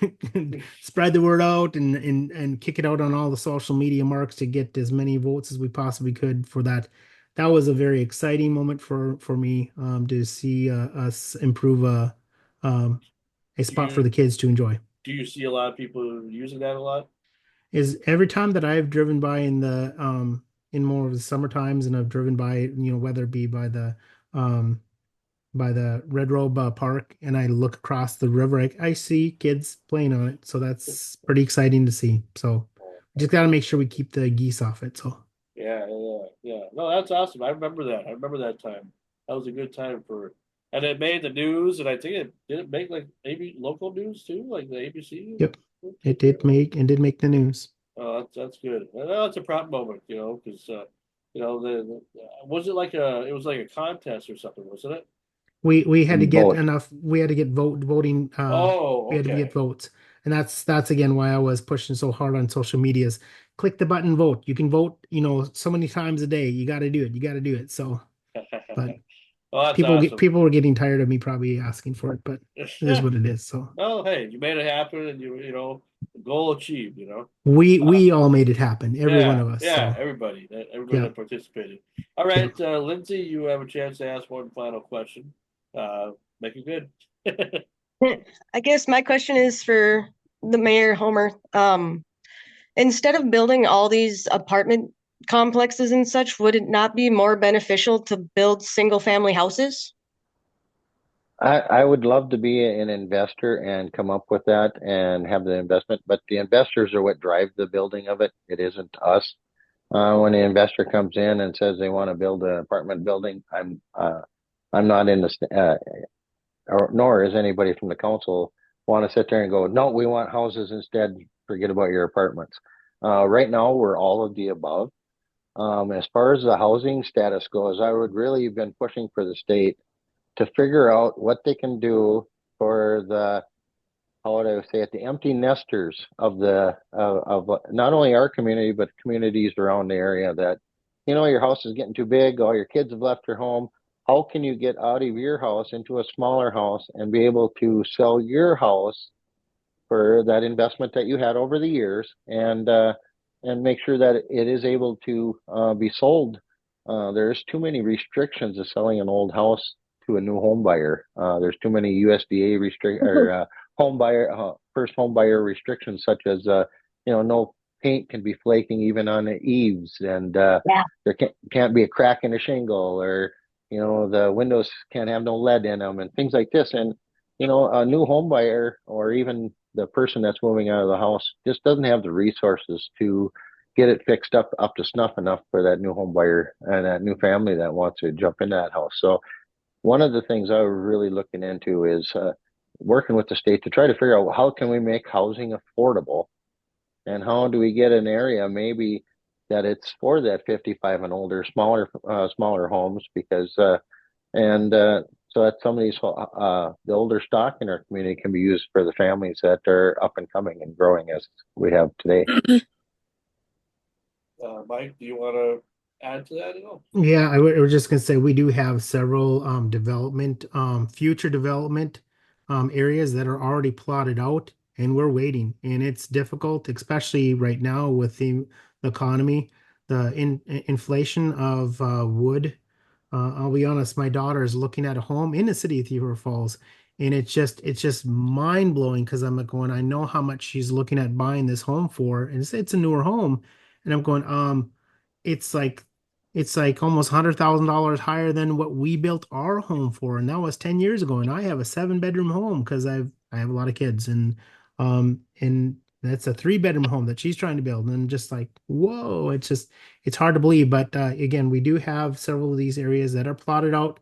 spread the word out and kick it out on all the social media marks to get as many votes as we possibly could for that. That was a very exciting moment for me to see us improve a Do spot for you the kids to enjoy. do you see a lot of people using that a lot? Is every time that I've driven by in more of the summer times, and I've driven by, whether it be um by the Red Robe Park, and I look across the river, I see kids playing on it. So that's pretty exciting to see. So we just got to make sure we keep the geese off it. So Yeah. No, that's awesome. I remember that. I remember that time. That was a good time and it made the news, and I think it did it make like maybe local news too, like the ABC. yep, it did make the news. Oh, that's good. That's a proud moment, because was it like it was like a contest or something, wasn't it? We had to get Both. enough. We had to get voting. Oh, We had to get okay. votes, and that's again why I was pushing so hard on social medias. Click the button, vote. You can vote, so many times a day. You got to do it. You got to do it. So, but Well, that's awesome. people were getting tired of me probably asking for it, but it is what it is. So Well, hey, you made it happen, and goal achieved. Uh, we all made it happen. Every one yeah, of us. yeah, So everybody yeah, that participated. All yeah. right, Lindsay, you have a chance to ask one final question. Make it good. I guess my question is for the mayor, Homer. Instead of building all these apartment complexes and such, would it not be more beneficial to build single family houses? I would love to be an investor and come up with that and have the investment, but the investors are what drive the building of it. It isn't us. When the investor comes in and says they want to build an apartment building, I'm not in the or nor is anybody from the council want to sit there and go, no, we want houses instead. Forget about your apartments. Right now, we're all of the above. As far as the housing status goes, I would really have been pushing for the state to figure out what they can do for the, how would I say it, the empty nesters of the of not only our community but communities around the area that, your house is getting too big, all your kids have left your home. How can you get out of your house into a smaller house and be able to sell your house for that investment that you had over the years, and make sure that it is able to be sold. There's too many restrictions of selling an old house to a new home buyer. There's too many USDA home buyer first home buyer restrictions, such as no paint can be flaking even on the eaves, and Yeah. there can't be a crack in a shingle, or the windows can't have no lead in them, and things like this. And a new home buyer, or even the person that's moving out of the house, just doesn't have the resources to get it fixed up to snuff enough for that new home buyer and that new family that wants to jump into that house. So one of the things I was really looking into is working with the state to try to figure out how can we make housing affordable, and how do we get an area maybe that it's for that 55 and older, smaller homes, because and so that some of these the older stock in our community can be used for the families that are up and coming and growing as we have today. Mike, do you want to add to that at all? Yeah, I was just gonna say we do have several future development areas that are already plotted out, and we're waiting. And it's difficult, especially right now with the economy, the inflation of wood. I'll be honest, my daughter is looking at a home in the city of Beaver Falls, and it's just mind blowing because I'm like going, I know how much she's looking at buying this home for, and it's a newer home, and I'm going, it's like almost $100,000 higher than what we built our home for, and that was 10 years ago. And I have a 7 bedroom home because I have a lot of kids, and that's a 3 bedroom home that she's trying to build. And I'm just like, whoa, it's hard to believe. But again, we do have several of these areas that are plotted out.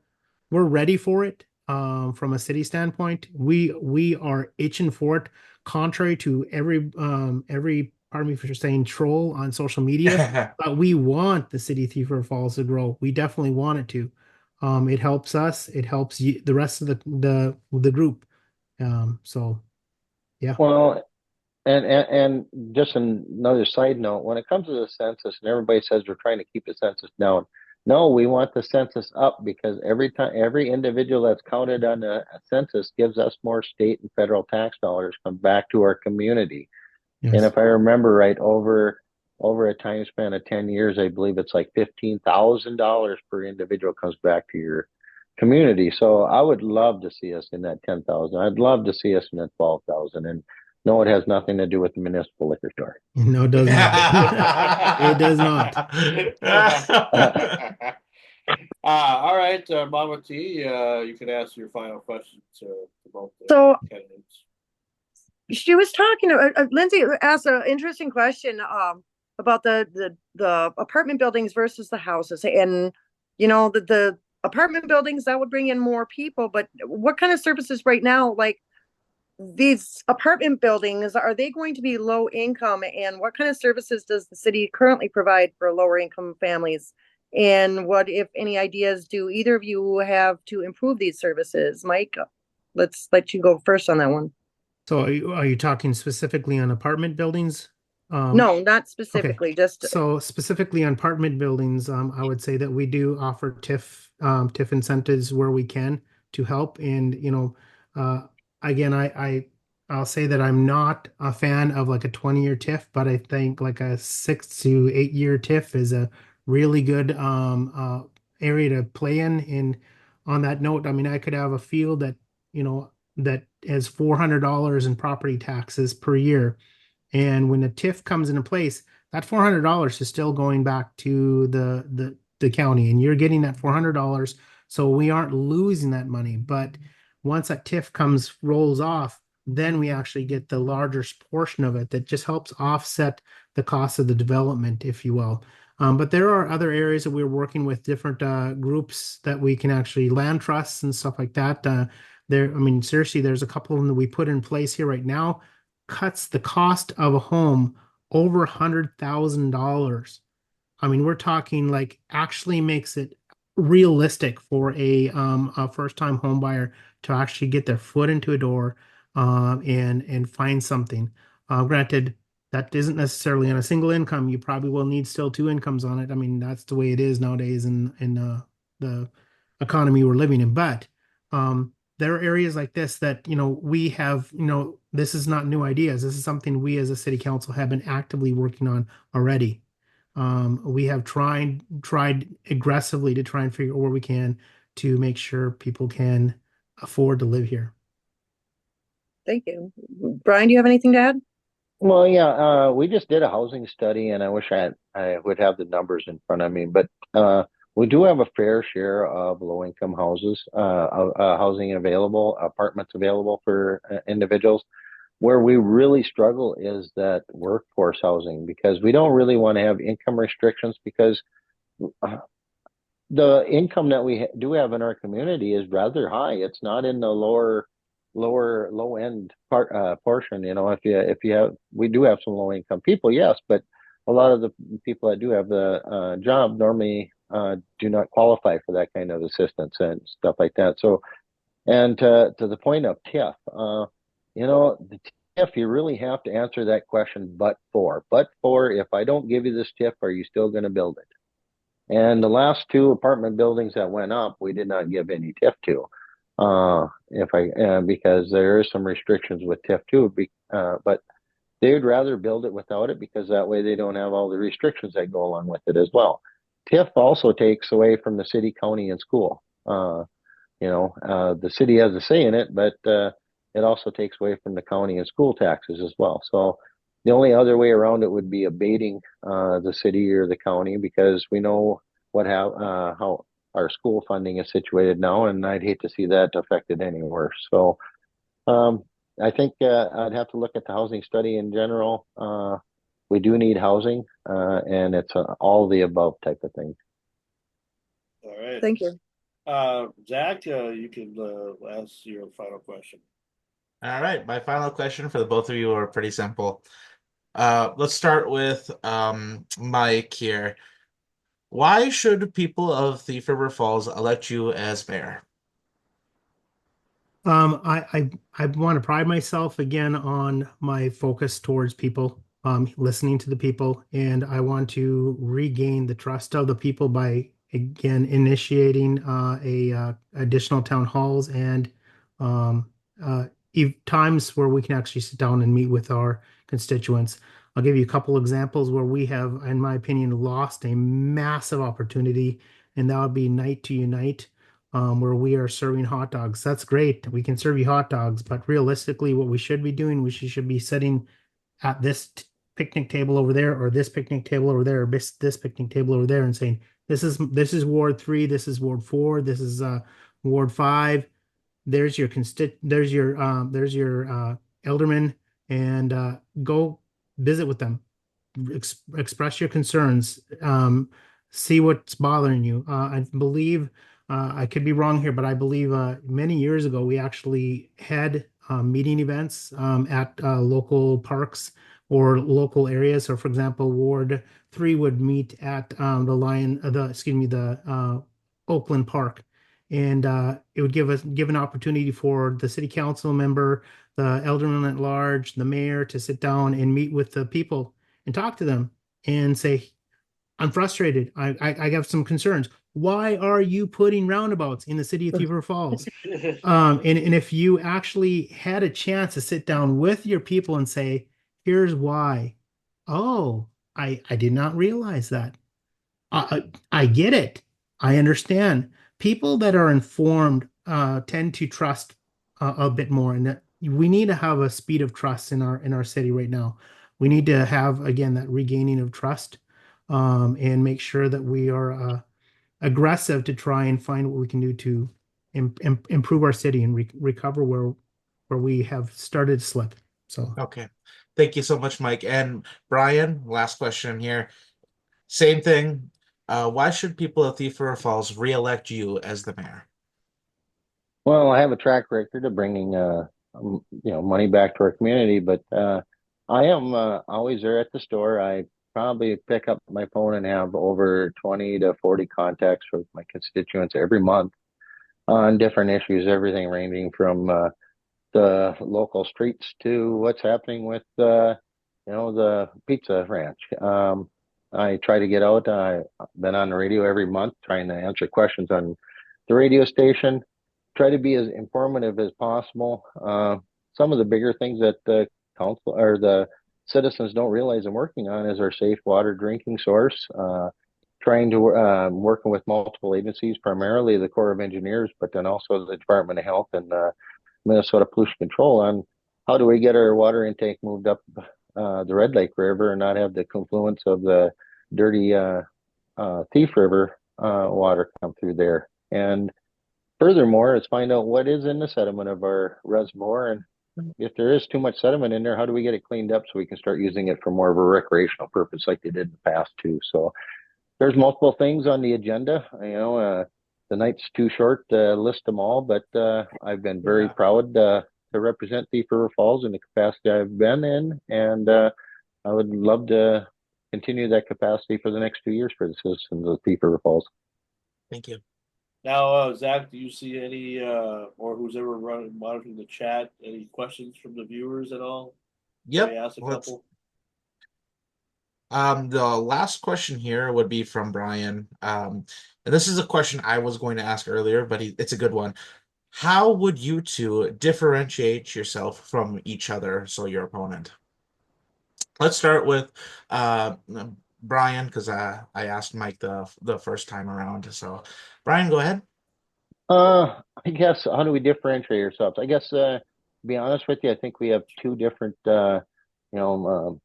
We're ready for it. From a city standpoint, we are itching for it, contrary to every, pardon me for saying, troll on social media. But we want the city of Thief River Falls to grow. We definitely want it to. It helps us. It helps the rest of the group. So yeah. Well, and just another side note, when it comes to the census, and everybody says we're trying to keep the census down. No, we want the census up, because every individual that's counted on a census gives us more state and federal tax dollars come back to our community. And Yes. if I remember right, over a time span of 10 years, I believe it's like $15,000 per individual comes back to your community. So I would love to see us in that 10,000. I'd love to see us in that 12,000. And no, it has nothing to do with the municipal liquor store. No, it does not. It does not. All right, Mama T, you can ask your final question to both the So candidates. she was talking, Lindsay asked an interesting question about the apartment buildings versus the houses. And, the apartment buildings, that would bring in more people, but what kind of services right now, like these apartment buildings, are they going to be low income? And what kind of services does the city currently provide for lower income families? And what, if any, ideas do either of you have to improve these services? Mike, let's let you go first on that one. So are you talking specifically on apartment buildings? No, not Okay. specifically, just So specifically on apartment buildings, I would say that we do offer TIF incentives where we can to help. And again, I'll say that I'm not a fan of like a 20-year TIF, but I think like a 6 to 8 year TIF is a really good area to play in. And on that note, I mean, I could have a field that has $400 in property taxes per year. And when the TIF comes into place, that $400 is still going back to the county, and you're getting that $400. So we aren't losing that money. But once that TIF rolls off, then we actually get the larger portion of it that just helps offset the cost of the development, if you will. But there are other areas that we're working with different groups that we can actually land trusts and stuff like that. There, I mean, seriously, there's a couple of them that we put in place here right now, cuts the cost of a home over $100,000. I mean, we're talking like actually makes it realistic for a first time home buyer to actually get their foot into a door and find something. Granted, that isn't necessarily on a single income. You probably will need still two incomes on it. I mean, that's the way it is nowadays in the economy we're living in. But there are areas like this that, we have, this is not new ideas. This is something we as a city council have been actively working on already. We have tried aggressively to try and figure out where we can to make sure people can afford to live here. Thank you. Brian, do you have anything to add? Well, yeah, we just did a housing study, and I wish I would have the numbers in front of me, but we do have a fair share of low-income houses, housing available, apartments available for individuals. Where we really struggle is that workforce housing because we don't really want to have income restrictions because uh, the income that we do have in our community is rather high. It's not in the low end portion. If you have, we do have some low income people, yes, but a lot of the people that do have the job normally do not qualify for that kind of assistance and stuff like that. So, and to the point of TIF, the TIF, you really have to answer that question, but for, if I don't give you this TIF, are you still going to build it? And the last two apartment buildings that went up, we did not give any TIF to. If I because there is some restrictions with TIF too, but they would rather build it without it because that way they don't have all the restrictions that go along with it as well. TIF also takes away from the city, county, and school. The city has a say in it, but it also takes away from the county and school taxes as well. So the only other way around it would be abating the city or the county because we know how our school funding is situated now, and I'd hate to see that affected any worse. So um, I think I'd have to look at the housing study in general. We do need housing, and it's all the above type of thing. All right. Thank you. Zach, you can ask your final question. All right, my final question for the both of you are pretty simple. Let's start with Mike here. Why should people of Thief River Falls elect you as mayor? I want to pride myself again on my focus towards people, listening to the people, and I want to regain the trust of the people by again initiating additional town halls and um, times where we can actually sit down and meet with our constituents. I'll give you a couple examples where we have, in my opinion, lost a massive opportunity, and that would be Night to Unite where we are serving hot dogs. That's great. We can serve you hot dogs, but realistically, what we should be doing, we should be sitting at this picnic table over there, or this picnic table over there, or this picnic table over there, and saying, this is Ward 3, this is Ward 4, this is Ward 5. There's your alderman, and go visit with them, express your concerns, see what's bothering you. I believe, I could be wrong here, but I believe many years ago we actually had meeting events at local parks or local areas. So, for example, Ward 3 would meet at the Oakland Park, and it would give an opportunity for the city council member, the alderman at large, the mayor to sit down and meet with the people and talk to them and say, I'm frustrated. I have some concerns. Why are you putting roundabouts in the city of Thief River Falls? And if you actually had a chance to sit down with your people and say, here's why. Oh, I did not realize that. I get it. I understand. People that are informed tend to trust a bit more, and that we need to have a speed of trust in our city right now. We need to have again that regaining of trust, and make sure that we are aggressive to try and find what we can do to improve our city and recover where we have started to slip. So, Okay. Thank you so much, Mike. And Brian, last question here. Same thing. Why should people of Thief River Falls re-elect you as the mayor? Well, I have a track record of bringing, money back to our community, but I am always there at the store. I probably pick up my phone and have over 20 to 40 contacts with my constituents every month on different issues, everything ranging from the local streets to what's happening with the pizza ranch. I try to get out. I've been on the radio every month trying to answer questions on the radio station. Try to be as informative as possible. Some of the bigger things that the council or the citizens don't realize I'm working on is our safe water drinking source. Trying to working with multiple agencies, primarily the Corps of Engineers, but then also the Department of Health and Minnesota Pollution Control on how do we get our water intake moved up the Red Lake River and not have the confluence of the dirty Thief River water come through there. And furthermore, is find out what is in the sediment of our reservoir, and if there is too much sediment in there, how do we get it cleaned up so we can start using it for more of a recreational purpose like they did in the past too. So there's multiple things on the agenda. The night's too short to list them all, but I've been very proud to represent Thief River Falls in the capacity I've been in, and I would love to continue that capacity for the next 2 years for the citizens of Thief River Falls. Thank you. Now, Zach, do you see any, or who's ever monitoring the chat, any questions from the viewers at all? Yep. Maybe ask a couple. The last question here would be from Brian. And this is a question I was going to ask earlier, but it's a good one. How would you two differentiate yourself from each other, so your opponent? Let's start with Brian, because I asked Mike the first time around. So, Brian, go ahead. I guess how do we differentiate ourselves? I guess to be honest with you, I think we have two different you know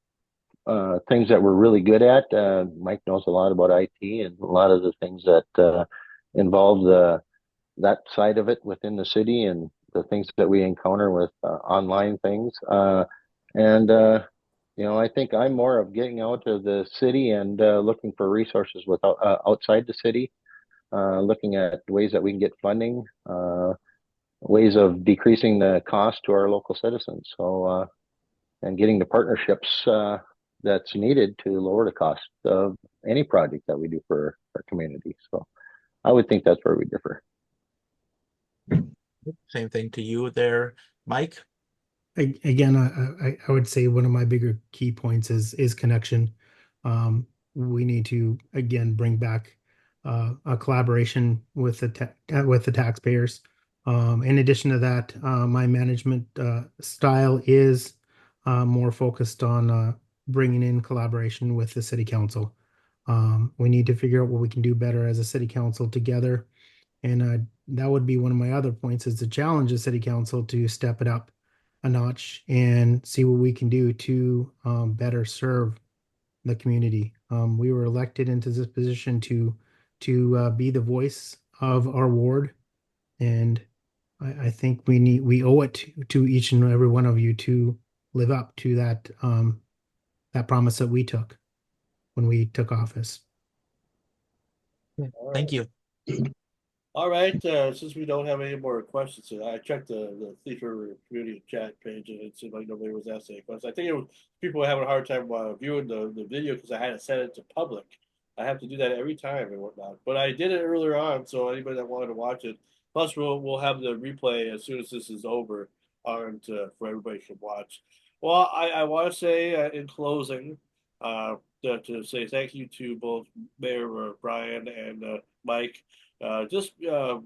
things that we're really good at. Mike knows a lot about IT and a lot of the things that involve that side of it within the city and the things that we encounter with online things. And I think I'm more of getting out of the city and looking for resources without outside the city, looking at ways that we can get funding, ways of decreasing the cost to our local citizens. So and getting the partnerships that's needed to lower the cost of any project that we do for our community. So I would think that's where we differ. Same thing to you there, Mike. Again, I would say one of my bigger key points is connection. We need to again bring back a collaboration with the taxpayers. In addition to that, my management style is more focused on bringing in collaboration with the city council. We need to figure out what we can do better as a city council together, and that would be one of my other points, is to challenge the city council to step it up a notch and see what we can do to better serve the community. We were elected into this position to be the voice of our ward, and I think we owe it to each and every one of you to live up to that promise that we took when we took office. Thank you. All right, since we don't have any more questions, I checked the Thief River community chat page and it seemed like nobody was asking any questions. I think it was people were having a hard time viewing the video because I had to set it to public. I have to do that every time and whatnot, but I did it earlier on, so anybody that wanted to watch it. Plus, we'll have the replay as soon as this is over on for everybody to watch. Well, I want to say in closing, to say thank you to both Mayor Brian and Mike. Just I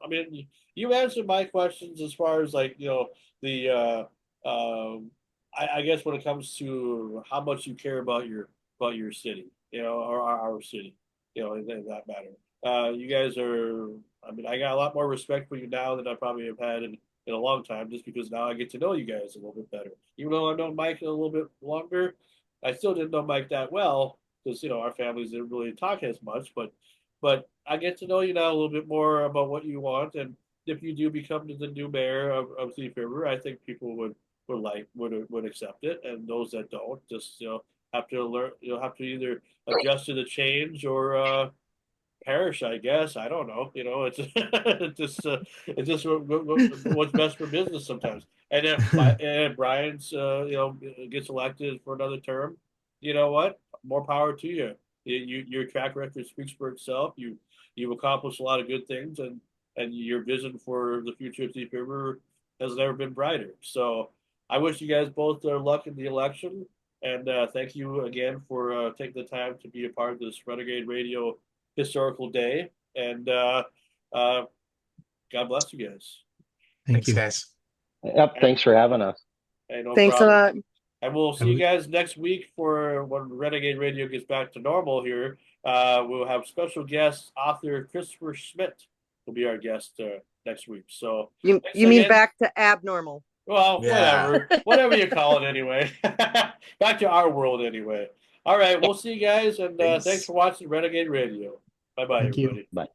mean, you answered my questions as far as like the I guess when it comes to how much you care about your city, or our city, in that matter. You guys are. I mean, I got a lot more respect for you now than I probably have had in a long time, just because now I get to know you guys a little bit better. Even though I've known Mike a little bit longer, I still didn't know Mike that well because our families didn't really talk as much, but I get to know you now a little bit more about what you want, and if you do become the new mayor of Thief River, I think people would accept it, and those that don't just have to learn, have to either adjust to the change or perish, I guess. I don't know. It's it's just what's best for business sometimes. And if Brian's gets elected for another term, you know what? More power to you. Your track record speaks for itself. You've accomplished a lot of good things, and your vision for the future of Thief River has never been brighter. So I wish you guys both luck in the election. And thank you again for taking the time to be a part of this Renegade Radio Historical Day. And God bless you guys. Thank Thanks, you. guys. Yep. Thanks for having us. Hey, no Thanks problem. a lot. And we'll see you guys next week for when Renegade Radio gets back to normal here. We'll have special guest author Christopher Schmidt will be our guest next week. So You mean back to abnormal? Well, Yeah. whatever you call it anyway. Back to our world anyway. All right, we'll see you guys, and thanks for watching Renegade Radio. Bye-bye, Thank you. everybody. Bye.